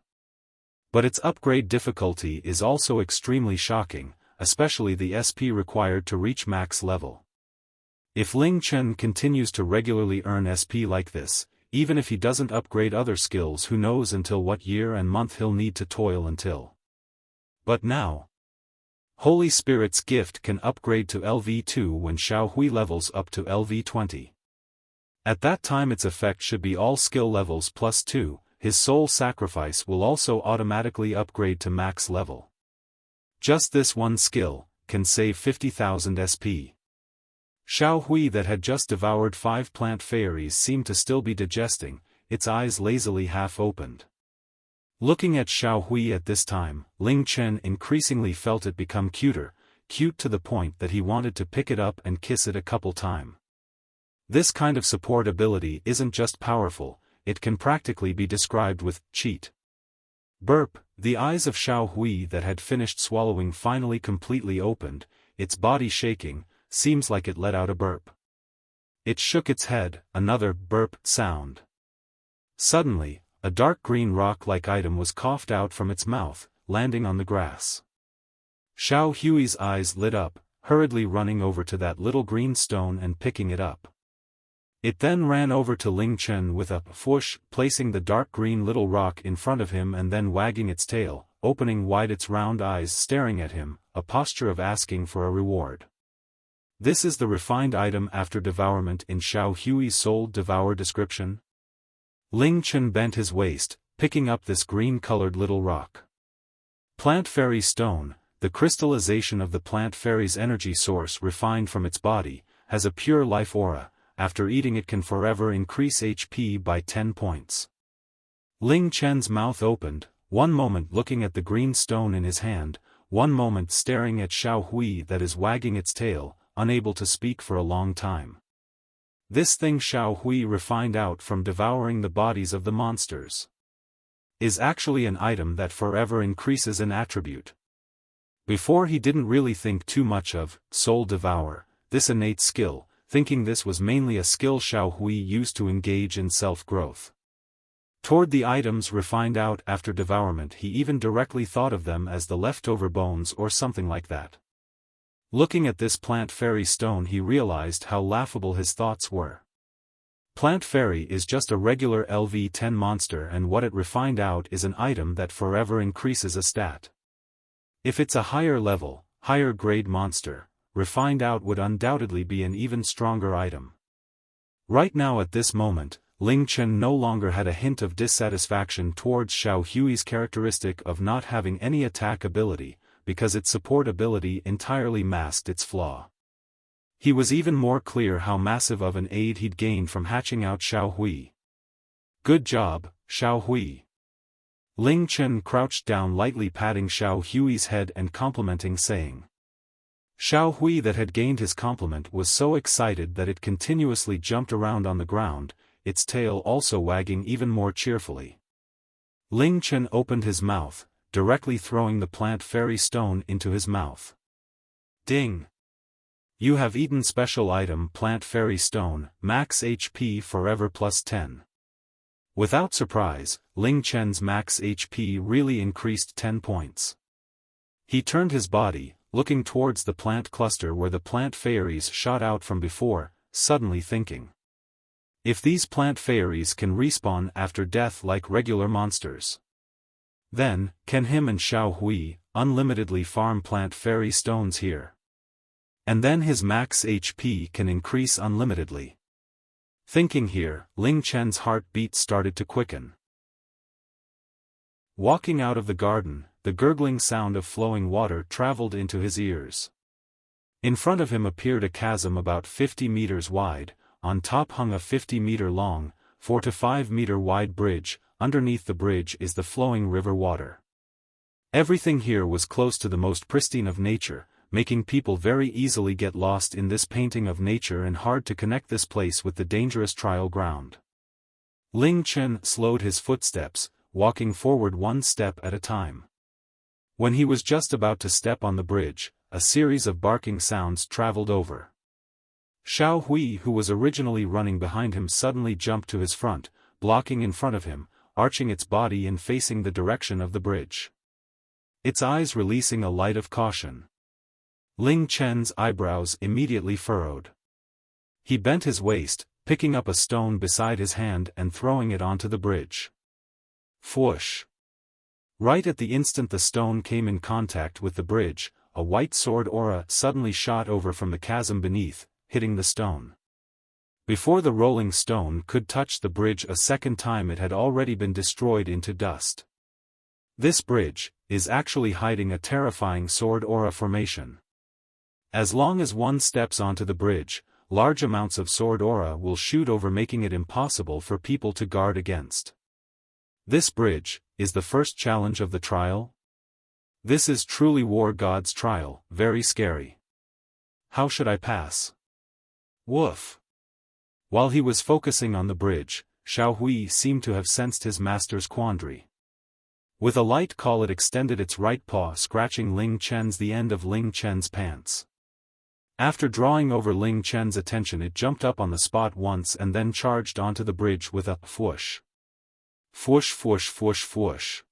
But its upgrade difficulty is also extremely shocking, especially the SP required to reach max level. If Ling Chen continues to regularly earn SP like this, even if he doesn't upgrade other skills, who knows until what year and month he'll need to toil until. But now, Holy Spirit's Gift can upgrade to LV2 when Xiao Hui levels up to LV20. At that time its effect should be all skill levels +2, his soul sacrifice will also automatically upgrade to max level. Just this one skill can save 50,000 SP. Xiao Hui that had just devoured 5 plant fairies seemed to still be digesting, its eyes lazily half opened. Looking at Xiao Hui at this time, Ling Chen increasingly felt it become cute to the point that he wanted to pick it up and kiss it a couple times. This kind of support ability isn't just powerful, it can practically be described with cheat. Burp, the eyes of Xiao Hui that had finished swallowing finally completely opened, its body shaking, seems like it let out a burp. It shook its head, another burp sound. Suddenly, a dark green rock-like item was coughed out from its mouth, landing on the grass. Xiao Hui's eyes lit up, hurriedly running over to that little green stone and picking it up. It then ran over to Ling Chen with a whoosh, placing the dark green little rock in front of him and then wagging its tail, opening wide its round eyes staring at him, a posture of asking for a reward. This is the refined item after devourment in Xiao Hui's soul devour description. Ling Chen bent his waist, picking up this green-colored little rock. Plant Fairy Stone, the crystallization of the plant fairy's energy source refined from its body, has a pure life aura. After eating it can forever increase HP by 10 points. Ling Chen's mouth opened, one moment looking at the green stone in his hand, one moment staring at Xiao Hui that is wagging its tail, unable to speak for a long time. This thing Xiao Hui refined out from devouring the bodies of the monsters is actually an item that forever increases an attribute. Before he didn't really think too much of Soul Devour, this innate skill, thinking this was mainly a skill Xiao Hui used to engage in self-growth. Toward the items refined out after devourment, he even directly thought of them as the leftover bones or something like that. Looking at this Plant Fairy Stone, he realized how laughable his thoughts were. Plant Fairy is just a regular LV-10 monster, and what it refined out is an item that forever increases a stat. If it's a higher level, higher grade monster, refined out would undoubtedly be an even stronger item. Right now at this moment, Ling Chen no longer had a hint of dissatisfaction towards Xiao Hui's characteristic of not having any attack ability, because its support ability entirely masked its flaw. He was even more clear how massive of an aid he'd gained from hatching out Xiao Hui. Good job, Xiao Hui. Ling Chen crouched down, lightly patting Xiao Hui's head and complimenting, saying. Xiao Hui that had gained his compliment was so excited that it continuously jumped around on the ground, its tail also wagging even more cheerfully. Ling Chen opened his mouth, directly throwing the Plant Fairy Stone into his mouth. Ding! You have eaten special item Plant Fairy Stone, max HP forever plus 10. Without surprise, Ling Chen's max HP really increased 10 points. He turned his body, looking towards the plant cluster where the plant fairies shot out from before, suddenly thinking. If these plant fairies can respawn after death like regular monsters, then, can him and Xiao Hui unlimitedly farm Plant Fairy Stones here? And then his max HP can increase unlimitedly. Thinking here, Ling Chen's heartbeat started to quicken. Walking out of the garden, the gurgling sound of flowing water traveled into his ears. In front of him appeared a chasm about 50 meters wide, on top hung a 50-meter long, 4 to 5 meter wide bridge, underneath the bridge is the flowing river water. Everything here was close to the most pristine of nature, making people very easily get lost in this painting of nature and hard to connect this place with the dangerous trial ground. Ling Chen slowed his footsteps, walking forward one step at a time. When he was just about to step on the bridge, a series of barking sounds traveled over. Xiao Hui, who was originally running behind him, suddenly jumped to his front, blocking in front of him, arching its body and facing the direction of the bridge. Its eyes releasing a light of caution. Ling Chen's eyebrows immediately furrowed. He bent his waist, picking up a stone beside his hand and throwing it onto the bridge. Whoosh! Right at the instant the stone came in contact with the bridge, a white sword aura suddenly shot over from the chasm beneath, hitting the stone. Before the rolling stone could touch the bridge a second time, it had already been destroyed into dust. This bridge is actually hiding a terrifying sword aura formation. As long as one steps onto the bridge, large amounts of sword aura will shoot over, making it impossible for people to guard against. This bridge is the first challenge of the trial? This is truly War God's trial, very scary. How should I pass? Woof! While he was focusing on the bridge, Xiao Hui seemed to have sensed his master's quandary. With a light call it extended its right paw, scratching the end of Ling Chen's pants. After drawing over Ling Chen's attention, it jumped up on the spot once and then charged onto the bridge with a "fwoosh. Fwoosh fwoosh fwoosh fwoosh."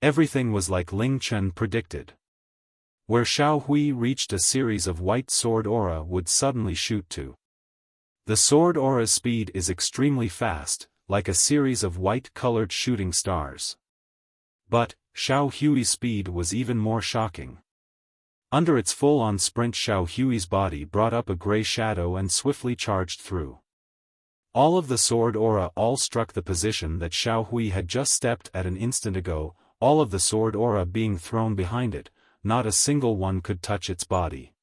Everything was like Ling Chen predicted. Where Xiao Hui reached, a series of white sword aura would suddenly shoot to. The sword aura's speed is extremely fast, like a series of white-colored shooting stars. But, Xiao Hui's speed was even more shocking. Under its full-on sprint, Xiao Hui's body brought up a gray shadow and swiftly charged through. All of the sword aura all struck the position that Xiao Hui had just stepped at an instant ago, all of the sword aura being thrown behind it, not a single one could touch its body.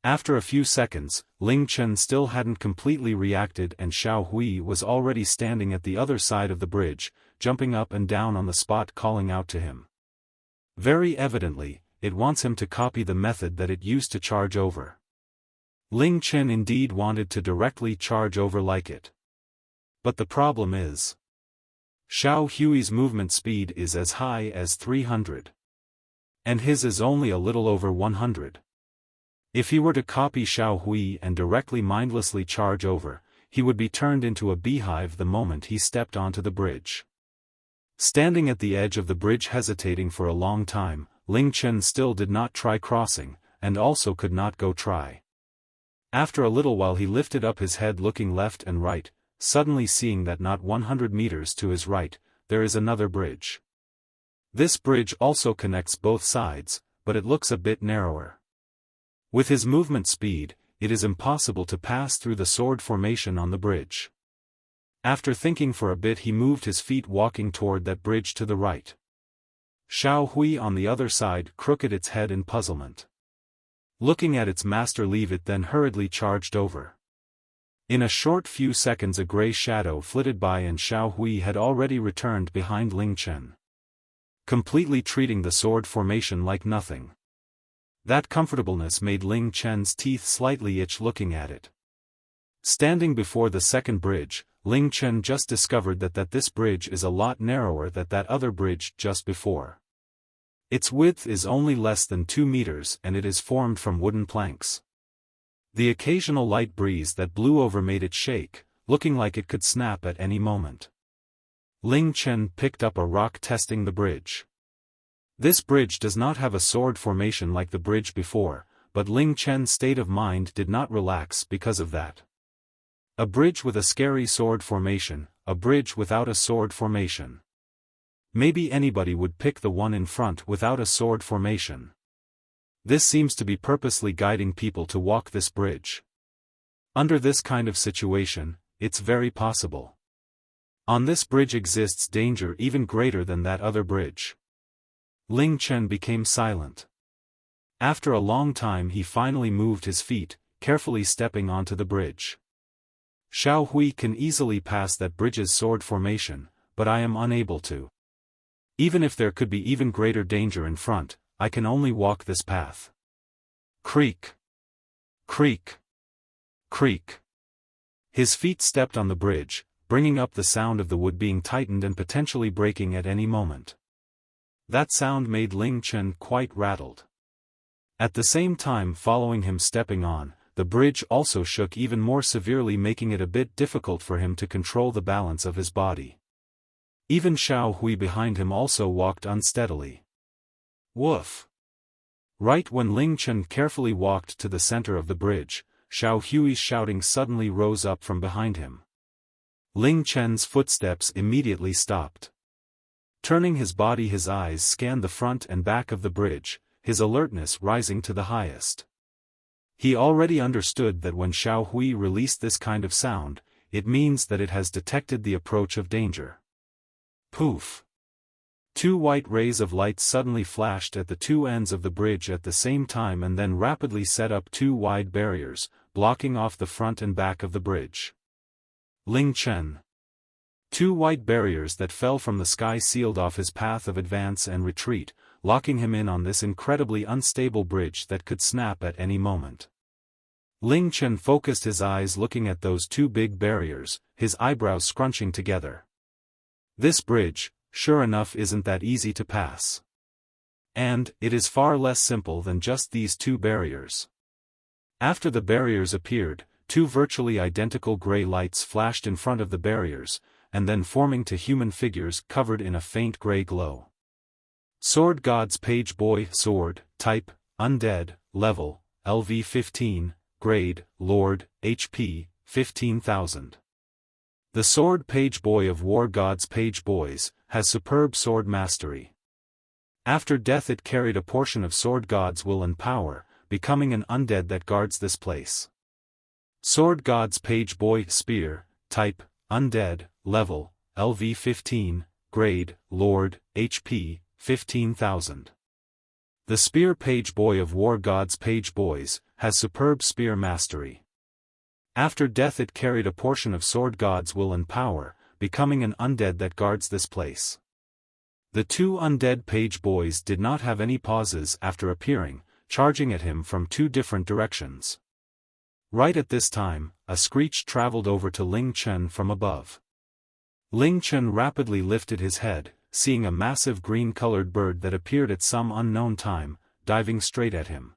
After a few seconds, Ling Chen still hadn't completely reacted and Xiao Hui was already standing at the other side of the bridge, jumping up and down on the spot, calling out to him. Very evidently, it wants him to copy the method that it used to charge over. Ling Chen indeed wanted to directly charge over like it. But the problem is, Xiao Hui's movement speed is as high as 300. And his is only a little over 100. If he were to copy Xiao Hui and directly mindlessly charge over, he would be turned into a beehive the moment he stepped onto the bridge. Standing at the edge of the bridge hesitating for a long time, Ling Chen still did not try crossing, and also could not go try. After a little while he lifted up his head, looking left and right, suddenly seeing that not 100 meters to his right, there is another bridge. This bridge also connects both sides, but it looks a bit narrower. With his movement speed, it is impossible to pass through the sword formation on the bridge. After thinking for a bit, he moved his feet, walking toward that bridge to the right. Xiao Hui on the other side crooked its head in puzzlement. Looking at its master leave it, then hurriedly charged over. In a short few seconds a gray shadow flitted by and Xiao Hui had already returned behind Ling Chen, completely treating the sword formation like nothing. That comfortableness made Ling Chen's teeth slightly itch looking at it. Standing before the second bridge, Ling Chen just discovered that this bridge is a lot narrower than that other bridge just before. Its width is only less than 2 meters and it is formed from wooden planks. The occasional light breeze that blew over made it shake, looking like it could snap at any moment. Ling Chen picked up a rock, testing the bridge. This bridge does not have a sword formation like the bridge before, but Ling Chen's state of mind did not relax because of that. A bridge with a scary sword formation, a bridge without a sword formation. Maybe anybody would pick the one in front without a sword formation. This seems to be purposely guiding people to walk this bridge. Under this kind of situation, it's very possible. On this bridge exists danger even greater than that other bridge. Ling Chen became silent. After a long time he finally moved his feet, carefully stepping onto the bridge. Xiao Hui can easily pass that bridge's sword formation, but I am unable to. Even if there could be even greater danger in front, I can only walk this path. Creak. Creak. Creak. His feet stepped on the bridge, bringing up the sound of the wood being tightened and potentially breaking at any moment. That sound made Ling Chen quite rattled. At the same time, following him stepping on, the bridge also shook even more severely, making it a bit difficult for him to control the balance of his body. Even Xiao Hui behind him also walked unsteadily. Woof! Right when Ling Chen carefully walked to the center of the bridge, Xiao Hui's shouting suddenly rose up from behind him. Ling Chen's footsteps immediately stopped. Turning his body, his eyes scanned the front and back of the bridge, his alertness rising to the highest. He already understood that when Xiao Hui released this kind of sound, it means that it has detected the approach of danger. Poof! 2 white rays of light suddenly flashed at the 2 ends of the bridge at the same time and then rapidly set up 2 wide barriers, blocking off the front and back of the bridge. Ling Chen. 2 white barriers that fell from the sky sealed off his path of advance and retreat, locking him in on this incredibly unstable bridge that could snap at any moment. Ling Chen focused his eyes looking at those 2 big barriers, his eyebrows scrunching together. This bridge, sure enough isn't that easy to pass. And, it is far less simple than just these two barriers. After the barriers appeared, two virtually identical gray lights flashed in front of the barriers, and then forming to human figures covered in a faint gray glow. Sword Gods Page Boy Sword, Type, Undead, Level, LV 15, Grade, Lord, HP, 15,000. The Sword Page Boy of War Gods Page Boys, has superb sword mastery. After death it carried a portion of Sword God's will and power, becoming an undead that guards this place. Sword God's Page Boy Spear, Type, Undead, Level, LV 15, Grade, Lord, HP, 15,000. The Spear Page Boy of War Gods Page Boys, has superb spear mastery. After death it carried a portion of Sword God's will and power, becoming an undead that guards this place. The two undead page boys did not have any pauses after appearing, charging at him from two different directions. Right at this time, a screech traveled over to Ling Chen from above. Ling Chen rapidly lifted his head, seeing a massive green-colored bird that appeared at some unknown time, diving straight at him.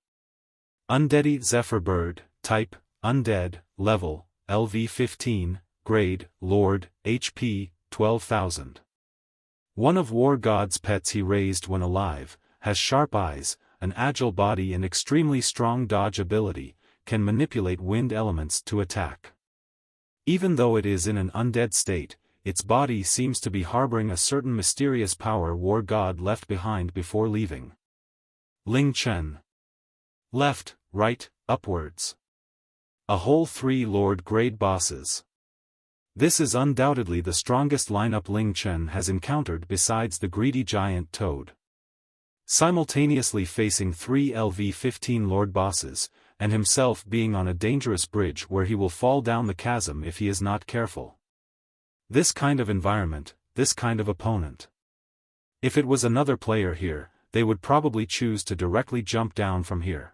Undeady Zephyr Bird, Type, Undead, Level, LV 15, Grade, Lord, HP, 12,000. One of War God's pets he raised when alive, has sharp eyes, an agile body and extremely strong dodge ability, can manipulate wind elements to attack. Even though it is in an undead state, its body seems to be harboring a certain mysterious power War God left behind before leaving. Ling Chen. Left, right, upwards. A whole 3 Lord grade bosses. This is undoubtedly the strongest lineup Ling Chen has encountered besides the greedy giant Toad. Simultaneously facing 3 LV-15 Lord bosses, and himself being on a dangerous bridge where he will fall down the chasm if he is not careful. This kind of environment, this kind of opponent. If it was another player here, they would probably choose to directly jump down from here.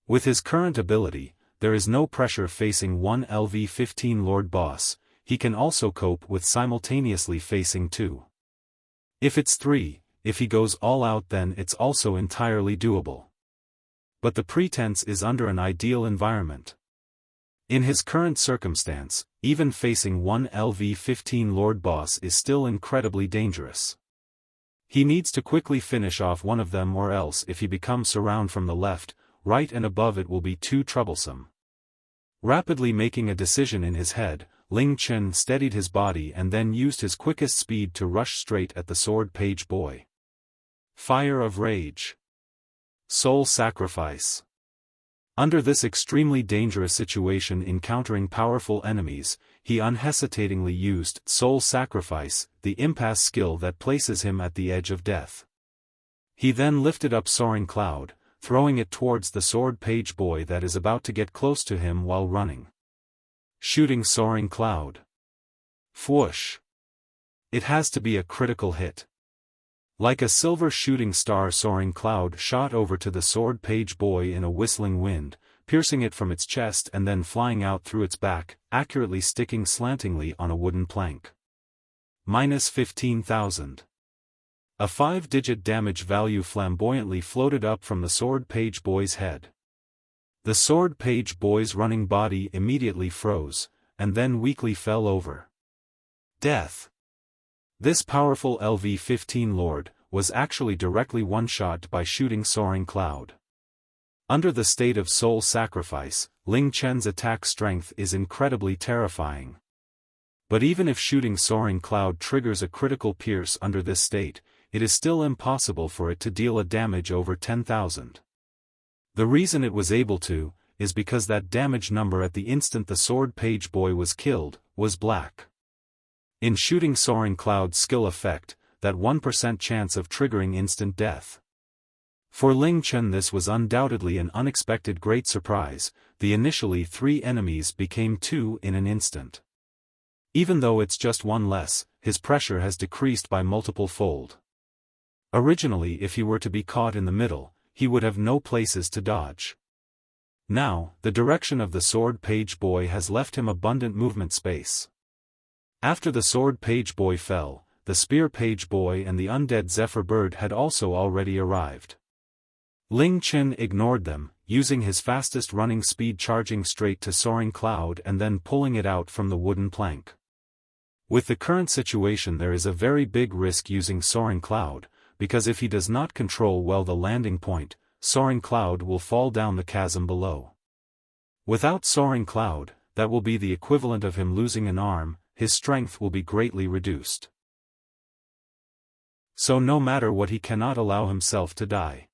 With his current ability, there is no pressure facing 1 LV-15 Lord boss. He can also cope with simultaneously facing 2. If it's 3, if he goes all out then it's also entirely doable. But the pretense is under an ideal environment. In his current circumstance, even facing 1 LV-15 Lord boss is still incredibly dangerous. He needs to quickly finish off one of them or else if he becomes surrounded from the left, right and above it will be too troublesome. Rapidly making a decision in his head, Ling Chen steadied his body and then used his quickest speed to rush straight at the Sword Page Boy. Fire of Rage. Soul Sacrifice. Under this extremely dangerous situation encountering powerful enemies, he unhesitatingly used Soul Sacrifice, the impasse skill that places him at the edge of death. He then lifted up Soaring Cloud, throwing it towards the Sword Page Boy that is about to get close to him while running. Shooting Soaring Cloud. Whoosh. It has to be a critical hit. Like a silver shooting star Soaring Cloud shot over to the Sword Page Boy in a whistling wind, piercing it from its chest and then flying out through its back, accurately sticking slantingly on a wooden plank. Minus 15,000. A 5-digit damage value flamboyantly floated up from the Sword Page Boy's head. The Sword Page Boy's running body immediately froze, and then weakly fell over. Death. This powerful LV-15 Lord was actually directly one-shot by shooting Soaring Cloud. Under the state of soul sacrifice, Ling Chen's attack strength is incredibly terrifying. But even if shooting Soaring Cloud triggers a critical pierce under this state, it is still impossible for it to deal a damage over 10,000. The reason it was able to, is because that damage number at the instant the Sword Page Boy was killed, was black. In shooting Soaring Cloud's skill effect, that 1% chance of triggering instant death. For Ling Chen this was undoubtedly an unexpected great surprise, the initially 3 enemies became 2 in an instant. Even though it's just 1 less, his pressure has decreased by multiple fold. Originally if he were to be caught in the middle, he would have no places to dodge. Now, the direction of the Sword Page Boy has left him abundant movement space. After the Sword Page Boy fell, the Spear Page Boy and the Undead Zephyr Bird had also already arrived. Ling Chen ignored them, using his fastest running speed charging straight to Soaring Cloud and then pulling it out from the wooden plank. With the current situation there is a very big risk using Soaring Cloud, because if he does not control well the landing point, Soaring Cloud will fall down the chasm below. Without Soaring Cloud, that will be the equivalent of him losing an arm, his strength will be greatly reduced. So no matter what he cannot allow himself to die.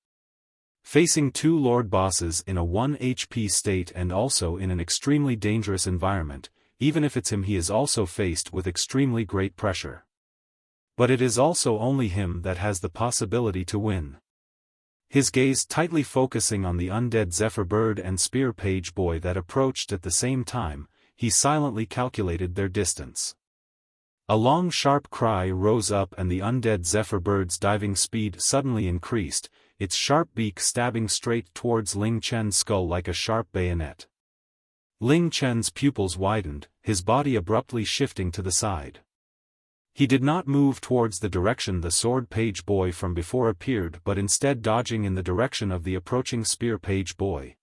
Facing two Lord Bosses in a 1 HP state and also in an extremely dangerous environment, even if it's him he is also faced with extremely great pressure. But it is also only him that has the possibility to win. His gaze tightly focusing on the Undead Zephyr Bird and Spear Page Boy that approached at the same time, he silently calculated their distance. A long sharp cry rose up and the Undead Zephyr Bird's diving speed suddenly increased, its sharp beak stabbing straight towards Ling Chen's skull like a sharp bayonet. Ling Chen's pupils widened, his body abruptly shifting to the side. He did not move towards the direction the Sword Page Boy from before appeared but instead dodging in the direction of the approaching Spear Page Boy.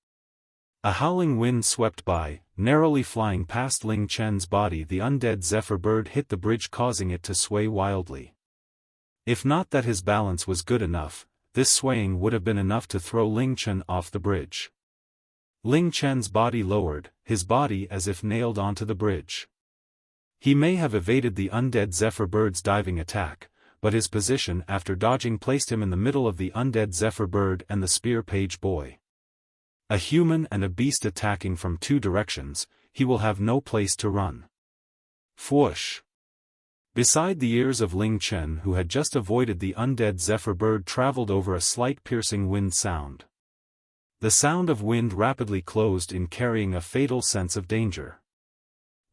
A howling wind swept by, narrowly flying past Ling Chen's body. The Undead Zephyr Bird hit the bridge causing it to sway wildly. If not that his balance was good enough, this swaying would have been enough to throw Ling Chen off the bridge. Ling Chen's body lowered, his body as if nailed onto the bridge. He may have evaded the Undead Zephyr Bird's diving attack, but his position after dodging placed him in the middle of the Undead Zephyr Bird and the Spear Page Boy. A human and a beast attacking from two directions, he will have no place to run. Whoosh! Beside the ears of Ling Chen, who had just avoided the Undead Zephyr Bird, traveled over a slight piercing wind sound. The sound of wind rapidly closed in, carrying a fatal sense of danger.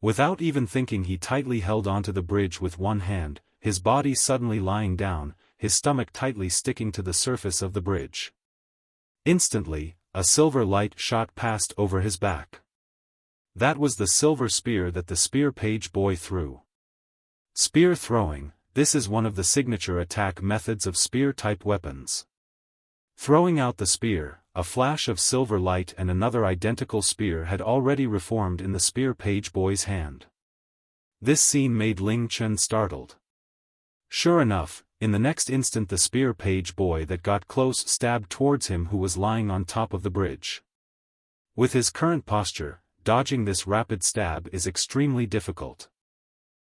Without even thinking he tightly held onto the bridge with one hand, his body suddenly lying down, his stomach tightly sticking to the surface of the bridge. Instantly, a silver light shot past over his back. That was the silver spear that the Spear Page Boy threw. Spear throwing, this is one of the signature attack methods of spear-type weapons. Throwing out the spear, a flash of silver light and another identical spear had already reformed in the Spear Page Boy's hand. This scene made Ling Chen startled. Sure enough, in the next instant the Spear Page Boy that got close stabbed towards him who was lying on top of the bridge. With his current posture, dodging this rapid stab is extremely difficult.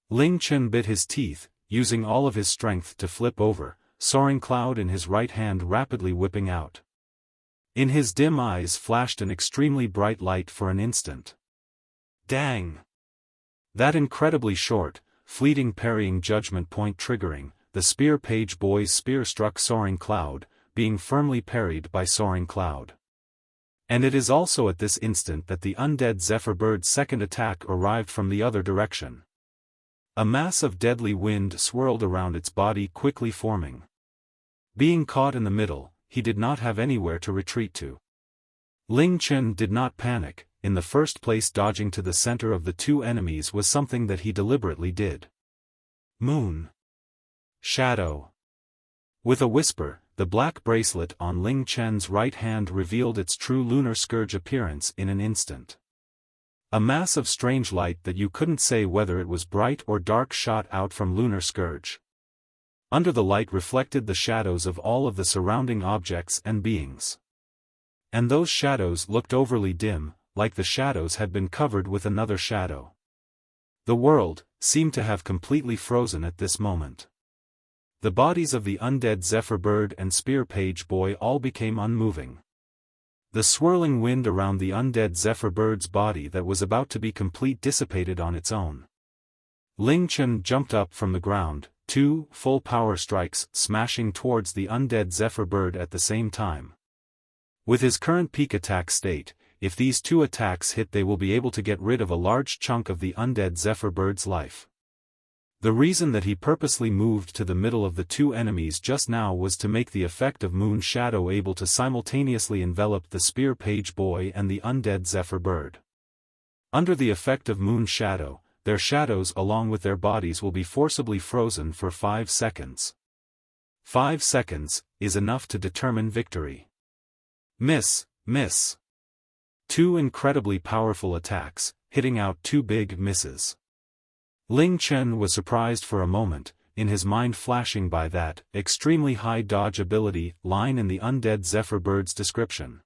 Ling Chen bit his teeth, using all of his strength to flip over, Soaring Cloud in his right hand rapidly whipping out. In his dim eyes flashed an extremely bright light for an instant. Dang! That incredibly short, fleeting parrying judgment point triggering, the Spear Page Boy's spear struck Soaring Cloud, being firmly parried by Soaring Cloud. And it is also at this instant that the Undead Zephyr Bird's second attack arrived from the other direction. A mass of deadly wind swirled around its body, quickly forming. Being caught in the middle, he did not have anywhere to retreat to. Ling Chen did not panic. In the first place, dodging to the center of the two enemies was something that he deliberately did. Moon. Shadow. With a whisper, the black bracelet on Ling Chen's right hand revealed its true lunar scourge appearance in an instant. A mass of strange light that you couldn't say whether it was bright or dark shot out from lunar scourge. Under the light reflected the shadows of all of the surrounding objects and beings. And those shadows looked overly dim, like the shadows had been covered with another shadow. The world seemed to have completely frozen at this moment. The bodies of the Undead Zephyr Bird and Spear Page Boy all became unmoving. The swirling wind around the Undead Zephyr Bird's body that was about to be complete dissipated on its own. Ling Chen jumped up from the ground, two full power strikes smashing towards the Undead Zephyr Bird at the same time. With his current peak attack state, if these two attacks hit they will be able to get rid of a large chunk of the Undead Zephyr Bird's life. The reason that he purposely moved to the middle of the two enemies just now was to make the effect of Moon Shadow able to simultaneously envelop the Spear Page Boy and the Undead Zephyr Bird. Under the effect of Moon Shadow, their shadows along with their bodies will be forcibly frozen for 5 seconds. 5 seconds is enough to determine victory. Miss, miss. 2 incredibly powerful attacks, hitting out 2 big misses. Ling Chen was surprised for a moment, in his mind flashing by that extremely high dodge ability line in the Undead Zephyr bird's description.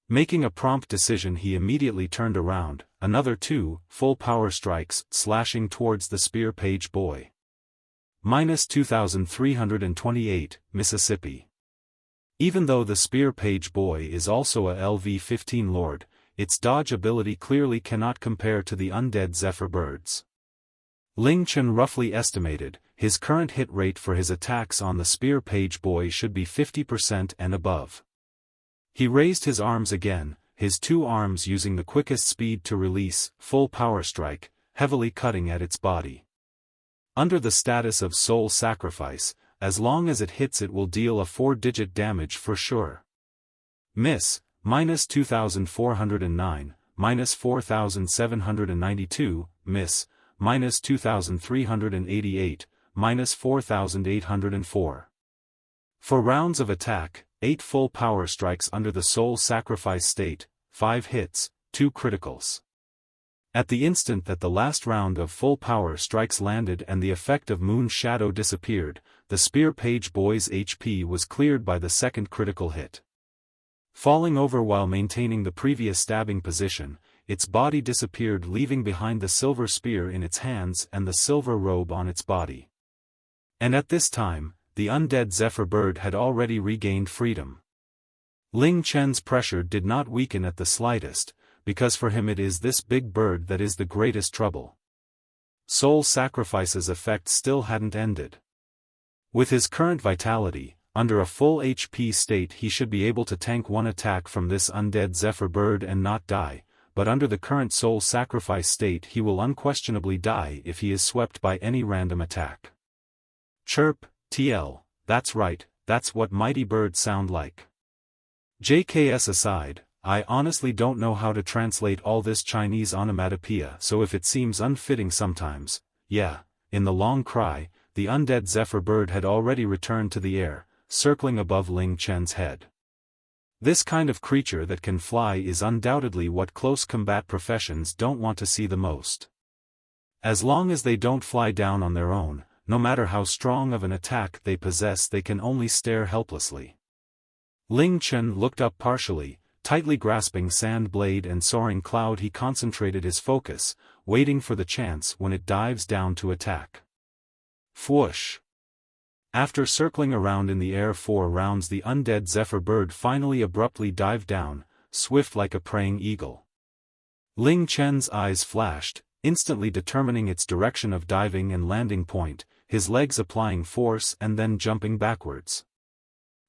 Making a prompt decision, he immediately turned around, another 2 full power strikes slashing towards the spear page boy. -2328, Mississippi. Even though the spear page boy is also a LV-15 lord, its dodge ability clearly cannot compare to the Undead Zephyr birds. Ling Chen roughly estimated, his current hit rate for his attacks on the spear page boy should be 50% and above. He raised his arms again, his 2 arms using the quickest speed to release full power strike, heavily cutting at its body. Under the status of soul sacrifice, as long as it hits it will deal a 4-digit damage for sure. Miss, -2409, -4792, miss, -2388, -4804. For rounds of attack, 8 full power strikes under the soul sacrifice state, 5 hits, 2 criticals. At the instant that the last round of full power strikes landed and the effect of Moon Shadow disappeared, the spear page boy's HP was cleared by the second critical hit. Falling over while maintaining the previous stabbing position, its body disappeared, leaving behind the silver spear in its hands and the silver robe on its body. And at this time, the Undead Zephyr bird had already regained freedom. Ling Chen's pressure did not weaken at the slightest, because for him it is this big bird that is the greatest trouble. Soul Sacrifice's effect still hadn't ended. With his current vitality, under a full HP state he should be able to tank 1 attack from this Undead Zephyr bird and not die, but under the current Soul Sacrifice state he will unquestionably die if he is swept by any random attack. Chirp, TL, that's right, that's what mighty birds sound like. JKS aside, I honestly don't know how to translate all this Chinese onomatopoeia, so if it seems unfitting sometimes, yeah, in the long cry, the Undead Zephyr bird had already returned to the air, circling above Ling Chen's head. This kind of creature that can fly is undoubtedly what close combat professions don't want to see the most. As long as they don't fly down on their own, no matter how strong of an attack they possess, they can only stare helplessly. Ling Chen looked up partially, tightly grasping Sand Blade and Soaring Cloud. He concentrated his focus, waiting for the chance when it dives down to attack. Fwoosh! After circling around in the air 4 rounds, the Undead Zephyr bird finally abruptly dived down, swift like a praying eagle. Ling Chen's eyes flashed, instantly determining its direction of diving and landing point, his legs applying force and then jumping backwards.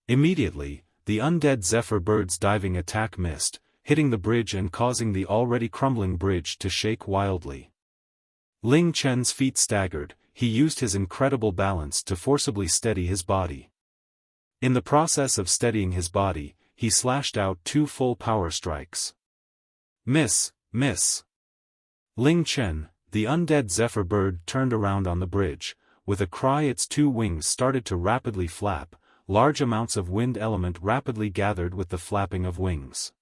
Immediately, the Undead Zephyr bird's diving attack missed, hitting the bridge and causing the already crumbling bridge to shake wildly. Ling Chen's feet staggered, he used his incredible balance to forcibly steady his body. In the process of steadying his body, he slashed out 2 full power strikes. Miss, miss. Ling Chen, the Undead Zephyr bird, turned around on the bridge. With a cry its 2 wings started to rapidly flap, large amounts of wind element rapidly gathered with the flapping of wings.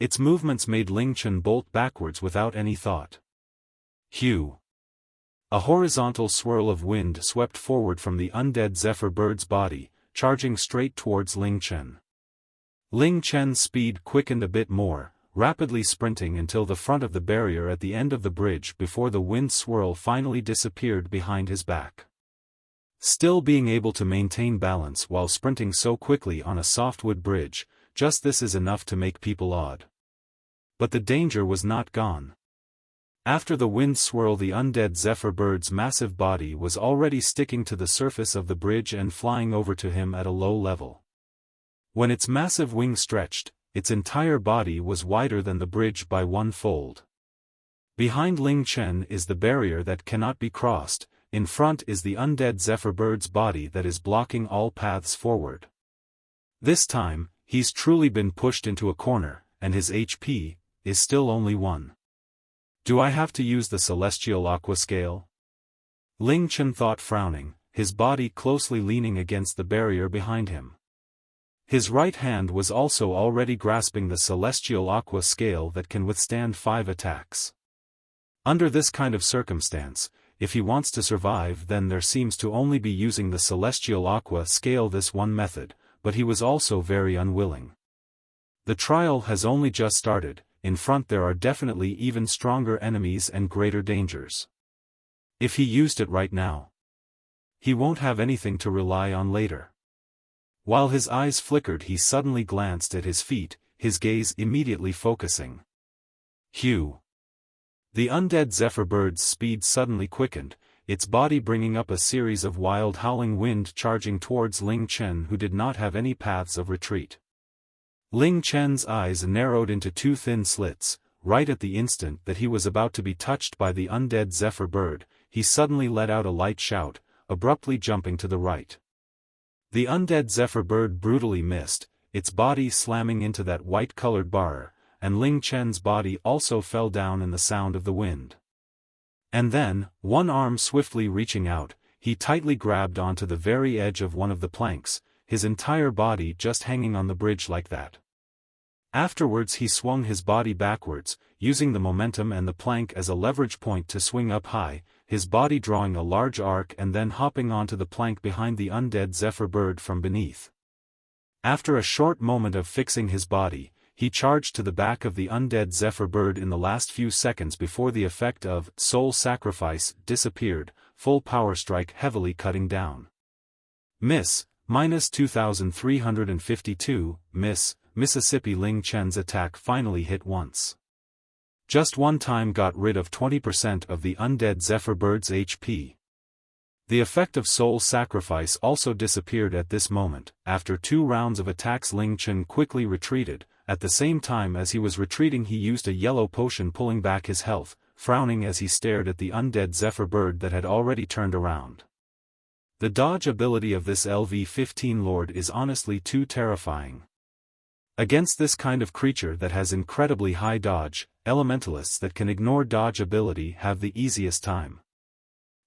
Its movements made Ling Chen bolt backwards without any thought. Hew! A horizontal swirl of wind swept forward from the Undead Zephyr bird's body, charging straight towards Ling Chen. Ling Chen's speed quickened a bit more, rapidly sprinting until the front of the barrier at the end of the bridge before the wind swirl finally disappeared behind his back. Still being able to maintain balance while sprinting so quickly on a softwood bridge, just this is enough to make people awed. But the danger was not gone. After the wind swirl, the Undead Zephyr bird's massive body was already sticking to the surface of the bridge and flying over to him at a low level. When its massive wings stretched, its entire body was wider than the bridge by 1 fold. Behind Ling Chen is the barrier that cannot be crossed. In front is the Undead Zephyr bird's body that is blocking all paths forward. This time, he's truly been pushed into a corner, and his HP is still only 1. Do I have to use the celestial aqua scale? Ling Chen thought, frowning, his body closely leaning against the barrier behind him. His right hand was also already grasping the celestial aqua scale that can withstand 5 attacks. Under this kind of circumstance, if he wants to survive, then there seems to only be using the celestial aqua scale, this one method, but he was also very unwilling. The trial has only just started. In front there are definitely even stronger enemies and greater dangers. If he used it right now, he won't have anything to rely on later. While his eyes flickered, he suddenly glanced at his feet, his gaze immediately focusing. Hugh. The undead Zephyr bird's speed suddenly quickened, its body bringing up a series of wild howling wind charging towards Ling Chen, who did not have any paths of retreat. Ling Chen's eyes narrowed into 2 thin slits. Right at the instant that he was about to be touched by the undead Zephyr bird, he suddenly let out a light shout, abruptly jumping to the right. The undead Zephyr bird brutally missed, its body slamming into that white-colored bar, and Ling Chen's body also fell down in the sound of the wind. And then, one arm swiftly reaching out, he tightly grabbed onto the very edge of one of the planks, his entire body just hanging on the bridge like that. Afterwards he swung his body backwards, using the momentum and the plank as a leverage point to swing up high, his body drawing a large arc and then hopping onto the plank behind the undead Zephyr bird from beneath. After a short moment of fixing his body, he charged to the back of the undead Zephyr bird in the last few seconds before the effect of soul sacrifice disappeared, full power strike heavily cutting down. Miss, -2352, miss, Mississippi. Ling Chen's attack finally hit once. Just one time got rid of 20% of the undead Zephyr bird's HP. The effect of soul sacrifice also disappeared at this moment. After 2 rounds of attacks, Ling Chen quickly retreated. At the same time as he was retreating, he used a yellow potion, pulling back his health, frowning as he stared at the undead Zephyr bird that had already turned around. The dodge ability of this LV-15 lord is honestly too terrifying. Against this kind of creature that has incredibly high dodge, elementalists that can ignore dodge ability have the easiest time.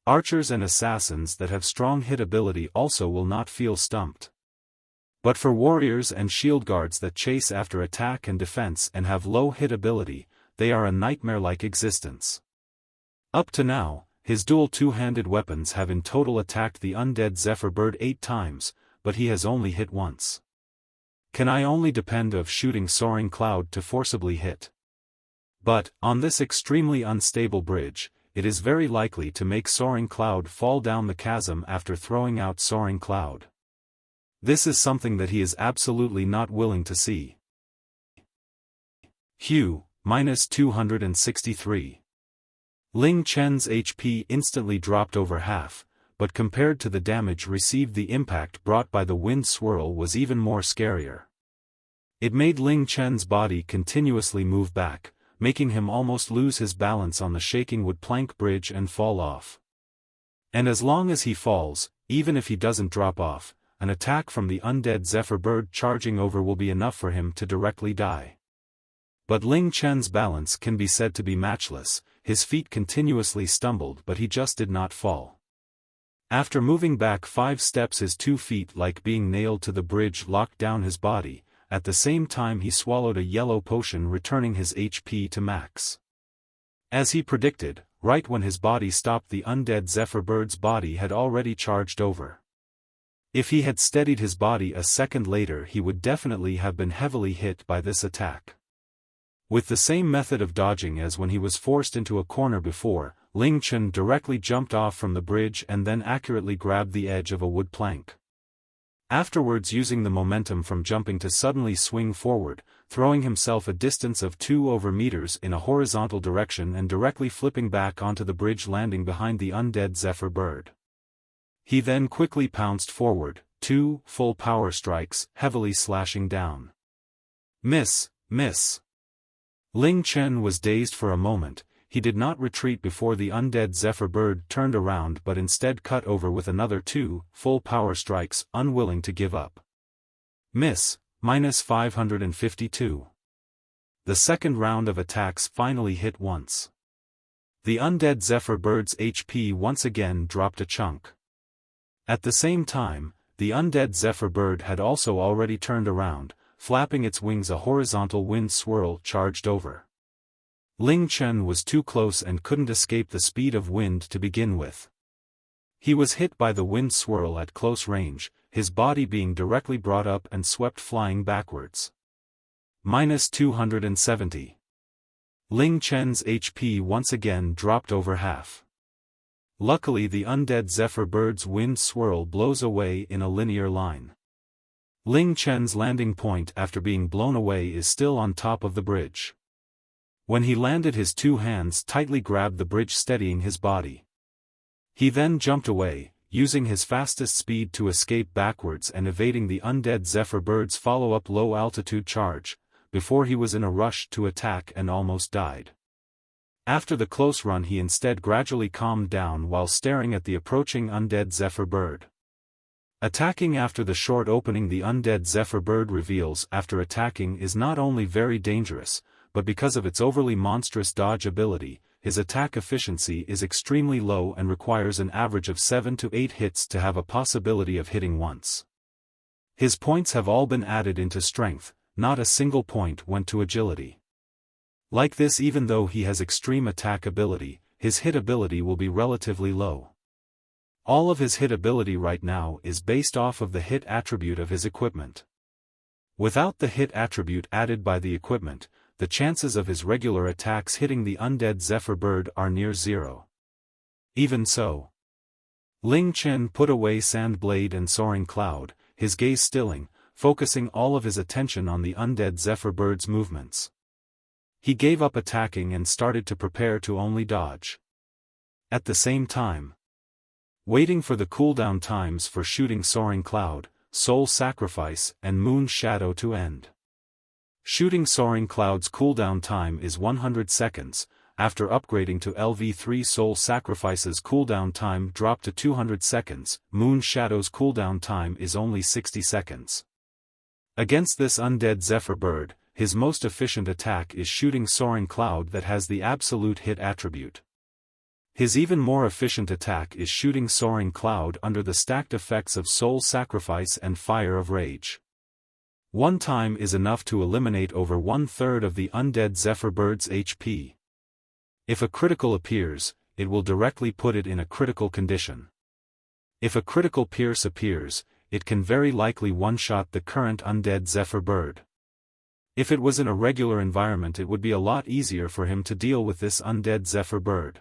Archers and assassins that have strong hit ability also will not feel stumped. But for warriors and shield guards that chase after attack and defense and have low hit ability, they are a nightmare-like existence. Up to now, his dual 2-handed weapons have in total attacked the undead Zephyr bird 8 times, but he has only hit once. Can I only depend of shooting Soaring Cloud to forcibly hit? But, on this extremely unstable bridge, it is very likely to make Soaring Cloud fall down the chasm after throwing out Soaring Cloud. This is something that he is absolutely not willing to see. Hugh, -263. Ling Chen's HP instantly dropped over half, but compared to the damage received, the impact brought by the wind swirl was even more scarier. It made Ling Chen's body continuously move back, making him almost lose his balance on the shaking wood plank bridge and fall off. And as long as he falls, even if he doesn't drop off, an attack from the undead Zephyr bird charging over will be enough for him to directly die. But Ling Chen's balance can be said to be matchless. His feet continuously stumbled, but he just did not fall. After moving back 5 steps, his 2 feet, like being nailed to the bridge, locked down his body. At the same time he swallowed a yellow potion, returning his HP to max. As he predicted, right when his body stopped, the undead Zephyr bird's body had already charged over. If he had steadied his body a second later, he would definitely have been heavily hit by this attack. With the same method of dodging as when he was forced into a corner before, Ling Chen directly jumped off from the bridge and then accurately grabbed the edge of a wood plank. Afterwards, using the momentum from jumping to suddenly swing forward, throwing himself a distance of 2 meters in a horizontal direction and directly flipping back onto the bridge, landing behind the undead Zephyr bird. He then quickly pounced forward, 2 full power strikes, heavily slashing down. Miss, miss. Ling Chen was dazed for a moment. He did not retreat before the undead Zephyr bird turned around, but instead cut over with another 2 full power strikes, unwilling to give up. Miss, -552. The second round of attacks finally hit once. The undead Zephyr bird's HP once again dropped a chunk. At the same time, the undead Zephyr bird had also already turned around, flapping its wings. A horizontal wind swirl charged over. Ling Chen was too close and couldn't escape the speed of wind to begin with. He was hit by the wind swirl at close range, his body being directly brought up and swept flying backwards. -270. Ling Chen's HP once again dropped over half. Luckily the undead Zephyr bird's wind swirl blows away in a linear line. Ling Chen's landing point after being blown away is still on top of the bridge. When he landed, his two hands tightly grabbed the bridge, steadying his body. He then jumped away, using his fastest speed to escape backwards and evading the undead Zephyr bird's follow-up low-altitude charge, before he was in a rush to attack and almost died. After the close run, he instead gradually calmed down while staring at the approaching undead Zephyr bird. Attacking after the short opening. The undead Zephyr bird reveals after attacking is not only very dangerous, but because of its overly monstrous dodge ability, his attack efficiency is extremely low and requires an average of 7 to 8 hits to have a possibility of hitting once. His points have all been added into strength, not a single point went to agility. Like this, even though he has extreme attack ability, his hit ability will be relatively low. All of his hit ability right now is based off of the hit attribute of his equipment. Without the hit attribute added by the equipment, the chances of his regular attacks hitting the undead Zephyr bird are near zero. Even so, Ling Chen put away Sandblade and Soaring Cloud, his gaze stilling, focusing all of his attention on the undead Zephyr bird's movements. He gave up attacking and started to prepare to only dodge. At the same time, waiting for the cooldown times for shooting Soaring Cloud, Soul Sacrifice and Moon Shadow to end. Shooting Soaring Cloud's cooldown time is 100 seconds, after upgrading to LV3 Soul Sacrifice's cooldown time dropped to 200 seconds, Moon Shadow's cooldown time is only 60 seconds. Against this undead Zephyr bird, his most efficient attack is shooting Soaring Cloud that has the absolute hit attribute. His even more efficient attack is shooting Soaring Cloud under the stacked effects of Soul Sacrifice and Fire of Rage. One time is enough to eliminate over 1/3 of the undead Zephyr bird's HP. If a critical appears, it will directly put it in a critical condition. If a critical pierce appears, it can very likely one-shot the current undead Zephyr bird. If it was in a regular environment, it would be a lot easier for him to deal with this undead Zephyr bird.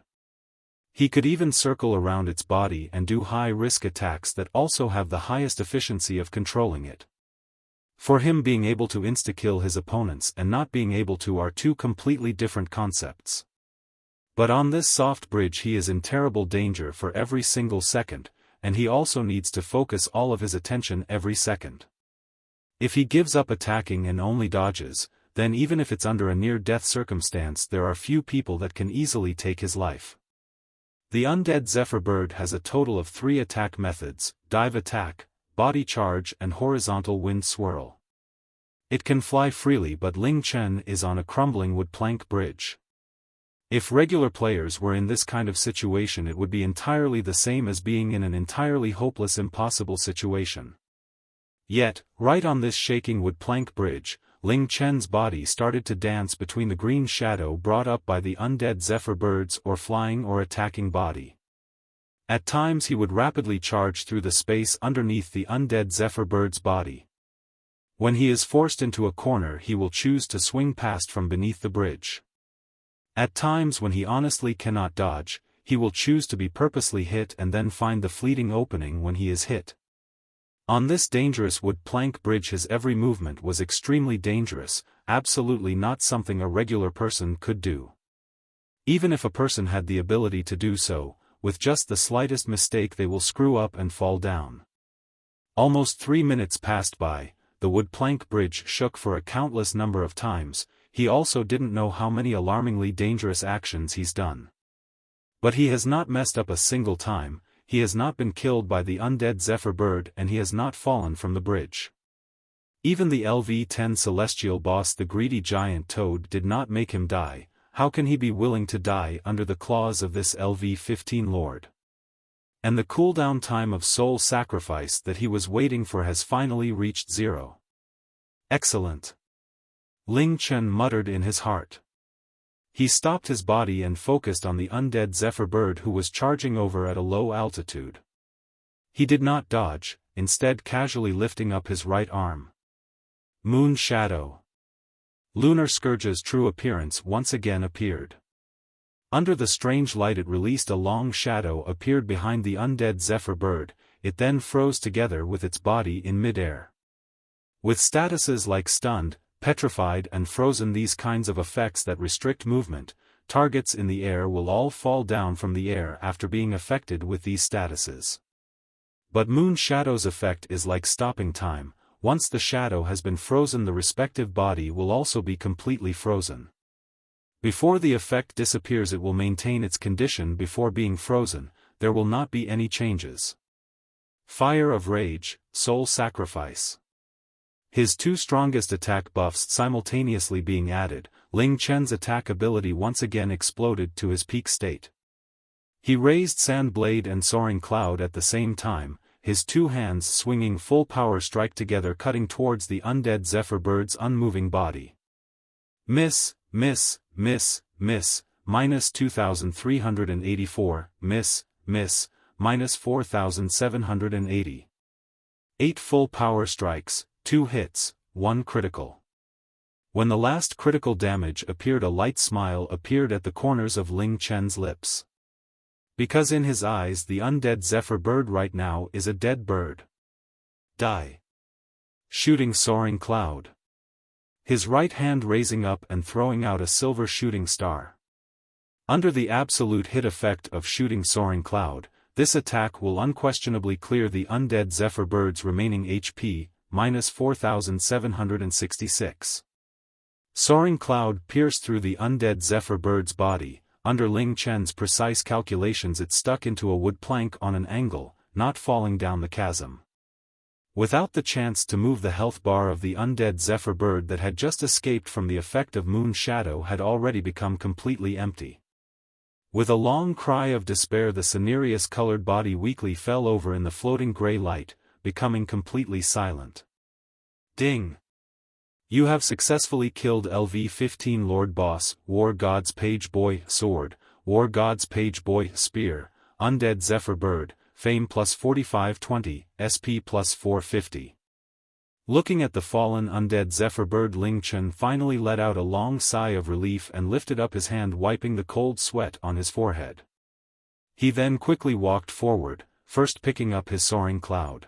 He could even circle around its body and do high-risk attacks that also have the highest efficiency of controlling it. For him, being able to insta-kill his opponents and not being able to are two completely different concepts. But on this soft bridge he is in terrible danger for every single second, and he also needs to focus all of his attention every second. If he gives up attacking and only dodges, then even if it's under a near-death circumstance, there are few people that can easily take his life. The undead Zephyr bird has a total of 3 attack methods: dive attack, body charge and horizontal wind swirl. It can fly freely, but Ling Chen is on a crumbling wood plank bridge. If regular players were in this kind of situation, it would be entirely the same as being in an entirely hopeless, impossible situation. Yet, right on this shaking wood plank bridge, Ling Chen's body started to dance between the green shadow brought up by the undead Zephyr bird's or flying or attacking body. At times he would rapidly charge through the space underneath the undead Zephyr bird's body. When he is forced into a corner, he will choose to swing past from beneath the bridge. At times when he honestly cannot dodge, he will choose to be purposely hit and then find the fleeting opening when he is hit. On this dangerous wood plank bridge his every movement was extremely dangerous, absolutely not something a regular person could do. Even if a person had the ability to do so, with just the slightest mistake they will screw up and fall down. Almost 3 minutes passed by, the wood plank bridge shook for a countless number of times. He also didn't know how many alarmingly dangerous actions he's done. But he has not messed up a single time. He has not been killed by the undead Zephyr bird, and he has not fallen from the bridge. Even the LV-10 celestial boss, the greedy giant toad, did not make him die. how can he be willing to die under the claws of this LV-15 lord? And the cooldown time of soul sacrifice that he was waiting for has finally reached 0. Excellent. Ling Chen muttered in his heart. He stopped his body and focused on the undead Zephyr bird who was charging over at a low altitude. He did not dodge, instead casually lifting up his right arm. Moon Shadow. Lunar Scourge's true appearance once again appeared. Under the strange light it released a long shadow appeared behind the undead Zephyr bird, it then froze together with its body in midair. With statuses like stunned, petrified and frozen, these kinds of effects that restrict movement, targets in the air will all fall down from the air after being affected with these statuses. But Moon Shadow's effect is like stopping time. Once the shadow has been frozen, the respective body will also be completely frozen. Before the effect disappears, it will maintain its condition before being frozen, there will not be any changes. Fire of Rage, Soul Sacrifice. His two strongest attack buffs simultaneously being added, Ling Chen's attack ability once again exploded to his peak state. He raised Sand Blade and Soaring Cloud at the same time, his two hands swinging full power strike together, cutting towards the undead Zephyr bird's unmoving body. Miss, miss, miss, miss, minus 2,384, miss, miss, minus 4,780. 8 full power strikes, 2 hits, 1 critical. When the last critical damage appeared, a light smile appeared at the corners of Ling Chen's lips. Because in his eyes the undead Zephyr bird right now is a dead bird. Die. Shooting Soaring Cloud. His right hand raising up and throwing out a silver shooting star. Under the absolute hit effect of Shooting Soaring Cloud, this attack will unquestionably clear the undead Zephyr bird's remaining HP, minus 4,766. Soaring Cloud pierced through the undead Zephyr bird's body. Under Ling Chen's precise calculations, it stuck into a wood plank on an angle, not falling down the chasm. Without the chance to move, the health bar of the undead Zephyr bird that had just escaped from the effect of Moon Shadow had already become completely empty. With a long cry of despair, the cinereous-colored body weakly fell over in the floating gray light, becoming completely silent. Ding! You have successfully killed LV-15 Lord Boss, War God's Page Boy Sword, War God's Page Boy Spear, Undead Zephyr Bird, Fame plus 4520, SP plus 450. Looking at the fallen undead Zephyr Bird, Ling Chen finally let out a long sigh of relief and lifted up his hand, wiping the cold sweat on his forehead. He then quickly walked forward, first picking up his Soaring Cloud.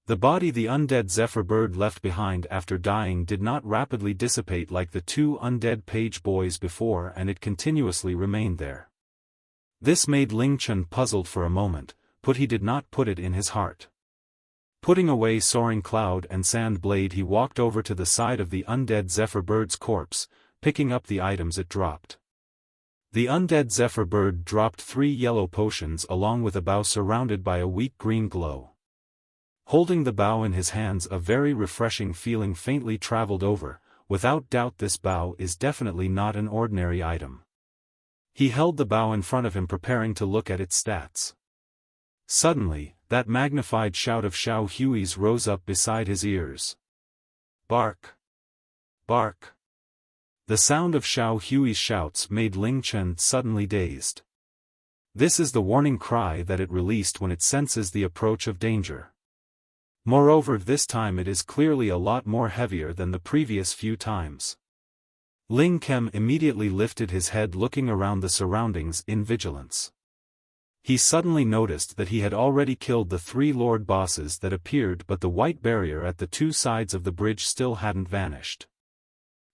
The body the undead Zephyr bird left behind after dying did not rapidly dissipate like the two undead page boys before, and it continuously remained there. This made Ling Chen puzzled for a moment, but he did not put it in his heart. Putting away Soaring Cloud and Sand Blade, he walked over to the side of the undead Zephyr bird's corpse, picking up the items it dropped. The undead Zephyr bird dropped 3 yellow potions along with a bow surrounded by a weak green glow. Holding the bow in his hands, a very refreshing feeling faintly traveled over. Without doubt this bow is definitely not an ordinary item. He held the bow in front of him, preparing to look at its stats. Suddenly, that magnified shout of Xiao Hui's rose up beside his ears. Bark! Bark! The sound of Xiao Hui's shouts made Ling Chen suddenly dazed. This is the warning cry that it released when it senses the approach of danger. Moreover, this time it is clearly a lot more heavier than the previous few times. Ling Chen immediately lifted his head, looking around the surroundings in vigilance. He suddenly noticed that he had already killed the 3 lord bosses that appeared, but the white barrier at the 2 sides of the bridge still hadn't vanished.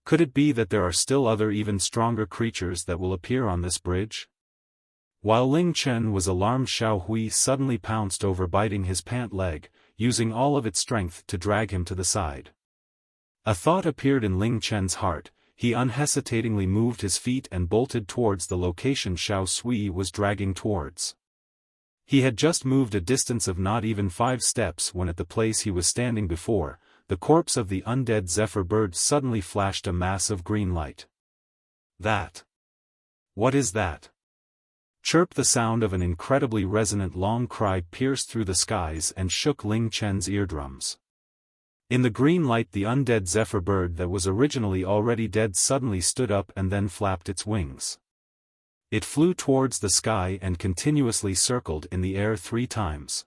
Could it be that there are still other even stronger creatures that will appear on this bridge? While Ling Chen was alarmed, Xiao Hui suddenly pounced over, biting his pant leg, using all of its strength to drag him to the side. A thought appeared in Ling Chen's heart. He unhesitatingly moved his feet and bolted towards the location Xiao Sui was dragging towards. He had just moved a distance of not even 5 steps when at the place he was standing before, the corpse of the undead Zephyr bird suddenly flashed a mass of green light. That What is that? Chirp! The sound of an incredibly resonant long cry pierced through the skies and shook Ling Chen's eardrums. In the green light, the undead Zephyr bird that was originally already dead suddenly stood up and then flapped its wings. It flew towards the sky and continuously circled in the air 3 times.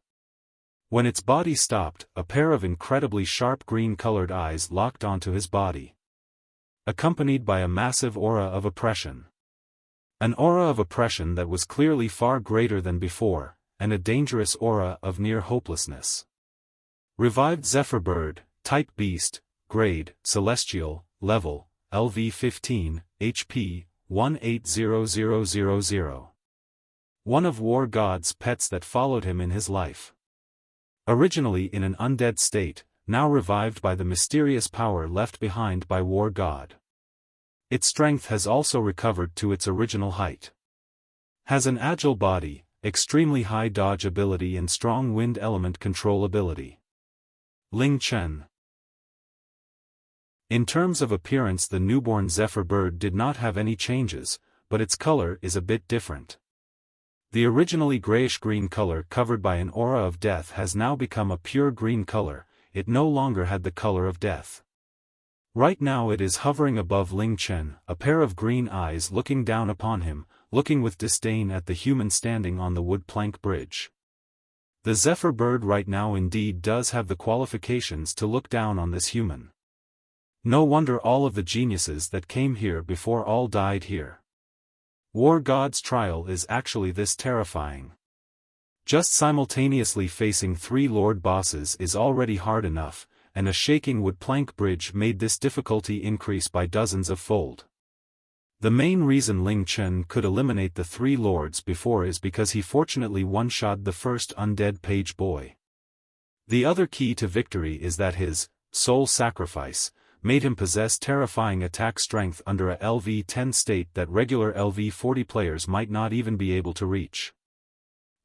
When its body stopped, a pair of incredibly sharp green-colored eyes locked onto his body, accompanied by a massive aura of oppression. An aura of oppression that was clearly far greater than before, and a dangerous aura of near hopelessness. Revived Zephyr bird, type beast, grade, celestial, level, LV-15, HP, 180000. One of War God's pets that followed him in his life. Originally in an undead state, now revived by the mysterious power left behind by War God. Its strength has also recovered to its original height. Has an agile body, extremely high dodge ability and strong wind element control ability. Ling Chen. In terms of appearance, the newborn Zephyr bird did not have any changes, but its color is a bit different. The originally grayish-green color covered by an aura of death has now become a pure green color. It no longer had the color of death. Right now it is hovering above Ling Chen, a pair of green eyes looking down upon him, looking with disdain at the human standing on the wood plank bridge. The Zephyr bird right now indeed does have the qualifications to look down on this human. No wonder all of the geniuses that came here before all died here. War God's trial is actually this terrifying. Just simultaneously facing 3 Lord bosses is already hard enough, and a shaking wood plank bridge made this difficulty increase by dozens of fold. The main reason Ling Chen could eliminate the 3 lords before is because he fortunately one-shot the first undead page boy. The other key to victory is that his soul sacrifice made him possess terrifying attack strength under a LV-10 state that regular LV-40 players might not even be able to reach.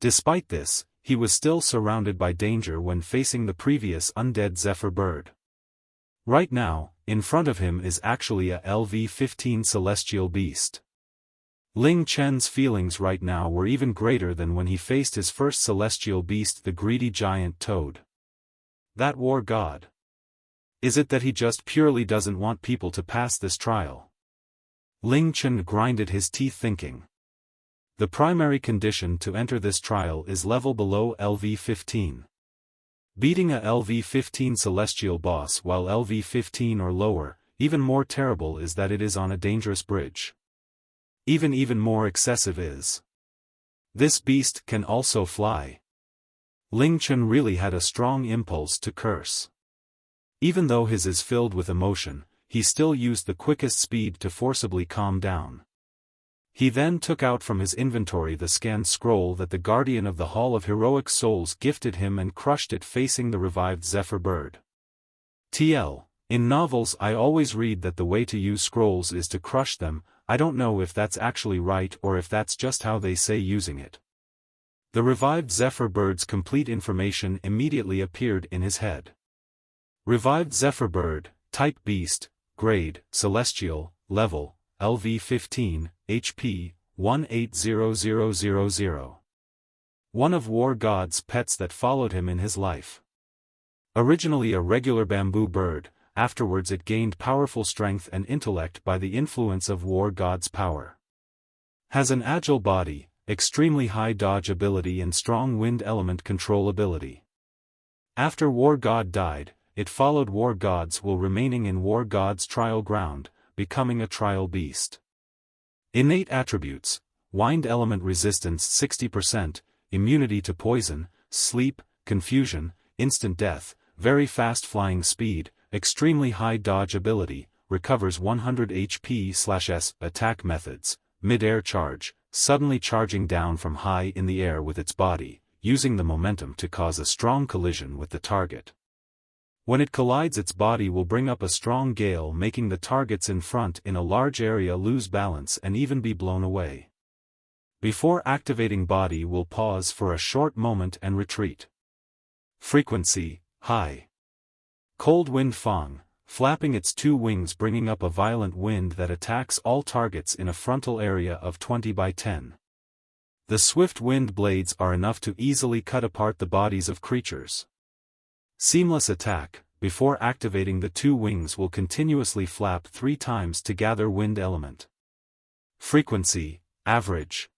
Despite this, he was still surrounded by danger when facing the previous undead Zephyr bird. Right now, in front of him is actually a LV-15 celestial beast. Ling Chen's feelings right now were even greater than when he faced his first celestial beast, the greedy giant toad. That War God. Is it that he just purely doesn't want people to pass this trial? Ling Chen grinded his teeth thinking. The primary condition to enter this trial is level below LV-15. Beating a LV-15 celestial boss while LV-15 or lower, even more terrible is that it is on a dangerous bridge. Even more excessive is this beast can also fly. Ling Chen really had a strong impulse to curse. Even though his is filled with emotion, he still used the quickest speed to forcibly calm down. He then took out from his inventory the scanned scroll that the Guardian of the Hall of Heroic Souls gifted him and crushed it facing the revived Zephyr bird. TL, in novels I always read that the way to use scrolls is to crush them. I don't know if that's actually right or if that's just how they say using it. The revived Zephyr bird's complete information immediately appeared in his head. Revived Zephyr bird, type beast, grade, celestial, level, LV-15, HP, 180000. One of War God's pets that followed him in his life. Originally a regular bamboo bird, afterwards it gained powerful strength and intellect by the influence of War God's power. Has an agile body, extremely high dodge ability and strong wind element control ability. After War God died, it followed War God's will remaining in War God's trial ground, becoming a trial beast. Innate attributes: wind element resistance 60%, immunity to poison, sleep, confusion, instant death, very fast flying speed, extremely high dodge ability, recovers 100 HP/S. Attack methods: mid-air charge, suddenly charging down from high in the air with its body, using the momentum to cause a strong collision with the target. When it collides, its body will bring up a strong gale, making the targets in front in a large area lose balance and even be blown away. Before activating, body will pause for a short moment and retreat. Frequency: high. Cold wind Fang, flapping its two wings, bringing up a violent wind that attacks all targets in a frontal area of 20 by 10. The swift wind blades are enough to easily cut apart the bodies of creatures. Seamless attack. Before activating, the two wings will continuously flap 3 times to gather wind element. Frequency, average.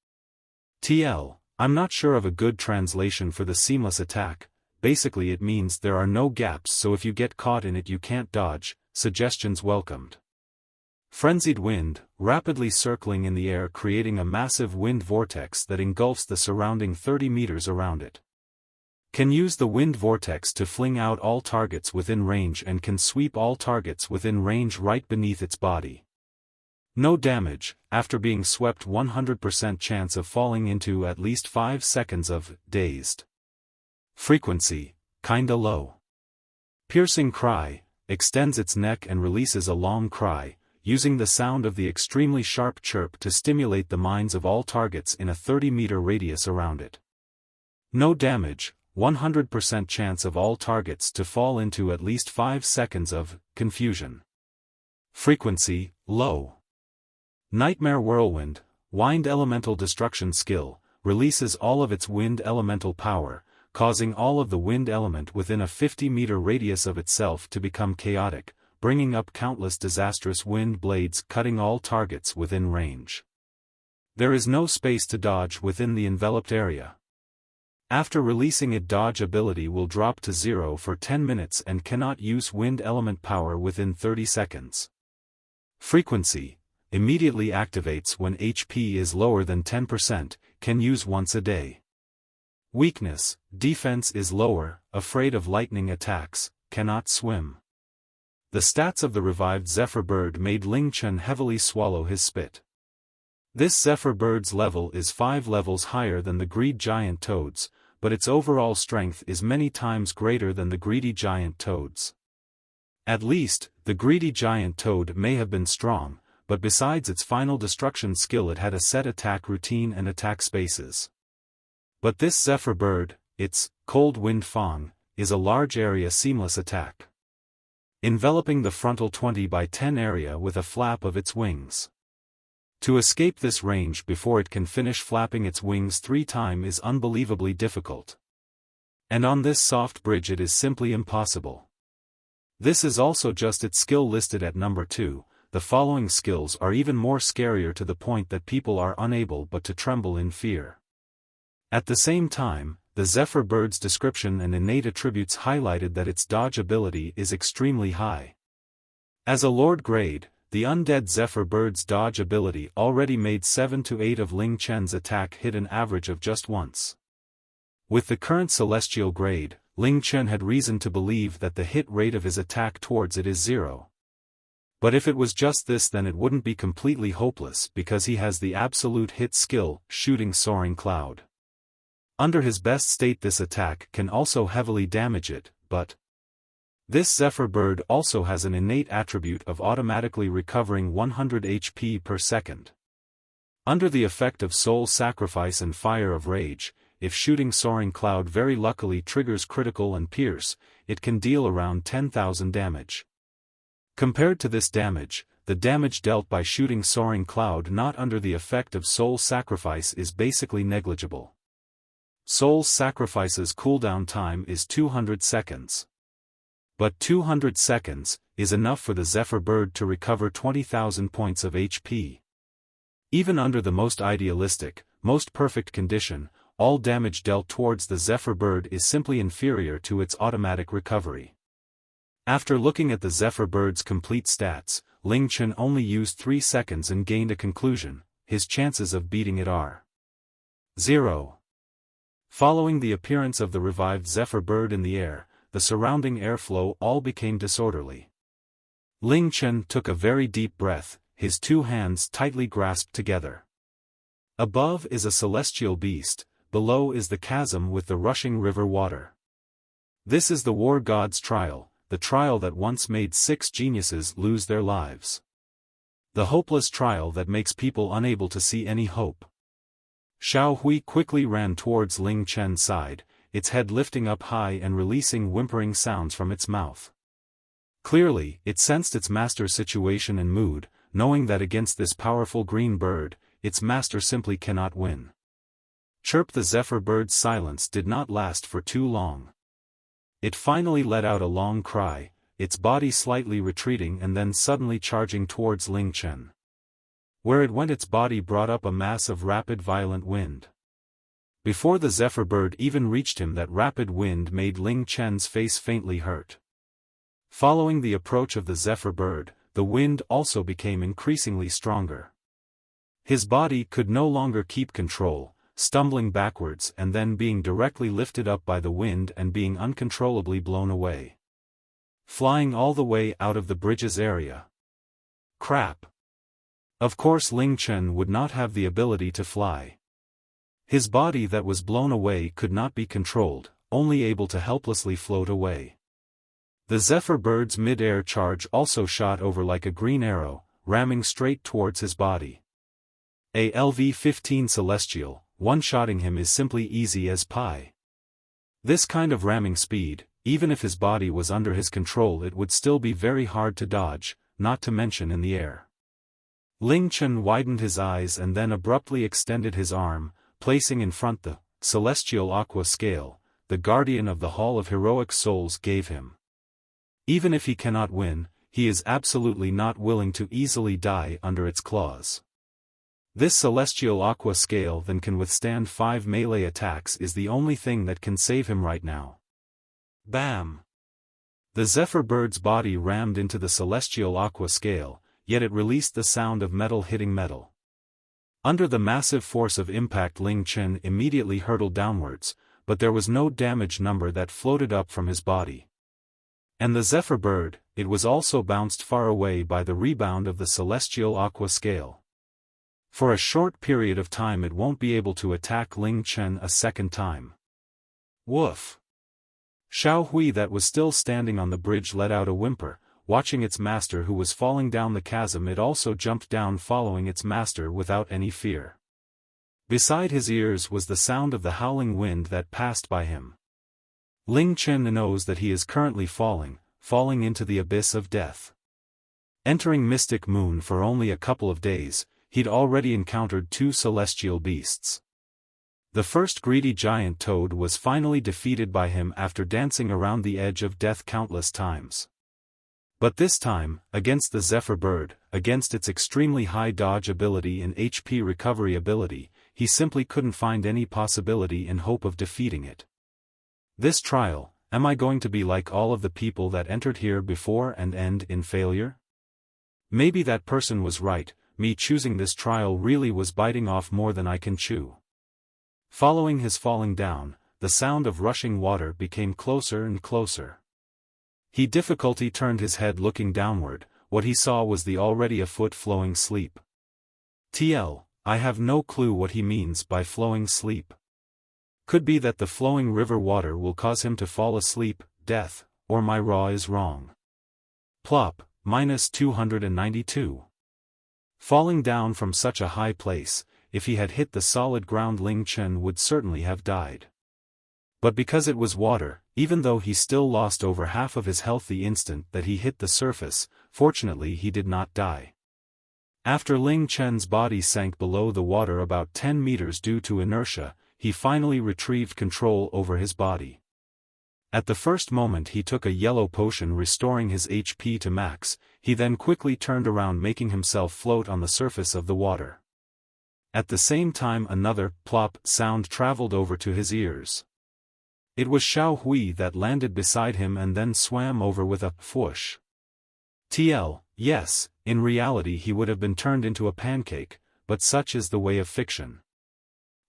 TL. I'm not sure of a good translation for the seamless attack. Basically it means there are no gaps, so if you get caught in it you can't dodge. Suggestions welcomed. Frenzied wind, rapidly circling in the air, creating a massive wind vortex that engulfs the surrounding 30 meters around it. Can use the wind vortex to fling out all targets within range and can sweep all targets within range right beneath its body. No damage. After being swept, 100% chance of falling into at least 5 seconds of dazed. Frequency, kinda low. Piercing cry, extends its neck and releases a long cry, using the sound of the extremely sharp chirp to stimulate the minds of all targets in a 30-meter radius around it. No damage. 100% chance of all targets to fall into at least 5 seconds of confusion. Frequency, low. Nightmare whirlwind, wind elemental destruction skill, releases all of its wind elemental power, causing all of the wind element within a 50-meter radius of itself to become chaotic, bringing up countless disastrous wind blades, cutting all targets within range. There is no space to dodge within the enveloped area. After releasing it, dodge ability will drop to 0 for 10 minutes and cannot use wind element power within 30 seconds. Frequency, immediately activates when HP is lower than 10%, can use once a day. Weakness, defense is lower, afraid of lightning attacks, cannot swim. The stats of the revived Zephyr bird made Ling Chen heavily swallow his spit. This Zephyr bird's level is 5 levels higher than the greed giant toad's, but its overall strength is many times greater than the greedy giant toad's. At least, the greedy giant toad may have been strong, but besides its final destruction skill it had a set attack routine and attack spaces. But this Zephyr bird, its cold wind fang, is a large area seamless attack, enveloping the frontal 20 by 10 area with a flap of its wings. To escape this range before it can finish flapping its wings 3 times is unbelievably difficult. And on this soft bridge it is simply impossible. This is also just its skill listed at number 2, the following skills are even more scarier to the point that people are unable but to tremble in fear. At the same time, the Zephyr bird's description and innate attributes highlighted that its dodge ability is extremely high. As a Lord grade, the Undead Zephyr bird's dodge ability already made 7 to 8 of Ling Chen's attack hit an average of just once. With the current Celestial grade, Ling Chen had reason to believe that the hit rate of his attack towards it is 0. But if it was just this, then it wouldn't be completely hopeless because he has the absolute hit skill, shooting Soaring Cloud. Under his best state this attack can also heavily damage it, but this Zephyr bird also has an innate attribute of automatically recovering 100 HP per second. Under the effect of Soul Sacrifice and Fire of Rage, if shooting Soaring Cloud very luckily triggers critical and pierce, it can deal around 10,000 damage. Compared to this damage, the damage dealt by shooting Soaring Cloud not under the effect of Soul Sacrifice is basically negligible. Soul Sacrifice's cooldown time is 200 seconds. But 200 seconds is enough for the Zephyr bird to recover 20,000 points of HP. Even under the most idealistic, most perfect condition, all damage dealt towards the Zephyr bird is simply inferior to its automatic recovery. After looking at the Zephyr bird's complete stats, Ling Chen only used 3 seconds and gained a conclusion: his chances of beating it are 0. Following the appearance of the revived Zephyr bird in the air, the surrounding airflow all became disorderly. Ling Chen took a very deep breath, his 2 hands tightly grasped together. Above is a celestial beast, below is the chasm with the rushing river water. This is the war god's trial, the trial that once made 6 geniuses lose their lives. The hopeless trial that makes people unable to see any hope. Xiao Hui quickly ran towards Ling Chen's side, its head lifting up high and releasing whimpering sounds from its mouth. Clearly, it sensed its master's situation and mood, knowing that against this powerful green bird, its master simply cannot win. Chirp! The Zephyr bird's silence did not last for too long. It finally let out a long cry, its body slightly retreating and then suddenly charging towards Ling Chen. Where it went, its body brought up a mass of rapid violent wind. Before the Zephyr bird even reached him, that rapid wind made Ling Chen's face faintly hurt. Following the approach of the Zephyr bird, the wind also became increasingly stronger. His body could no longer keep control, stumbling backwards and then being directly lifted up by the wind and being uncontrollably blown away. Flying all the way out of the bridge's area. Crap! Of course Ling Chen would not have the ability to fly. His body that was blown away could not be controlled, only able to helplessly float away. The Zephyr bird's mid-air charge also shot over like a green arrow, ramming straight towards his body. A LV-15 Celestial, one-shotting him is simply easy as pie. This kind of ramming speed, even if his body was under his control, it would still be very hard to dodge, not to mention in the air. Ling Chen widened his eyes and then abruptly extended his arm, placing in front the celestial aqua scale, the guardian of the Hall of Heroic Souls gave him. Even if he cannot win, he is absolutely not willing to easily die under its claws. This celestial aqua scale then can withstand 5 melee attacks is the only thing that can save him right now. Bam! The Zephyr bird's body rammed into the celestial aqua scale, yet it released the sound of metal hitting metal. Under the massive force of impact, Ling Chen immediately hurtled downwards, but there was no damage number that floated up from his body. And the Zephyr bird, it was also bounced far away by the rebound of the celestial aqua scale. For a short period of time it won't be able to attack Ling Chen a second time. Woof! Xiao Hui, that was still standing on the bridge, let out a whimper, watching its master who was falling down the chasm. It also jumped down following its master without any fear. Beside his ears was the sound of the howling wind that passed by him. Ling Chen knows that he is currently falling into the abyss of death. Entering Mystic Moon for only a couple of days, he'd already encountered 2 celestial beasts. The first greedy giant toad was finally defeated by him after dancing around the edge of death countless times. But this time, against the Zephyr bird, against its extremely high dodge ability and HP recovery ability, he simply couldn't find any possibility in hope of defeating it. This trial, am I going to be like all of the people that entered here before and end in failure? Maybe that person was right, me choosing this trial really was biting off more than I can chew. Following his falling down, the sound of rushing water became closer and closer. He difficultly turned his head looking downward. What he saw was the already afoot flowing sleep. TL, I have no clue what he means by flowing sleep. Could be that the flowing river water will cause him to fall asleep, death, or my raw is wrong. Plop, -292. Falling down from such a high place, if he had hit the solid ground, Ling Chen would certainly have died. But because it was water, even though he still lost over half of his health the instant that he hit the surface, fortunately he did not die. After Ling Chen's body sank below the water about 10 meters due to inertia, he finally retrieved control over his body. At the first moment he took a yellow potion restoring his HP to max, he then quickly turned around making himself float on the surface of the water. At the same time another plop sound traveled over to his ears. It was Xiao Hui that landed beside him and then swam over with a whoosh. TL, yes, in reality he would have been turned into a pancake, but such is the way of fiction.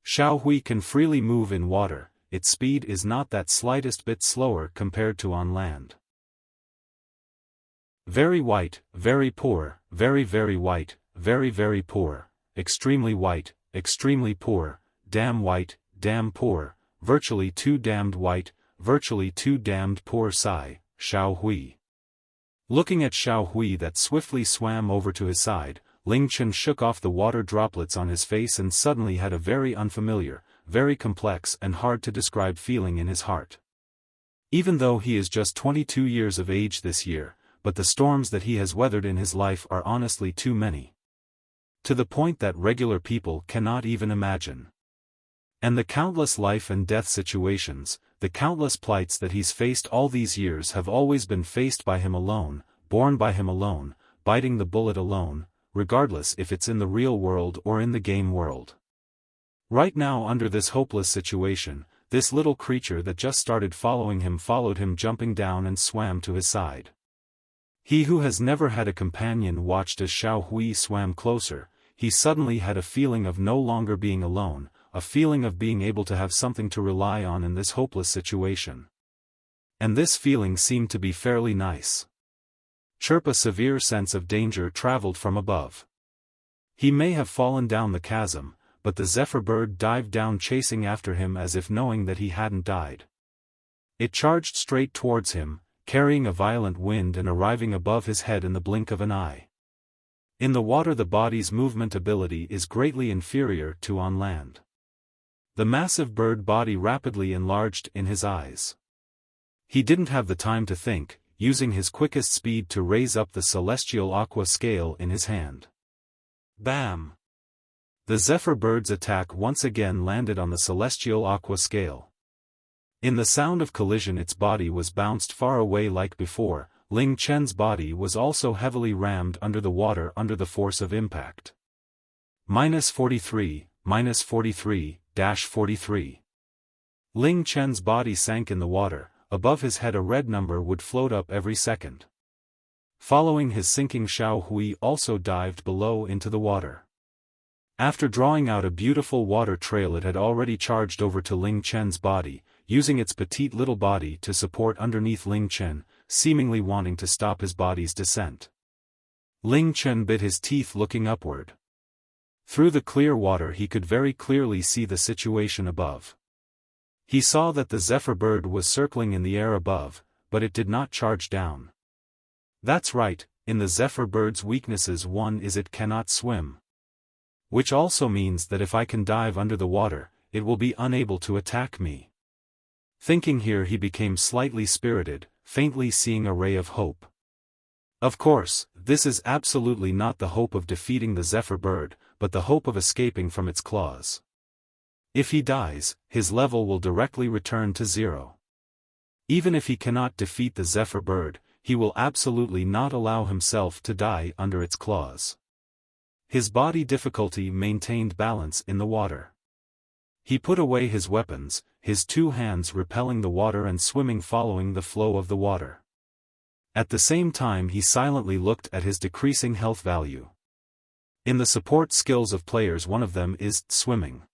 Xiao Hui can freely move in water, its speed is not that slightest bit slower compared to on land. Very white, very poor, very very white, very very poor, extremely white, extremely poor, damn white, damn poor, virtually too damned white, virtually too damned poor. Sigh, Xiao Hui. Looking at Xiao Hui that swiftly swam over to his side, Ling Chen shook off the water droplets on his face and suddenly had a very unfamiliar, very complex and hard to describe feeling in his heart. Even though he is just 22 years of age this year, but the storms that he has weathered in his life are honestly too many. To the point that regular people cannot even imagine. And the countless life and death situations, the countless plights that he's faced all these years have always been faced by him alone, borne by him alone, biting the bullet alone, regardless if it's in the real world or in the game world. Right now, under this hopeless situation, this little creature that just started following him followed him, jumping down and swam to his side. He who has never had a companion watched as Xiao Hui swam closer. He suddenly had a feeling of no longer being alone, a feeling of being able to have something to rely on in this hopeless situation. And this feeling seemed to be fairly nice. Chirp, a severe sense of danger traveled from above. He may have fallen down the chasm, but the Zephyr bird dived down, chasing after him as if knowing that he hadn't died. It charged straight towards him, carrying a violent wind and arriving above his head in the blink of an eye. In the water, the body's movement ability is greatly inferior to on land. The massive bird body rapidly enlarged in his eyes. He didn't have the time to think, using his quickest speed to raise up the celestial aqua scale in his hand. Bam! The Zephyr bird's attack once again landed on the celestial aqua scale. In the sound of collision, its body was bounced far away like before. Ling Chen's body was also heavily rammed under the water under the force of impact. -43, -43, -43. Ling Chen's body sank in the water. Above his head a red number would float up every second. Following his sinking, Xiao Hui also dived below into the water. After drawing out a beautiful water trail, it had already charged over to Ling Chen's body, using its petite little body to support underneath Ling Chen, seemingly wanting to stop his body's descent. Ling Chen bit his teeth, looking upward. Through the clear water he could very clearly see the situation above. He saw that the Zephyr bird was circling in the air above, but it did not charge down. That's right, in the Zephyr bird's weaknesses one is it cannot swim. Which also means that if I can dive under the water, it will be unable to attack me. Thinking here, he became slightly spirited, faintly seeing a ray of hope. Of course, this is absolutely not the hope of defeating the Zephyr bird, but the hope of escaping from its claws. If he dies, his level will directly return to 0. Even if he cannot defeat the Zephyr bird, he will absolutely not allow himself to die under its claws. His body difficulty maintained balance in the water. He put away his weapons, his two hands repelling the water and swimming following the flow of the water. At the same time he silently looked at his decreasing health value. In the support skills of players, one of them is swimming.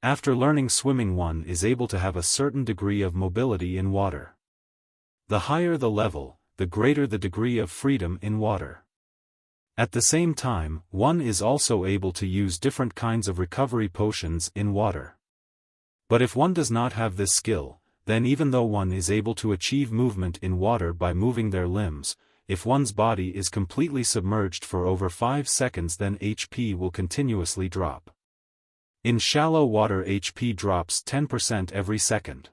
After learning swimming, one is able to have a certain degree of mobility in water. The higher the level, the greater the degree of freedom in water. At the same time, one is also able to use different kinds of recovery potions in water. But if one does not have this skill, then even though one is able to achieve movement in water by moving their limbs, if one's body is completely submerged for over 5 seconds, then HP will continuously drop. In shallow water, HP drops 10% every second.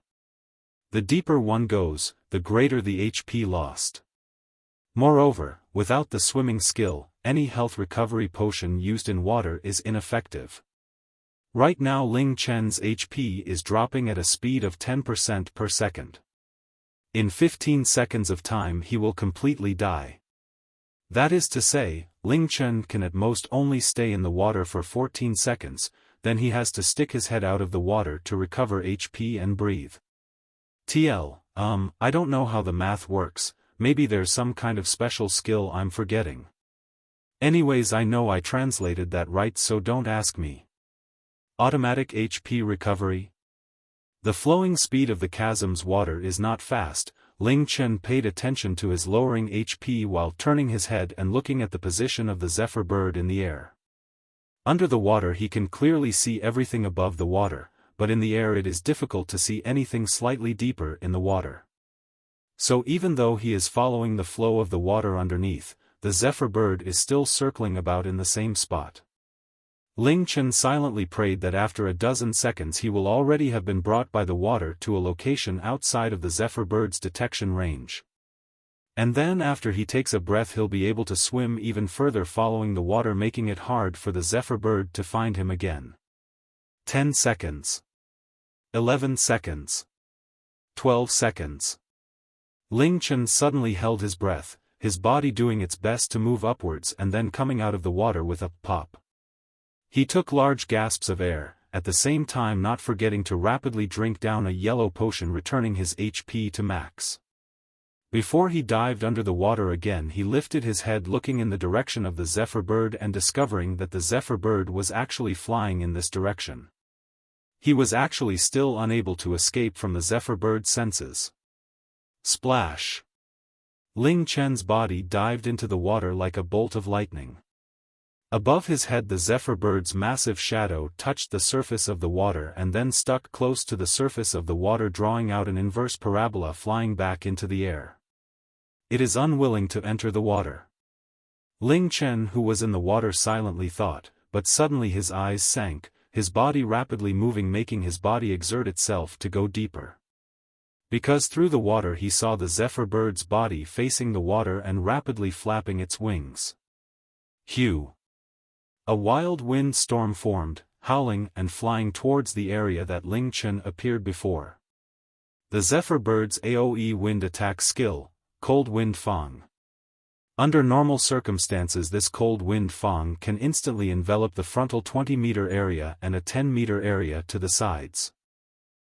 The deeper one goes, the greater the HP lost. Moreover, without the swimming skill, any health recovery potion used in water is ineffective. Right now Ling Chen's HP is dropping at a speed of 10% per second. In 15 seconds of time he will completely die. That is to say, Ling Chen can at most only stay in the water for 14 seconds, then he has to stick his head out of the water to recover HP and breathe. I don't know how the math works, maybe there's some kind of special skill I'm forgetting. Anyways, I know I translated that right, so don't ask me. Automatic HP recovery? The flowing speed of the chasm's water is not fast. Ling Chen paid attention to his lowering HP while turning his head and looking at the position of the Zephyr bird in the air. Under the water he can clearly see everything above the water, but in the air it is difficult to see anything slightly deeper in the water. So even though he is following the flow of the water underneath, the Zephyr bird is still circling about in the same spot. Ling Chen silently prayed that after a dozen seconds he will already have been brought by the water to a location outside of the Zephyr bird's detection range. And then after he takes a breath he'll be able to swim even further following the water, making it hard for the Zephyr bird to find him again. 10 seconds. 11 seconds. 12 seconds. Ling Chen suddenly held his breath, his body doing its best to move upwards and then coming out of the water with a pop. He took large gasps of air, at the same time not forgetting to rapidly drink down a yellow potion, returning his HP to max. Before he dived under the water again, he lifted his head looking in the direction of the Zephyr bird and discovering that the Zephyr bird was actually flying in this direction. He was actually still unable to escape from the Zephyr bird's senses. Splash! Ling Chen's body dived into the water like a bolt of lightning. Above his head the Zephyr bird's massive shadow touched the surface of the water and then stuck close to the surface of the water, drawing out an inverse parabola flying back into the air. It is unwilling to enter the water. Ling Chen, who was in the water, silently thought, but suddenly his eyes sank, his body rapidly moving, making his body exert itself to go deeper. Because through the water he saw the Zephyr bird's body facing the water and rapidly flapping its wings. Hue! A wild wind storm formed, howling and flying towards the area that Ling Chen appeared before. The Zephyr bird's AoE wind attack skill, Cold Wind Fang. Under normal circumstances this cold wind fang can instantly envelop the frontal 20-meter area and a 10-meter area to the sides.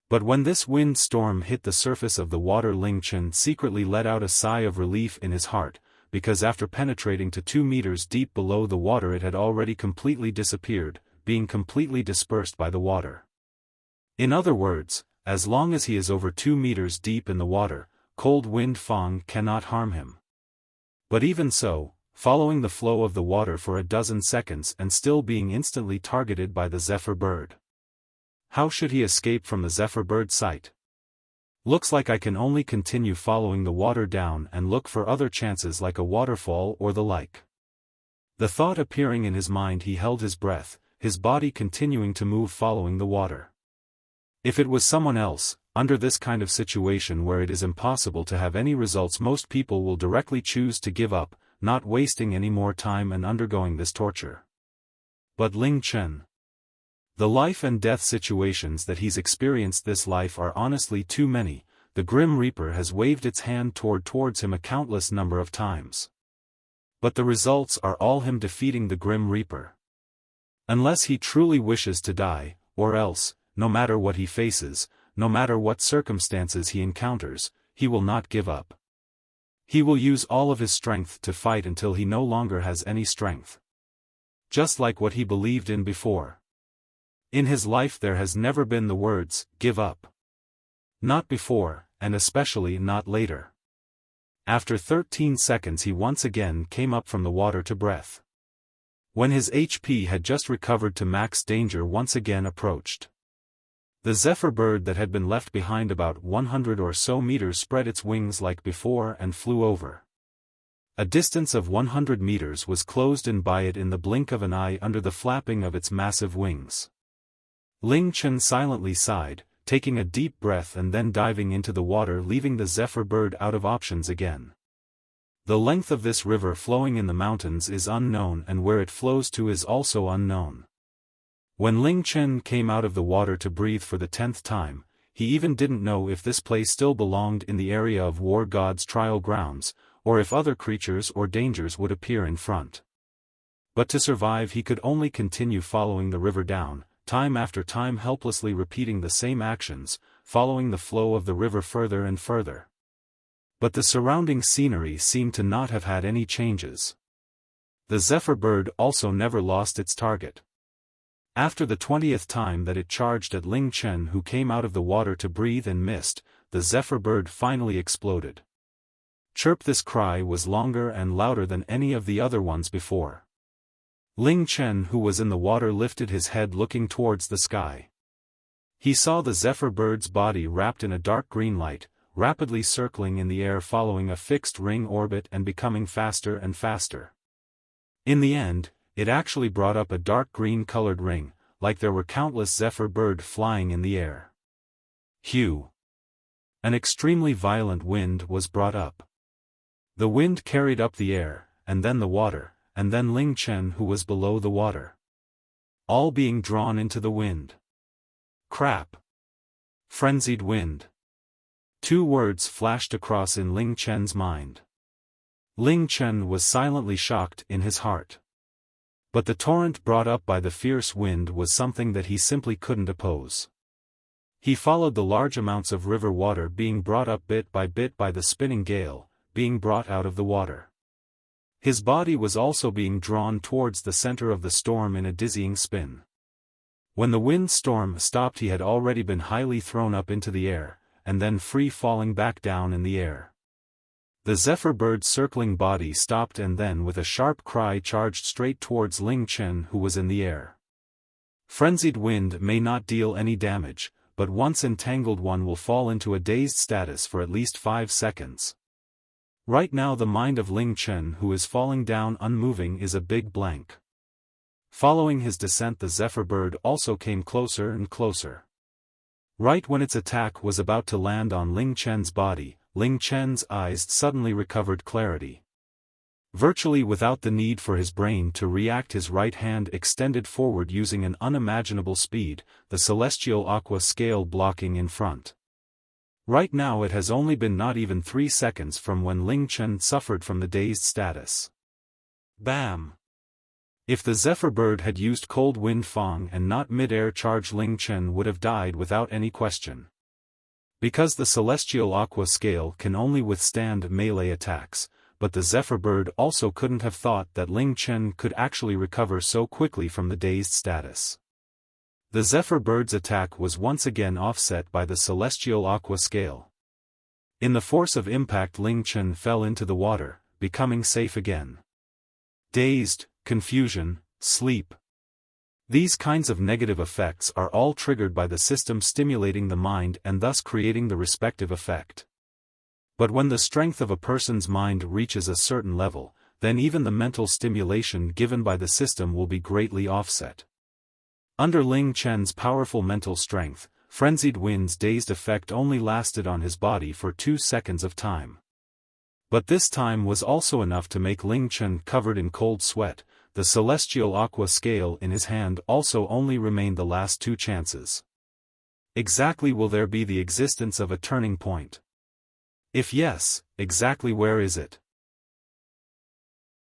But when this wind storm hit the surface of the water, Ling Chen secretly let out a sigh of relief in his heart, because after penetrating to 2 meters deep below the water it had already completely disappeared, being completely dispersed by the water. In other words, as long as he is over 2 meters deep in the water, cold wind fang cannot harm him. But even so, following the flow of the water for a dozen seconds and still being instantly targeted by the Zephyr bird. How should he escape from the Zephyr bird's sight? Looks like I can only continue following the water down and look for other chances like a waterfall or the like. The thought appearing in his mind, he held his breath, his body continuing to move following the water. If it was someone else, under this kind of situation where it is impossible to have any results, most people will directly choose to give up, not wasting any more time and undergoing this torture. But Ling Chen. The life and death situations that he's experienced this life are honestly too many. The Grim Reaper has waved its hand towards him a countless number of times. But the results are all him defeating the Grim Reaper. Unless he truly wishes to die, or else, no matter what he faces, no matter what circumstances he encounters, he will not give up. He will use all of his strength to fight until he no longer has any strength. Just like what he believed in before. In his life there has never been the words, give up. Not before, and especially not later. After 13 seconds he once again came up from the water to breath. When his HP had just recovered to max, danger once again approached. The Zephyr bird that had been left behind about 100 or so meters spread its wings like before and flew over. A distance of 100 meters was closed in by it in the blink of an eye under the flapping of its massive wings. Ling Chen silently sighed, taking a deep breath and then diving into the water, leaving the Zephyr bird out of options again. The length of this river flowing in the mountains is unknown, and where it flows to is also unknown. When Ling Chen came out of the water to breathe for the 10th time, he even didn't know if this place still belonged in the area of War God's trial grounds, or if other creatures or dangers would appear in front. But to survive he could only continue following the river down, time after time, helplessly repeating the same actions, following the flow of the river further and further. But the surrounding scenery seemed to not have had any changes. The Zephyr bird also never lost its target. After the 20th time that it charged at Ling Chen, who came out of the water to breathe and missed, the Zephyr bird finally exploded. Chirp! This cry was longer and louder than any of the other ones before. Ling Chen, who was in the water, lifted his head looking towards the sky. He saw the Zephyr bird's body wrapped in a dark green light, rapidly circling in the air following a fixed ring orbit and becoming faster and faster. In the end, it actually brought up a dark green-colored ring, like there were countless Zephyr bird flying in the air. Hue! An extremely violent wind was brought up. The wind carried up the air, and then the water, and then Ling Chen who was below the water. All being drawn into the wind. Crap! Frenzied wind. 2 words flashed across in Ling Chen's mind. Ling Chen was silently shocked in his heart. But the torrent brought up by the fierce wind was something that he simply couldn't oppose. He followed the large amounts of river water being brought up bit by the spinning gale, being brought out of the water. His body was also being drawn towards the center of the storm in a dizzying spin. When the wind storm stopped he had already been highly thrown up into the air, and then free falling back down in the air. The Zephyr bird's circling body stopped and then with a sharp cry charged straight towards Ling Chen who was in the air. Frenzied wind may not deal any damage, but once entangled one will fall into a dazed status for at least 5 seconds. Right now the mind of Ling Chen who is falling down unmoving is a big blank. Following his descent the Zephyr bird also came closer and closer. Right when its attack was about to land on Ling Chen's body, Ling Chen's eyes suddenly recovered clarity. Virtually without the need for his brain to react his right hand extended forward using an unimaginable speed, the celestial aqua scale blocking in front. Right now it has only been not even 3 seconds from when Ling Chen suffered from the dazed status. Bam! If the Zephyr bird had used cold wind fang and not mid-air charge Ling Chen would have died without any question. Because the celestial aqua scale can only withstand melee attacks, but the Zephyr bird also couldn't have thought that Ling Chen could actually recover so quickly from the dazed status. The Zephyr bird's attack was once again offset by the celestial aqua scale. In the force of impact Ling Chen fell into the water, becoming safe again. Dazed, confusion, sleep. These kinds of negative effects are all triggered by the system stimulating the mind and thus creating the respective effect. But when the strength of a person's mind reaches a certain level, then even the mental stimulation given by the system will be greatly offset. Under Ling Chen's powerful mental strength, frenzied wind's dazed effect only lasted on his body for 2 seconds of time. But this time was also enough to make Ling Chen covered in cold sweat. The celestial aqua scale in his hand also only remained the last 2 chances. Exactly will there be the existence of a turning point? If yes, exactly where is it?